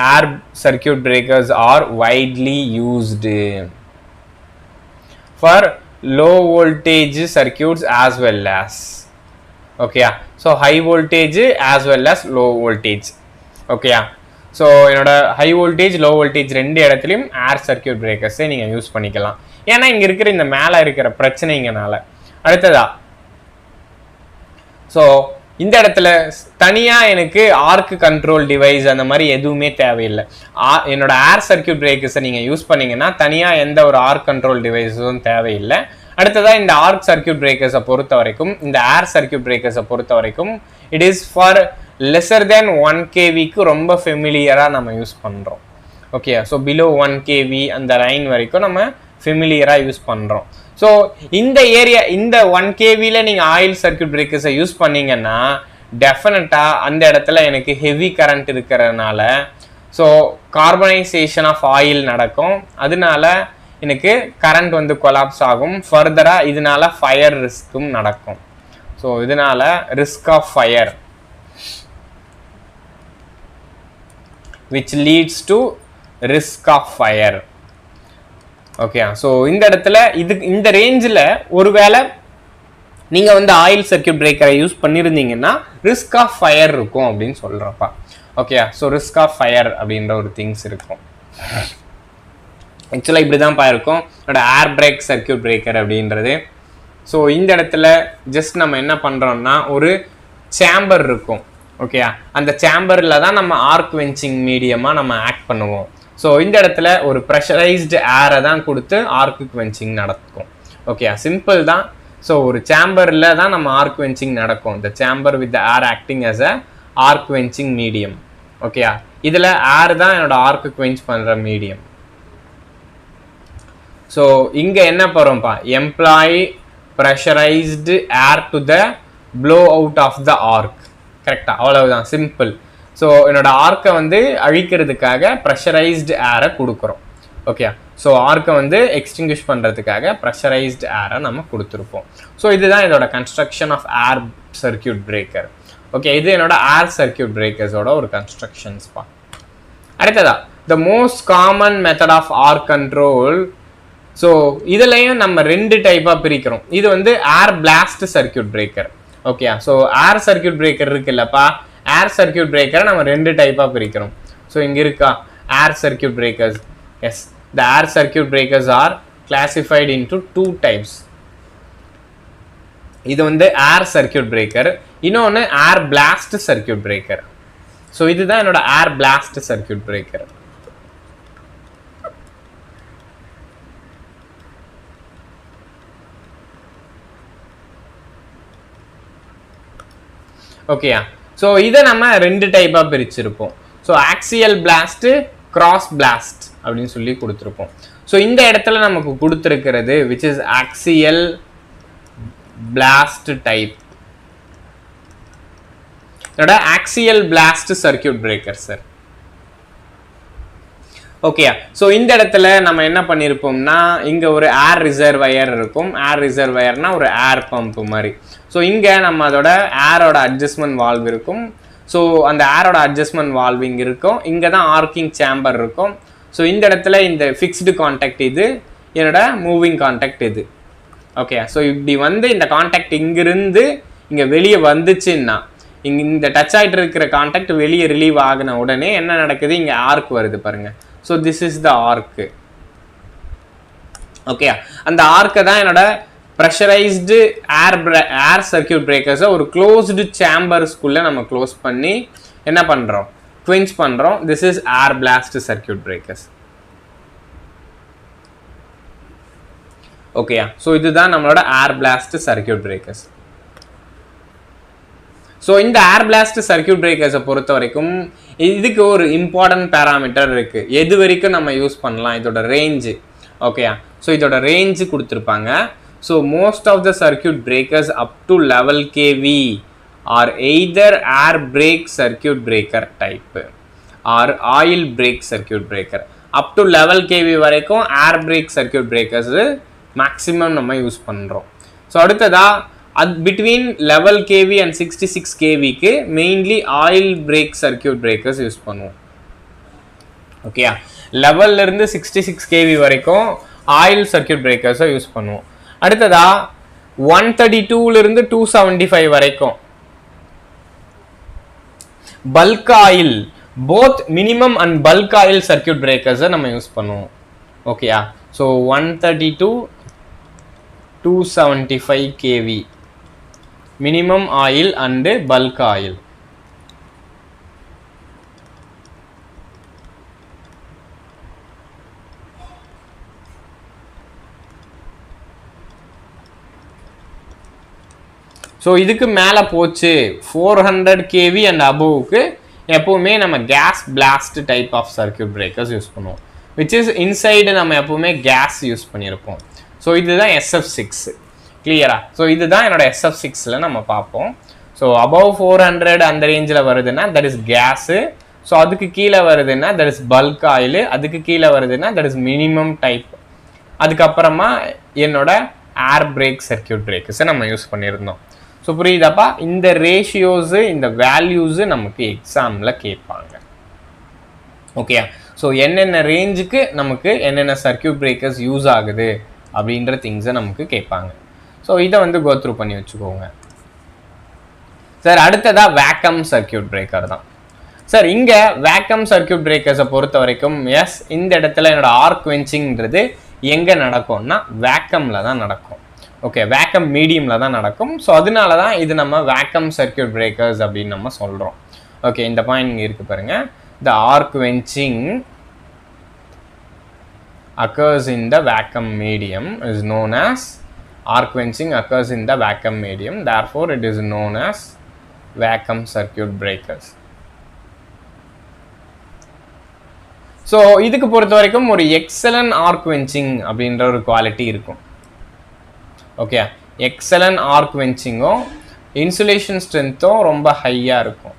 air circuit breakers are widely used for low voltage circuits as well as okay, so high voltage as well as low voltage. okay, so என்னோட high voltage low voltage ரெண்டு இடத்துலயும் air circuit breakers நீங்க use பண்ணிக்கலாம். ஏன்னா இங்க இருக்கிற இந்த மேல இருக்கிற பிரச்சனைங்கனால. அடுத்ததா ஸோ இந்த இடத்துல தனியா எனக்கு ஆர்க் கண்ட்ரோல் டிவைஸ் அந்த மாதிரி எதுவுமே தேவையில்லை. என்னோட ஏர் சர்க்கியூட் பிரேக்கர்ஸை நீங்க யூஸ் பண்ணீங்கன்னா தனியா எந்த ஒரு ஆர்க் கண்ட்ரோல் டிவைஸும் தேவையில்லை. அடுத்ததா இந்த ஆர்க் சர்க்கியூட் பிரேக்கர்ஸை பொறுத்த வரைக்கும், இந்த ஏர் சர்க்கியூட் பிரேக்கர்ஸை பொறுத்த வரைக்கும் இட் இஸ் ஃபார் லெஸர் தென் 1 kVக்கு ரொம்ப ஃபெமிலியரா நம்ம யூஸ் பண்றோம். ஓகே, ஸோ பிலோ 1 kV அந்த லைன் வரைக்கும் நம்ம ஃபெமிலியரா யூஸ் பண்றோம். ஸோ இந்த ஏரியா, இந்த 1 kVல நீங்க ஆயில் சர்க்கியூட் பிரேக்கர்ஸை யூஸ் பண்ணீங்கன்னா டெஃபினட்டா அந்த இடத்துல எனக்கு ஹெவி கரண்ட் இருக்கிறதுனால ஸோ கார்பனைசேஷன் ஆஃப் ஆயில் நடக்கும். அதனால எனக்கு கரண்ட் வந்து கொலாப்ஸ் ஆகும். ஃபர்தரா இதனால ஃபயர் ரிஸ்க்கும் நடக்கும். ஸோ இதனால risk of fire which leads to risk of fire. Okay, so இந்த இடத்துல இந்த ரேஞ்சில் ஒருவேளை நீங்கள் வந்து ஆயில் சர்க்கியூட் பிரேக்கரை யூஸ் பண்ணியிருந்தீங்கன்னா ரிஸ்க் ஆஃப் ஃபயர் இருக்கும் அப்படின்னு சொல்கிறப்பா. Okay, so risk of fire அப்படின்ற ஒரு திங்ஸ் இருக்கும். ஆக்சுவலாக இப்படி தான்ப்பா இருக்கும் என்னோட ஏர் பிரேக் சர்க்கியூட் பிரேக்கர் அப்படின்றது. ஸோ இந்த இடத்துல ஜஸ்ட் நம்ம என்ன பண்ணுறோம்னா ஒரு சேம்பர் இருக்கும். ஓகே, அந்த சேம்பரில் தான் நம்ம ஆர்க் வெஞ்சிங் மீடியமாக நம்ம ஆக்ட் பண்ணுவோம். ஸோ இந்த இடத்துல ஒரு ப்ரெஷரைஸ்டு ஏரை தான் கொடுத்து ஆர்க் வெஞ்சிங் நடக்கும். ஓகே, சிம்பிள் தான். ஸோ ஒரு சேம்பரில் தான் நம்ம ஆர்க் வெஞ்சிங் நடக்கும். இந்த chamber with air acting as a arc quenching medium. Okay, இதில் ஏர் தான் என்னோட ஆர்க்கு வெஞ்ச் பண்ணுற மீடியம். ஸோ இங்கே என்ன போகிறோம்ப்பா, employ pressurised air to the blow out of the arc. கரெக்டாக, அவ்வளவுதான், சிம்பிள். ஸோ என்னோட ஆர்க்கை வந்து அழிக்கிறதுக்காக ப்ரெஷரைஸ்டு ஏரை கொடுக்குறோம். ஓகே, ஸோ ஆர்க்கை வந்து எக்ஸ்டிங்விஷ் பண்ணுறதுக்காக ப்ரெஷரைஸ்டு ஏரை நம்ம கொடுத்துருப்போம். ஸோ இதுதான் இதோட construction of air circuit breaker. Okay, இது என்னோட ஏர் சர்க்கியூட் பிரேக்கர்ஸோட ஒரு கன்ஸ்ட்ரக்ஷன்ஸ்ப்பா. அடுத்ததா the most common method of arc control. So இதுலையும் நம்ம ரெண்டு டைப்பாக பிரிக்கிறோம். இது வந்து air blast circuit breaker. Okay, so air circuit breaker இருக்குல்லப்பா, ஏர் சர்க்கியூட் பிரேக்கரை நம்ம ரெண்டு டைப்பாக பிரிக்கிறோம். ஸோ இங்கே இருக்கா air circuit breakers. Yes, the air circuit breakers are classified into 2 types. இது வந்து ஏர் சர்க்கியூட் பிரேக்கர், இன்னொன்று air blast circuit breaker. So இதுதான் என்னோட ஏர் பிளாஸ்ட் சர்க்கியூட் பிரேக்கர். ஓகேயா, ஸோ இதை நம்ம ரெண்டு டைப்பாக பிரிச்சிருப்போம். So axial blast, cross blast அப்படின்னு சொல்லி கொடுத்துருப்போம். ஸோ இந்த இடத்துல நமக்கு கொடுத்துருக்கிறது which is axial blast type. இதோட axial blast circuit breaker sir. Okay, so இந்த இடத்துல நம்ம என்ன பண்ணியிருப்போம்னா இங்கே ஒரு ஏர் ரிசர்வயர் இருக்கும். ஏர் ரிசர்வயர்னா ஒரு ஏர் பம்ப் மாதிரி. ஸோ இங்கே நம்ம அதோட ஏரோட அட்ஜஸ்ட்மெண்ட் வால்வ் இருக்கும். ஸோ அந்த ஏரோட அட்ஜஸ்ட்மெண்ட் வால்வ் இங்கே இருக்கும். இங்கே தான் ஆர்க்கிங் சேம்பர் இருக்கும். ஸோ இந்த இடத்துல இந்த ஃபிக்ஸ்டு கான்டாக்ட் இது, என்னோட மூவிங் கான்டாக்ட் இது. ஓகே, ஸோ இப்படி வந்து இந்த கான்டாக்ட் இங்கிருந்து இங்கே வெளியே வந்துச்சுன்னா இந்த டச் ஆகிட்டு இருக்கிற கான்டாக்ட் வெளியே ரிலீவ் ஆகின உடனே என்ன நடக்குது, இங்கே ஆர்க் வருது பாருங்க. So this is the arch. Okay, அந்த ஆர்க்கை தான் என்னோட ப்ரெஷரைஸ்டு ஏர் சர்க்கியூட் பிரேக்கர்ஸை ஒரு க்ளோஸ்டு சேம்பர்ஸ்குள்ளே நம்ம க்ளோஸ் பண்ணி என்ன பண்ணுறோம், குவின்ச் பண்ணுறோம். This is air blast circuit breakers. ஓகேயா, ஸோ இதுதான் நம்மளோட ஏர் பிளாஸ்ட் சர்க்கியூட் பிரேக்கர்ஸ். ஸோ இந்த ஏர் பிளாஸ்ட் சர்க்கியூட் பிரேக்கர்ஸை பொறுத்த வரைக்கும் இதுக்கு ஒரு இம்பார்ட்டன்ட் பேராமீட்டர் இருக்குது. எது வரைக்கும் நம்ம யூஸ் பண்ணலாம், இதோட ரேஞ்சு. ஓகேயா, ஸோ இதோட ரேஞ்சு கொடுத்துருப்பாங்க. So most of the circuit breakers up to level KV are either air break circuit breaker type or oil break circuit breaker. Up to level KV வரைக்கும் air break circuit breakers maximum நம்ம use பண்ணுறோம். So அடுத்ததா between level KV and 66 கேவிக்கு mainly oil break circuit breakers use பண்ணுவோம். ஓகேயா, லெவல்ல இருந்து 66 KV வரைக்கும் ஆயில் சர்க்கியூட் பிரேக்கர்ஸை யூஸ் பண்ணுவோம். அடுத்ததா 132ல இருந்து 275 வரைக்கும் bulk oil, both minimum and bulk oil circuit பிரேக்கர்ஸை நம்ம யூஸ் பண்ணுவோம். ஓகேயா, so 132 275 KV minimum oil and bulk oil. So இதுக்கு மேலே போச்சு 400 கேவி அண்ட் அபோவுக்கு எப்போவுமே நம்ம gas blast type of circuit breakers use பண்ணுவோம். விச் இஸ் இன்சைடு நம்ம எப்போவுமே கேஸ் யூஸ் பண்ணியிருப்போம். ஸோ இதுதான் SF6 கிளியரா. ஸோ இதுதான் என்னோட SF6ல நம்ம பார்ப்போம். ஸோ அபவ் 400 அந்த ரேஞ்சில் வருதுன்னா தட் இஸ் கேஸு. ஸோ அதுக்கு கீழே வருதுன்னா தட் இஸ் பல்க் ஆயிலு. அதுக்கு கீழே வருதுன்னா தட் இஸ் மினிமம் டைப். அதுக்கப்புறமா என்னோட ஏர் பிரேக் சர்க்கியூட் பிரேக்கர்ஸை நம்ம யூஸ் பண்ணியிருந்தோம். ஸோ புரியுதாப்பா, இந்த ரேஷியோஸு இந்த வேல்யூஸு நமக்கு எக்ஸாமில் கேட்பாங்க. ஓகேயா, ஸோ என்னென்ன ரேஞ்சுக்கு நமக்கு என்னென்ன சர்க்கியூட் பிரேக்கர்ஸ் யூஸ் ஆகுது அப்படின்ற திங்ஸை நமக்கு கேட்பாங்க. ஸோ இதை வந்து கோத்ரூ பண்ணி வச்சுக்கோங்க சார். அடுத்ததா வேக்கம் சர்க்கியூட் பிரேக்கர் தான் சார். இங்கே வேக்கம் சர்க்கியூட் பிரேக்கர்ஸை பொறுத்த வரைக்கும் எஸ், இந்த இடத்துல என்னோட ஆர்க் வென்ச்சிங்கிறது எங்கே நடக்கும்னா வேக்கமில் தான் நடக்கும். ஓகே, வேக்கம் மீடியமில் தான் நடக்கும். ஸோ அதனால தான் இது நம்ம வேக்கம் சர்க்கியூட் பிரேக்கர்ஸ் அப்படின்னு நம்ம சொல்கிறோம். ஓகே, இந்த பாயிண்ட் இங்கே இருக்குது பாருங்கள். த arc வென்ச்சிங் occurs in the vacuum medium is known as arc quenching occurs in the vacuum medium, therefore it is known as vacuum circuit breakers. So இதுக்கு பொறுத்த வரைக்கும் ஒரு எக்ஸலன்ட் ஆர்க் வென்ச்சிங் அப்படின்ற ஒரு குவாலிட்டி இருக்கும். ஓகே, எக்ஸலன்ட் ஆர்க் வென்ச்சிங்கும் இன்சுலேஷன் ஸ்ட்ரென்த்தும் ரொம்ப ஹையாக இருக்கும்.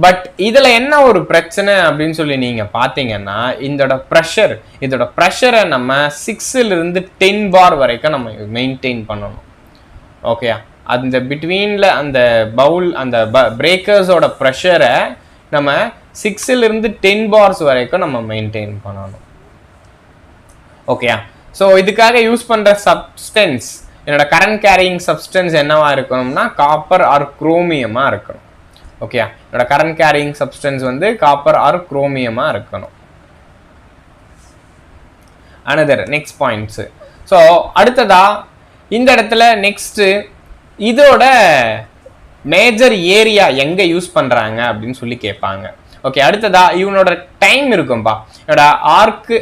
பட் இதில் என்ன ஒரு பிரச்சனை அப்படின்னு சொல்லி நீங்கள் பார்த்தீங்கன்னா இதோட ப்ரெஷரை நம்ம 6லிருந்து 10 பார் வரைக்கும் நம்ம மெயின்டைன் பண்ணணும். ஓகேயா, அந்த பிட்வீனில் அந்த பவுல் அந்த பிரேக்கர்ஸோட ப்ரெஷரை நம்ம 6லிருந்து 10 பார்ஸ் வரைக்கும் நம்ம மெயின்டைன் பண்ணணும். ஓகேயா, ஸோ இதுக்காக யூஸ் பண்ணுற சப்ஸ்டன்ஸ், என்னோட கரண்ட் கேரியிங் சப்ஸ்டன்ஸ் என்னவா இருக்கணும்னா காப்பர் ஆர் குரோமியமாக இருக்கணும். ஓகே, என்னோட கரண்ட் கேரியிங் சப்ஸ்டன்ஸ் வந்து காப்பர் ஆர் குரோமியமாக இருக்கணும். Another next points. ஸோ அடுத்ததா இந்த இடத்துல நெக்ஸ்ட்டு இதோட மேஜர் ஏரியா எங்கே யூஸ் பண்ணுறாங்க அப்படின்னு சொல்லி கேட்பாங்க. ஓகே, அடுத்ததா இவனோட டைம் இருக்கும்பா. என்னோட ஆர்க்கு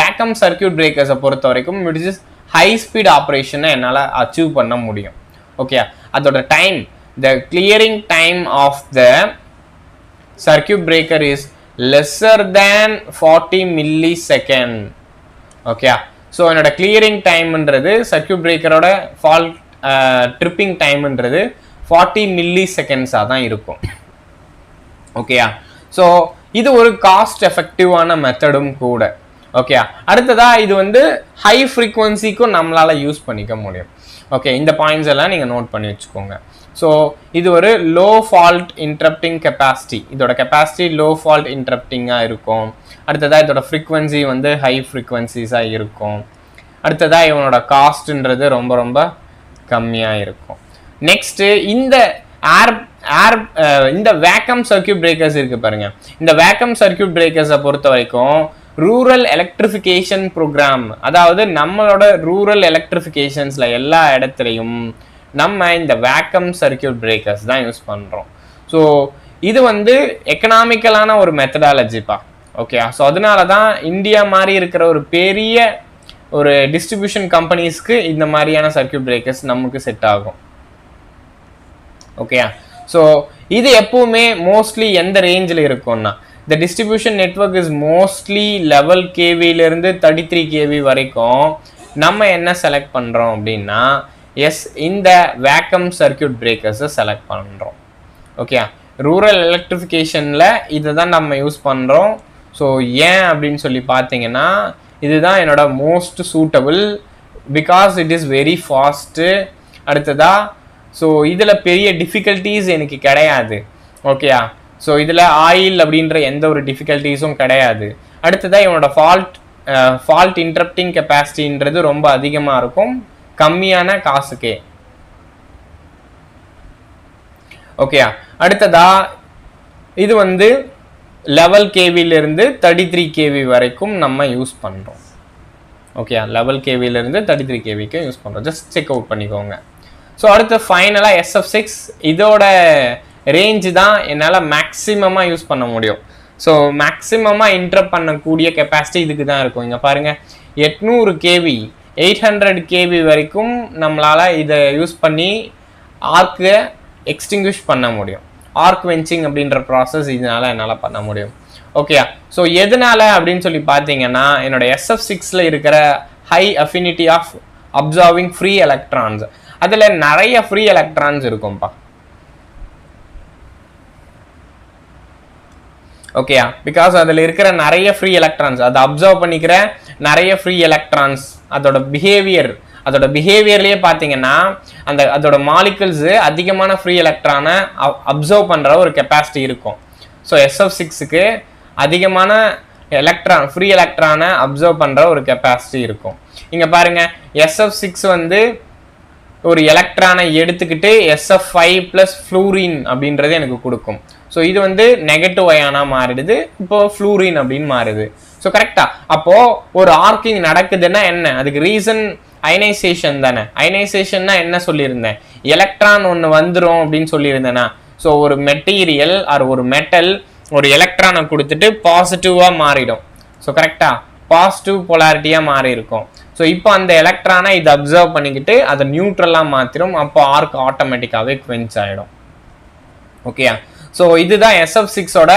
வேக்கம் சர்க்கியூட் பிரேக்கர்ஸை பொறுத்த வரைக்கும் இட் இஸ் ஹை ஸ்பீட் ஆப்ரேஷனை என்னால் அச்சீவ் பண்ண முடியும். ஓகே, அதோட time, the clearing time of the circuit breaker is lesser than 40 millisecond. Okay, so என்னோட clearing timeன்றது சர்க்கியூட் பிரேக்கரோட ஃபால்ட் ட்ரிப்பிங் டைம்ன்றது 40 milliseconds தான் இருக்கும். ஓகேயா, ஸோ இது ஒரு காஸ்ட் எஃபெக்டிவான மெத்தடும் கூட. ஓகே, அடுத்ததா இது வந்து ஹை ஃப்ரீக்வன்சிக்கும் நம்மளால யூஸ் பண்ணிக்க முடியும். ஓகே, இந்த பாயிண்ட்ஸ் எல்லாம் நீங்கள் நோட் பண்ணி வச்சுக்கோங்க. ஸோ இது ஒரு லோ ஃபால்ட் இன்டரப்டிங் கெப்பாசிட்டி, இதோட கெப்பாசிட்டி லோ ஃபால்ட் இன்டரப்டிங்காக இருக்கும். அடுத்ததாக இதோட ஃப்ரீக்வன்சி வந்து ஹை ஃப்ரீக்வன்சிஸாக இருக்கும். அடுத்ததாக இவனோட காஸ்ட்ன்றது ரொம்ப ரொம்ப கம்மியாக இருக்கும். நெக்ஸ்ட்டு இந்த வேக்கம் சர்க்கியூட் பிரேக்கர்ஸ் இருக்கு பாருங்க. இந்த வேக்கம் சர்க்கியூட் பிரேக்கர்ஸை பொறுத்த வரைக்கும் ரூரல் எலக்ட்ரிஃபிகேஷன் ப்ரோக்ராம், அதாவது நம்மளோட ரூரல் எலக்ட்ரிஃபிகேஷன்ஸ்ல எல்லா இடத்துலையும் நம்ம இந்த வேக்கம் சர்க்கியூட் பிரேக்கர்ஸ் தான் யூஸ் பண்ணுறோம். ஸோ இது வந்து எக்கனாமிக்கலான ஒரு மெத்தடாலஜிப்பா. ஓகே, ஸோ அதனால தான் இந்தியா மாதிரி இருக்கிற ஒரு பெரிய ஒரு டிஸ்ட்ரிபியூஷன் கம்பெனிஸ்க்கு இந்த மாதிரியான சர்க்கியூட் பிரேக்கர்ஸ் நமக்கு செட் ஆகும். ஓகே, ஸோ இது எப்பவுமே மோஸ்ட்லி எந்த ரேஞ்சில் இருக்கும்னா, இந்த distribution network is mostly level கேவிலேருந்து 33 கேவி வரைக்கும் நம்ம என்ன செலக்ட் பண்ணுறோம் அப்படின்னா, இந்த வேக்கம் சர்க்கியூட் பிரேக்கர்ஸை செலக்ட் பண்ணுறோம். ஓகே, ரூரல் எலக்ட்ரிஃபிகேஷனில் இதை தான் நம்ம யூஸ் பண்ணுறோம். ஸோ ஏன் அப்படின்னு சொல்லி பார்த்தீங்கன்னா, இதுதான் என்னோட most suitable, because it is very fast. அடுத்ததா ஸோ இதில் பெரிய டிஃபிகல்ட்டிஸ் எனக்கு கிடையாது. ஓகேயா, ஸோ இதில் ஆயில் அப்படின்ற எந்த ஒரு டிஃபிகல்ட்டிஸும் கிடையாது. அடுத்ததாக இவனோட ஃபால்ட் இன்டரப்டிங் கெப்பாசிட்டின்றது ரொம்ப அதிகமாக இருக்கும், கம்மியான காசுக்கே. ஓகேயா, அடுத்ததா இது வந்து லெவல் கேவிலிருந்து 33 கேவி வரைக்கும் நம்ம யூஸ் பண்ணுறோம். ஓகேயா, லெவல் கேவிலிருந்து 33 கேவிக்கு யூஸ் பண்ணுறோம். ஜஸ்ட் செக் அவுட் பண்ணிக்கோங்க. ஸோ அடுத்து ஃபைனலாக SF6, இதோட ரேஞ்சு தான் என்னால் மேக்ஸிமமாக யூஸ் பண்ண முடியும். ஸோ மேக்ஸிமமாக இன்டரப்ட் பண்ணக்கூடிய கெப்பாசிட்டி இதுக்கு தான் இருக்கும். இங்கே பாருங்கள், 800 கேவி 800 கேவி வரைக்கும் நம்மளால் இதை யூஸ் பண்ணி ஆர்க்கை எக்ஸ்டிங்விஷ் பண்ண முடியும். ஆர்க் வென்ச்சிங் அப்படின்ற ப்ராசஸ் இதனால் என்னால் பண்ண முடியும். ஓகேயா, ஸோ எதனால் அப்படின்னு சொல்லி பார்த்தீங்கன்னா, என்னோட SF6ல் இருக்கிற high affinity of absorbing free electrons, அதில் நிறைய ஃப்ரீ எலக்ட்ரான்ஸ் இருக்கும்பா. ஓகேயா, பிகாஸ் அதில் இருக்கிற நிறைய ஃப்ரீ எலக்ட்ரான்ஸ், அதை அப்சர்வ் பண்ணிக்கிற நிறைய ஃப்ரீ எலக்ட்ரான்ஸ், அதோட பிஹேவியர்லேயே பார்த்தீங்கன்னா அதோட மாலிகுல்ஸ் அதிகமான ஃப்ரீ எலக்ட்ரானை அப்சர்வ் பண்ணுற ஒரு கெப்பாசிட்டி இருக்கும். ஸோ SF6க்கு அதிகமான ஃப்ரீ எலக்ட்ரானை அப்சர்வ் பண்ணுற ஒரு கெப்பாசிட்டி இருக்கும். இங்கே பாருங்கள், SF6 வந்து ஒரு எலக்ட்ரானை எடுத்துக்கிட்டு SF5 + ஃப்ளூரின் அப்படின்றது எனக்கு கொடுக்கும். ஸோ இது வந்து நெகட்டிவ் அயானாக மாறிடுது, இப்போ ஃப்ளூரின் அப்படின்னு மாறுது. ஸோ கரெக்டா, அப்போது ஒரு ஆர்க்கிங் நடக்குதுன்னா என்ன, அதுக்கு ரீசன் அயனைசேஷன் தானே. அயனைசேஷன்னா என்ன சொல்லியிருந்தேன், எலக்ட்ரான் ஒன்று வந்துடும் அப்படின்னு சொல்லியிருந்தேன்னா. ஸோ ஒரு மெட்டீரியல் ஆர் ஒரு மெட்டல் ஒரு எலக்ட்ரானை கொடுத்துட்டு பாசிட்டிவாக மாறிடும். ஸோ கரெக்டா, பாசிட்டிவ் போலாரிட்டியாக மாறி இருக்கும். ஸோ இப்போ அந்த எலக்ட்ரானை இதை அப்சர்வ் பண்ணிக்கிட்டு அதை நியூட்ரலாக மாற்றிடும். அப்போ ஆர்க் ஆட்டோமேட்டிக்காகவே குவென்ச் ஆகிடும். ஓகேயா, ஸோ இதுதான் SF6ஓட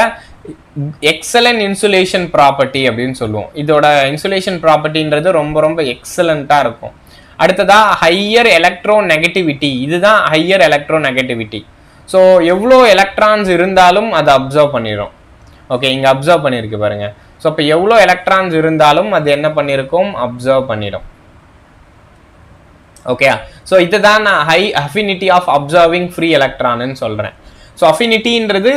எக்ஸலன்ட் இன்சுலேஷன் ப்ராப்பர்ட்டி அப்படின்னு சொல்லுவோம். இதோட இன்சுலேஷன் ப்ராப்பர்ட்டின்றது ரொம்ப ரொம்ப எக்ஸலண்ட்டாக இருக்கும். அடுத்ததா ஹையர் எலக்ட்ரோ நெகட்டிவிட்டி, இதுதான் ஹையர் எலக்ட்ரோ நெகட்டிவிட்டி. ஸோ எவ்வளோ எலக்ட்ரான்ஸ் இருந்தாலும் அதை அப்சர்வ் பண்ணிடும். ஓகே, இங்கே அப்சர்வ் பண்ணியிருக்கு பாருங்க. ஸோ இப்போ எவ்வளோ எலக்ட்ரான்ஸ் இருந்தாலும் அது என்ன பண்ணியிருக்கும், அப்சர்வ் பண்ணிடும். ஓகே, ஸோ இதுதான் நான் high affinity of absorbing free எலக்ட்ரான்னு சொல்கிறேன். ஸோ அஃபினிட்டின்றது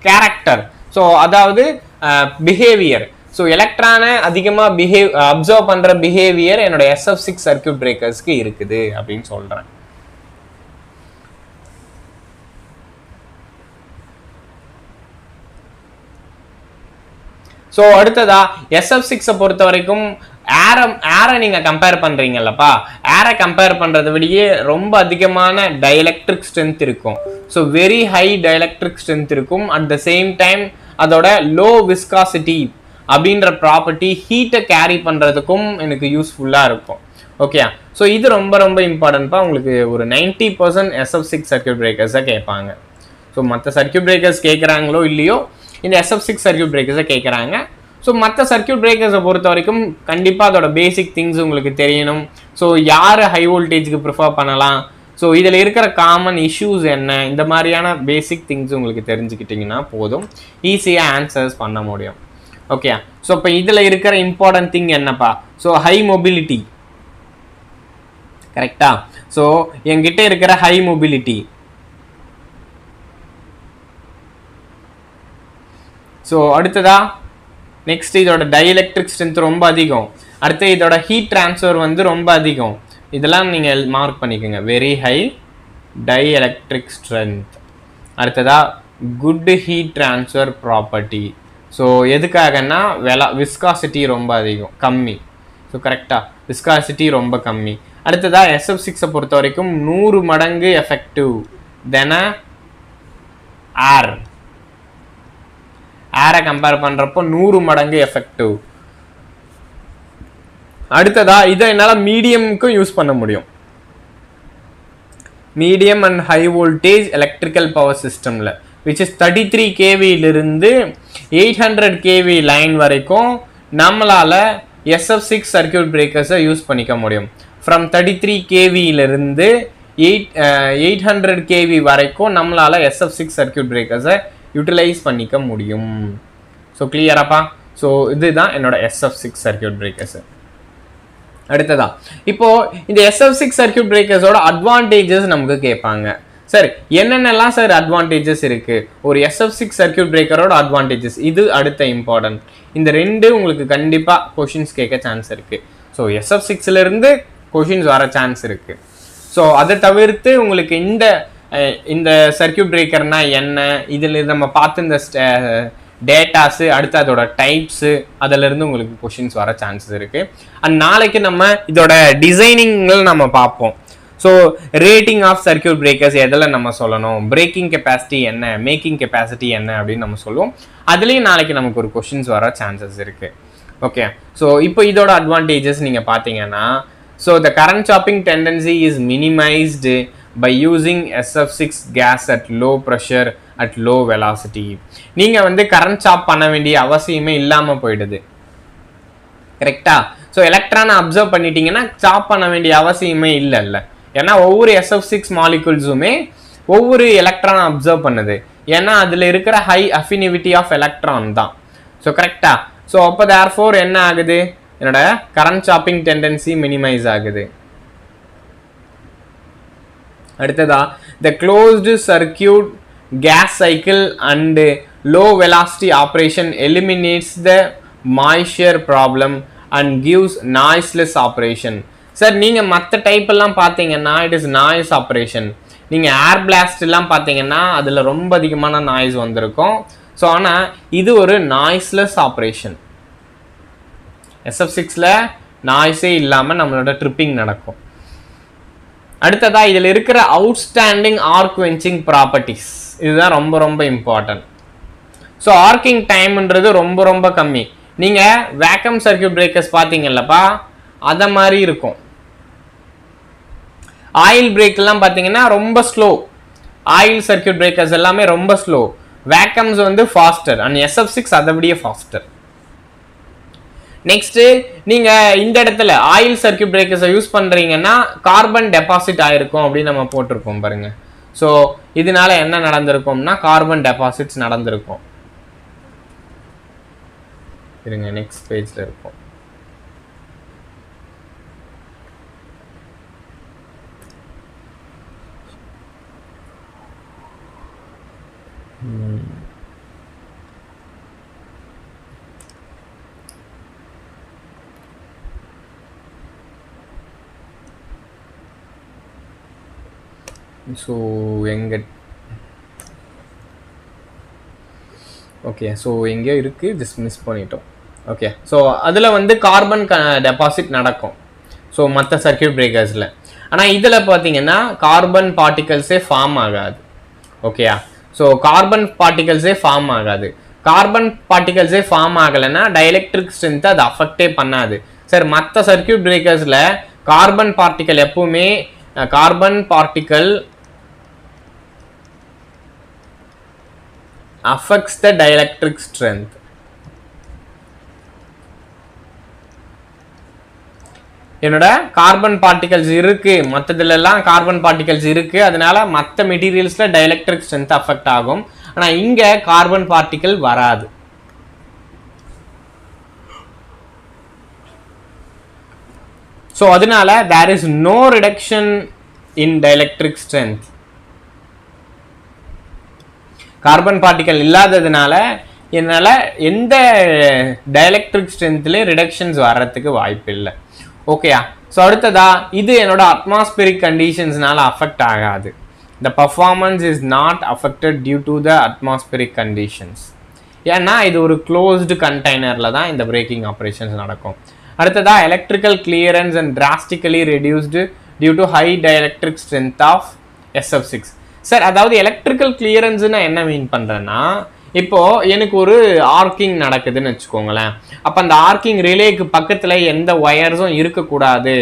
கேரக்டர், ஸோ அதாவது பிஹேவியர். ஸோ எலக்ட்ரானை அதிகமாக அப்சர்வ் பண்ணுற பிஹேவியர் என்னோட SF6 சர்க்கியூட் பிரேக்கர்ஸ்க்கு இருக்குது அப்படின்னு சொல்கிறேன். ஸோ அடுத்ததா SF6 பொறுத்த வரைக்கும் ஏரை நீங்கள் கம்பேர் பண்ணுறீங்கல்லப்பா, ஏரை கம்பேர் பண்ணுறதை விடையே ரொம்ப அதிகமான டைஎலக்ட்ரிக் ஸ்ட்ரென்த் இருக்கும். So very high dielectric strength இருக்கும். அட் த சேம் டைம் அதோட லோ விஸ்காசிட்டி அப்படின்ற ப்ராப்பர்ட்டி ஹீட்டை கேரி பண்ணுறதுக்கும் எனக்கு யூஸ்ஃபுல்லாக இருக்கும். ஓகே, ஸோ இது ரொம்ப ரொம்ப இம்பார்ட்டன்ட்பா. உங்களுக்கு ஒரு 90% SF6 சர்க்கியூட் பிரேக்கர்ஸை கேட்பாங்க. ஸோ மற்ற சர்க்கியூட் பிரேக்கர்ஸ் கேட்குறாங்களோ இல்லையோ, இந்த SF6 சர்க்கியூட் பிரேக்கர்ஸை கேட்குறாங்க. ஸோ மற்ற சர்க்கியூட் பிரேக்கர்ஸை பொறுத்த வரைக்கும் கண்டிப்பாக அதோட பேசிக் திங்ஸ் உங்களுக்கு தெரியணும். ஸோ யார் ஹை வோல்டேஜுக்கு ப்ரிஃபர் பண்ணலாம், ஸோ இதில் இருக்கிற காமன் இஷ்யூஸ் என்ன, இந்த மாதிரியான பேசிக் திங்ஸ் உங்களுக்கு தெரிஞ்சுக்கிட்டிங்கன்னா போதும், ஈஸியாக ஆன்சர்ஸ் பண்ண முடியும். ஓகே, ஸோ இப்போ இதில் இருக்கிற இம்பார்ட்டன்ட் திங் என்னப்பா? ஸோ ஹை மொபிலிட்டி, கரெக்டா? ஸோ என்கிட்ட இருக்கிற ஹை மொபிலிட்டி, ஸோ அடுத்ததா நெக்ஸ்ட் இதோட டைஎலக்ட்ரிக் ஸ்ட்ரென்த் ரொம்ப அதிகம், அடுத்து இதோட ஹீட் டிரான்ஸ்ஃபர் வந்து ரொம்ப அதிகம், இதெல்லாம் நீங்கள் மார்க் பண்ணிக்கோங்க. Very high dielectric strength. அடுத்ததா good heat transfer property. So எதுக்காகன்னா விஸ்காசிட்டி ரொம்ப அதிகம், கம்மி. ஸோ கரெக்டாக விஸ்காசிட்டி ரொம்ப கம்மி. அடுத்ததா SF6 பொறுத்த வரைக்கும் 100 மடங்கு எஃபெக்டிவ் தென ஏர். ஏரை கம்பேர் பண்ணுறப்போ 100 மடங்கு எஃபெக்டிவ். அடுத்ததா இதை என்னால் மீடியமுக்கும் யூஸ் பண்ண முடியும். Medium and high voltage electrical power சிஸ்டமில் விச் இஸ் 33 kVயிலிருந்து 800 kV லைன் வரைக்கும் நம்மளால் SF6 சர்க்கியூட் பிரேக்கர்ஸை யூஸ் பண்ணிக்க முடியும். ஃப்ரம் 33 kVயிலிருந்து 800 kV வரைக்கும் நம்மளால் SF6 சர்க்கியூட் பிரேக்கர்ஸை யூட்டிலைஸ் பண்ணிக்க முடியும். ஸோ கிளியராப்பா? ஸோ இதுதான் என்னோட SF6 சர்க்கியூட் பிரேக்கர்ஸு. அடுத்ததா இப்போ இந்த SF6 சர்க்கியூட் பிரேக்கர்ஸோட அட்வான்டேஜஸ் நமக்கு கேட்பாங்க. சார் என்னென்னலாம் சார் அட்வான்டேஜஸ் இருக்குது, ஒரு SF6 சர்க்கியூட் பிரேக்கரோட அட்வான்டேஜஸ், இது அடுத்த இம்பார்ட்டன்ட். இந்த ரெண்டு உங்களுக்கு கண்டிப்பாக கொஷின்ஸ் கேட்க சான்ஸ் இருக்குது. ஸோ SF6லேருந்து கொஷின்ஸ் வர சான்ஸ் இருக்குது. ஸோ அதை தவிர்த்து உங்களுக்கு இந்த சர்க்கியூட் பிரேக்கர்னா என்ன, இதில் நம்ம பார்த்து இந்த டேட்டாஸு, அடுத்து அதோட டைப்ஸு, அதிலிருந்து உங்களுக்கு கொஷின்ஸ் வர சான்சஸ் இருக்குது. அண்ட் நாளைக்கு நம்ம இதோட டிசைனிங்கள் நம்ம பார்ப்போம். So rating of circuit breakers எதில் நம்ம சொல்லணும், பிரேக்கிங் கெப்பாசிட்டி என்ன, மேக்கிங் கெப்பாசிட்டி என்ன அப்படின்னு நம்ம சொல்லுவோம். அதுலேயும் நாளைக்கு நமக்கு ஒரு கொஷின்ஸ் வர சான்சஸ் இருக்குது. ஓகே, ஸோ இப்போ இதோட அட்வான்டேஜஸ் நீங்கள் பார்த்தீங்கன்னா, so the current chopping tendency is minimised by using SF6 gas at low pressure at low velocity. நீங்கள் வந்து கரண்ட் சாப் பண்ண வேண்டிய அவசியமே இல்லாமல் போயிடுது, கரெக்டா? ஸோ எலக்ட்ரானை அப்சர்வ் பண்ணிட்டீங்கன்னா சாப் பண்ண வேண்டிய அவசியமே இல்லைல்ல. ஏன்னா ஒவ்வொரு SF6 மாலிகுல்ஸுமே ஒவ்வொரு எலக்ட்ரானை அப்சர்வ் பண்ணுது, ஏன்னா அதில் இருக்கிற ஹை அஃபினிவிட்டி ஆஃப் எலக்ட்ரான் தான். ஸோ கரெக்டா? ஸோ அப்போ தேர்ஃபோர் என்ன ஆகுது, என்னோட கரண்ட் சாப்பிங் டெண்டன்சி மினிமைஸ் ஆகுது. அடுத்ததா the closed circuit gas cycle and low velocity operation eliminates the moisture problem and gives noiseless operation. Sir நீங்கள் மற்ற டைப் எல்லாம் பார்த்தீங்கன்னா இட் இஸ் நாய்ஸ் ஆப்ரேஷன். நீங்கள் ஏர் பிளாஸ்ட் எல்லாம் பார்த்தீங்கன்னா அதில் ரொம்ப அதிகமான நாய்ஸ் வந்திருக்கும். ஸோ ஆனால் இது ஒரு நாய்ஸ்லெஸ் ஆப்ரேஷன். SF6ல் நாய்ஸே இல்லாமல் நம்மளோட ட்ரிப்பிங் நடக்கும். அடுத்ததா இதில் இருக்கிற அவுட்ஸ்டாண்டிங் ஆர்க் வெஞ்சிங் ப்ராப்பர்ட்டிஸ், இதுதான் ரொம்ப ரொம்ப இம்பார்ட்டன்ட். ஸோ ஆர்க்கிங் டைம்ன்றது ரொம்ப ரொம்ப கம்மி. நீங்கள் வேக்கம் சர்க்கியூட் பிரேக்கர்ஸ் பார்த்தீங்கல்லப்பா, அதை மாதிரி இருக்கும். ஆயில் பிரேக்லாம் பார்த்தீங்கன்னா ரொம்ப ஸ்லோ. ஆயில் சர்க்கியூட் பிரேக்கர்ஸ் எல்லாமே ரொம்ப ஸ்லோ. வேக்கம்ஸ் வந்து ஃபாஸ்டர் அண்ட் SF6 அதை விட ஃபாஸ்டர். நெக்ஸ்ட் நீங்க இந்த இடத்துல ஆயில் சர்க்கியூட் பிரேக்கர்ஸை யூஸ் பண்றீங்கன்னா கார்பன் டெபாசிட் ஆயிருக்கும் அப்படின்னு நம்ம போட்டிருக்கோம் பாருங்க. ஸோ இதனால என்ன நடந்திருக்கும்னா கார்பன் டெபாசிட்ஸ் நடந்திருக்கும். இருங்க நெக்ஸ்ட் பேஜ்ல இருக்கும். ஸோ ஓகே, ஸோ எங்கேயோ இருக்குது, ஜஸ்ட் மிஸ் பண்ணிட்டோம். ஓகே, ஸோ அதில் வந்து கார்பன் டெபாசிட் நடக்கும். ஸோ மற்ற சர்க்கியூட் பிரேக்கர்ஸில். ஆனால் இதில் பார்த்தீங்கன்னா கார்பன் பார்ட்டிகல்ஸே ஃபார்ம் ஆகாது. ஓகேயா? ஸோ கார்பன் பார்ட்டிகல்ஸே ஃபார்ம் ஆகாது. கார்பன் பார்ட்டிகல்ஸே ஃபார்ம் ஆகலைன்னா டைஎலக்ட்ரிக் ஸ்ட்ரென்த்தை அது அஃபெக்டே பண்ணாது. சார் மற்ற சர்க்கியூட் பிரேக்கர்ஸில் கார்பன் பார்ட்டிகல் எப்பவுமே carbon particle affects the dielectric strength. என்னோட கார்பன் பார்ட்டிகல்ஸ் இருக்கு, மற்றதுல எல்லாம் கார்பன் பார்ட்டிகல்ஸ் இருக்கு, அதனால மற்ற மெட்டீரியல்ஸ்ல டைஎலக்ட்ரிக் ஸ்ட்ரென்த் அஃபெக்ட் ஆகும். ஆனா இங்க கார்பன் பார்ட்டிகல் வராது. ஸோ அதனால there is no reduction in dielectric strength. Carbon particle இல்லாததுனால என்னால் எந்த டைஎலக்ட்ரிக் ஸ்ட்ரென்த்ல ரிடக்ஷன்ஸ் வர்றதுக்கு வாய்ப்பு இல்லை. ஓகேயா? ஸோ அடுத்ததா இது என்னோட அட்மாஸ்பியரிக் கண்டிஷன்ஸ்னால அஃபெக்ட் ஆகாது. The performance is not affected due to the atmospheric conditions. ஏன்னா இது ஒரு க்ளோஸ்டு கண்டெய்னரில் தான் இந்த பிரேக்கிங் ஆப்ரேஷன்ஸ் நடக்கும். அடுத்ததா electrical clearance and drastically reduced due to high dielectric strength of SF6. Sir அதாவது எலக்ட்ரிக்கல் கிளியரன்ஸ்னா என்ன மீன் பண்ணுறேன்னா, இப்போ எனக்கு ஒரு ஆர்க்கிங் நடக்குதுன்னு வச்சுக்கோங்களேன். அப்போ அந்த ஆர்க்கிங் ரிலேக்கு பக்கத்தில் எந்த ஒயர்ஸும் இருக்கக்கூடாது.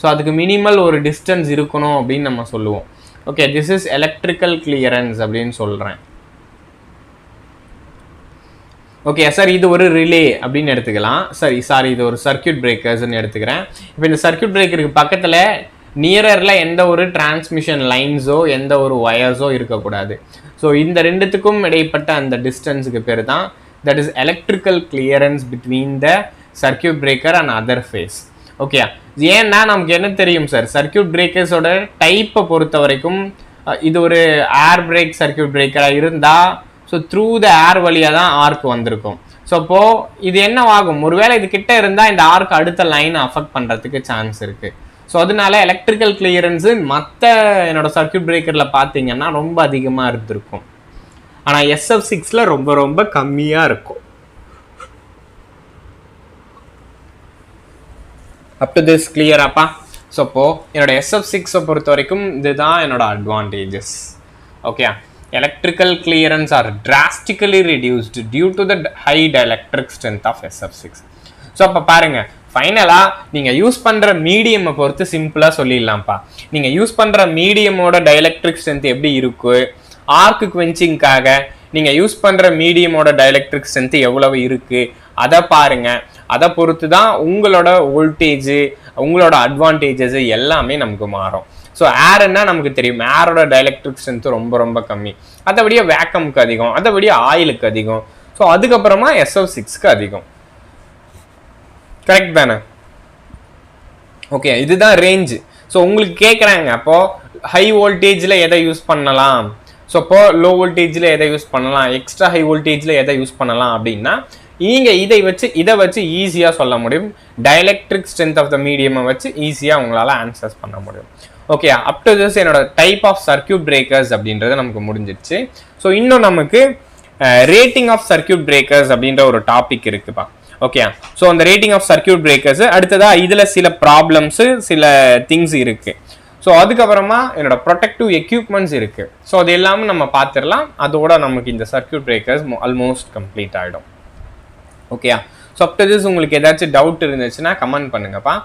ஸோ அதுக்கு மினிமல் ஒரு டிஸ்டன்ஸ் இருக்கணும் அப்படின்னு நம்ம சொல்லுவோம். Okay, this is electrical clearance அப்படின்னு சொல்கிறேன். ஓகே சார், இது ஒரு ரிலே அப்படின்னு எடுத்துக்கலாம். சாரி இது ஒரு சர்க்கியூட் பிரேக்கர்ஸ்ன்னு எடுத்துக்கிறேன். இப்போ இந்த சர்க்கியூட் பிரேக்கருக்கு பக்கத்தில் நியரில் எந்த ஒரு டிரான்ஸ்மிஷன் லைன்ஸோ எந்த ஒரு ஒயர்ஸோ இருக்கக்கூடாது. ஸோ இந்த ரெண்டுத்துக்கும் இடைப்பட்ட அந்த டிஸ்டன்ஸுக்கு பேர் தான் that is electrical clearance between the circuit breaker and other phase. Okay, ஏன்னா நமக்கு என்ன தெரியும் சார், சர்க்கியூட் பிரேக்கர்ஸோட டைப்பை பொறுத்த வரைக்கும் இது ஒரு ஏர் பிரேக் சர்க்கியூட் பிரேக்கராக இருந்தால் ஸோ த்ரூ த ஏர் வழியாக தான் ஆர்க் வந்திருக்கும். ஸோ அப்போது இது என்னவாகும், ஒருவேளை இது கிட்ட இருந்தால் இந்த ஆர்க் அடுத்த லைனை அஃபெக்ட் பண்ணுறதுக்கு சான்ஸ் இருக்குது. ஸோ அதனால எலக்ட்ரிக்கல் கிளியரன்ஸு மற்ற என்னோட சர்க்கியூட் பிரேக்கரில் பார்த்தீங்கன்னா ரொம்ப அதிகமாக இருந்திருக்கும். ஆனால் SF6ல ரொம்ப ரொம்ப கம்மியாக இருக்கும். அப் டு திஸ் கிளியராப்பா? ஸோ அப்போது என்னோட SF6 பொறுத்த வரைக்கும் இதுதான் என்னோட advantages. Okay, electrical clearance are drastically reduced due to the high dielectric strength of SF6. So அப்போ பாருங்கள், ஃபைனலாக நீங்கள் யூஸ் பண்ணுற மீடியமை பொறுத்து சிம்பிளாக சொல்லிடலாம்ப்பா. நீங்கள் யூஸ் பண்ணுற மீடியமோட டைஎலக்ட்ரிக் ஸ்ட்ரென்த் எப்படி இருக்கு, ஆர்க்கு குவென்ச்சிங்காக நீங்கள் யூஸ் பண்ணுற மீடியமோட டைஎலக்ட்ரிக் ஸ்ட்ரென்த் எவ்வளவு இருக்குது அதை பாருங்கள். அதை பொறுத்து தான் உங்களோட வோல்டேஜு உங்களோட அட்வான்டேஜஸ் எல்லாமே நமக்கு மாறும். ஸோ ஏர்னா நமக்கு தெரியும், ஏரோட டைஎலக்ட்ரிக் ஸ்ட்ரென்த் ரொம்ப ரொம்ப கம்மி, அதைபடியே வேக்கமுக்கு அதிகம், அதைபடியே ஆயிலுக்கு அதிகம், ஸோ அதுக்கப்புறமா SF6க்கு அதிகம். கரெக்ட் தானே? ஓகே, இதுதான் ரேஞ்சு. ஸோ உங்களுக்கு கேட்குறாங்க அப்போது ஹை வோல்டேஜில் எதை யூஸ் பண்ணலாம், ஸோ அப்போ லோ வோல்டேஜில் எதை யூஸ் பண்ணலாம், எக்ஸ்ட்ரா ஹை வோல்டேஜில் எதை யூஸ் பண்ணலாம் அப்படின்னா நீங்கள் இதை வச்சு ஈஸியாக சொல்ல முடியும். டைஎலக்ட்ரிக் ஸ்ட்ரென்த் ஆஃப் த மீடியமை வச்சு ஈஸியாக உங்களால் ஆன்சர்ஸ் பண்ண முடியும். ஓகே, அப் டு திஸ் என்னோட டைப் ஆஃப் சர்க்கியூட் பிரேக்கர்ஸ் அப்படின்றது நமக்கு முடிஞ்சிடுச்சு. ஸோ இன்னும் நமக்கு ரேட்டிங் ஆஃப் சர்க்கியூட் பிரேக்கர்ஸ் அப்படின்ற ஒரு டாபிக் இருக்குப்பா. ஓகே, ஸோ அந்த ரேட்டிங் ஆஃப் சர்க்கியூட் பிரேக்கர்ஸ் அடுத்ததாக இதில் சில ப்ராப்ளம்ஸு சில திங்ஸ் இருக்குது. ஸோ அதுக்கப்புறமா என்னோட ப்ரொடெக்டிவ் எக்யூப்மெண்ட்ஸ் இருக்குது. ஸோ அது எல்லாமே நம்ம பார்த்துடலாம். அதோட நமக்கு இந்த சர்க்கியூட் பிரேக்கர்ஸ் ஆல்மோஸ்ட் கம்ப்ளீட் ஆகிடும். ஓகேயா? ஸோ அப் டு திஸ் உங்களுக்கு ஏதாச்சும் டவுட் இருந்துச்சுன்னா கமெண்ட் பண்ணுங்கப்பா.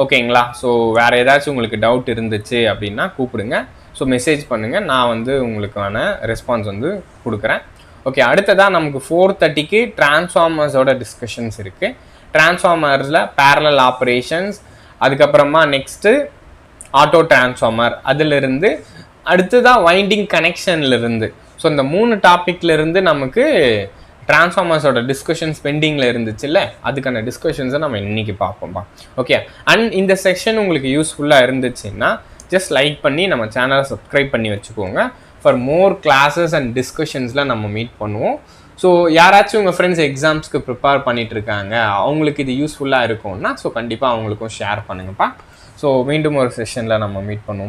ஓகேங்களா? ஸோ வேறு ஏதாச்சும் உங்களுக்கு டவுட் இருந்துச்சு அப்படின்னா கூப்பிடுங்க. ஸோ மெசேஜ் பண்ணுங்கள், நான் உங்களுக்கான ரெஸ்பான்ஸ் கொடுக்குறேன். ஓகே, அடுத்ததாக நமக்கு 4:30க்கு டிரான்ஸ்ஃபார்மர்ஸோட டிஸ்கஷன்ஸ் இருக்குது. டிரான்ஸ்ஃபார்மர்ஸில் பேரலல் ஆப்ரேஷன்ஸ், அதுக்கப்புறமா நெக்ஸ்ட்டு ஆட்டோ டிரான்ஸ்ஃபார்மர், அதிலிருந்து அடுத்ததாக வைண்டிங் கனெக்ஷன்லேருந்து. ஸோ இந்த 3 டாப்பிக்லேருந்து நமக்கு டிரான்ஸ்ஃபார்மர்ஸோட டிஸ்கஷன்ஸ் பெண்டிங்கில் இருந்துச்சுல்ல, அதுக்கான டிஸ்கஷன்ஸை நம்ம இன்றைக்கி பார்ப்போம்ப்பா. ஓகே, அண்ட் இந்த செக்ஷன் உங்களுக்கு யூஸ்ஃபுல்லாக இருந்துச்சுன்னா ஜஸ்ட் லைக் பண்ணி நம்ம சேனலை சப்ஸ்கிரைப் பண்ணி வச்சுக்கோங்க. ஃபார் மோர் கிளாஸஸ் அண்ட் டிஸ்கஷன்ஸில் நம்ம மீட் பண்ணுவோம். ஸோ யாராச்சும் உங்கள் ஃப்ரெண்ட்ஸ் எக்ஸாம்ஸ்க்கு ப்ரிப்பேர் பண்ணிகிட்ருக்காங்க, அவங்களுக்கு இது யூஸ்ஃபுல்லாக இருக்கும்னா ஸோ கண்டிப்பாக அவங்களுக்கும் ஷேர் பண்ணுங்கப்பா. ஸோ மீண்டும் ஒரு செஷனில் நம்ம மீட் பண்ணுவோம்ப்பா.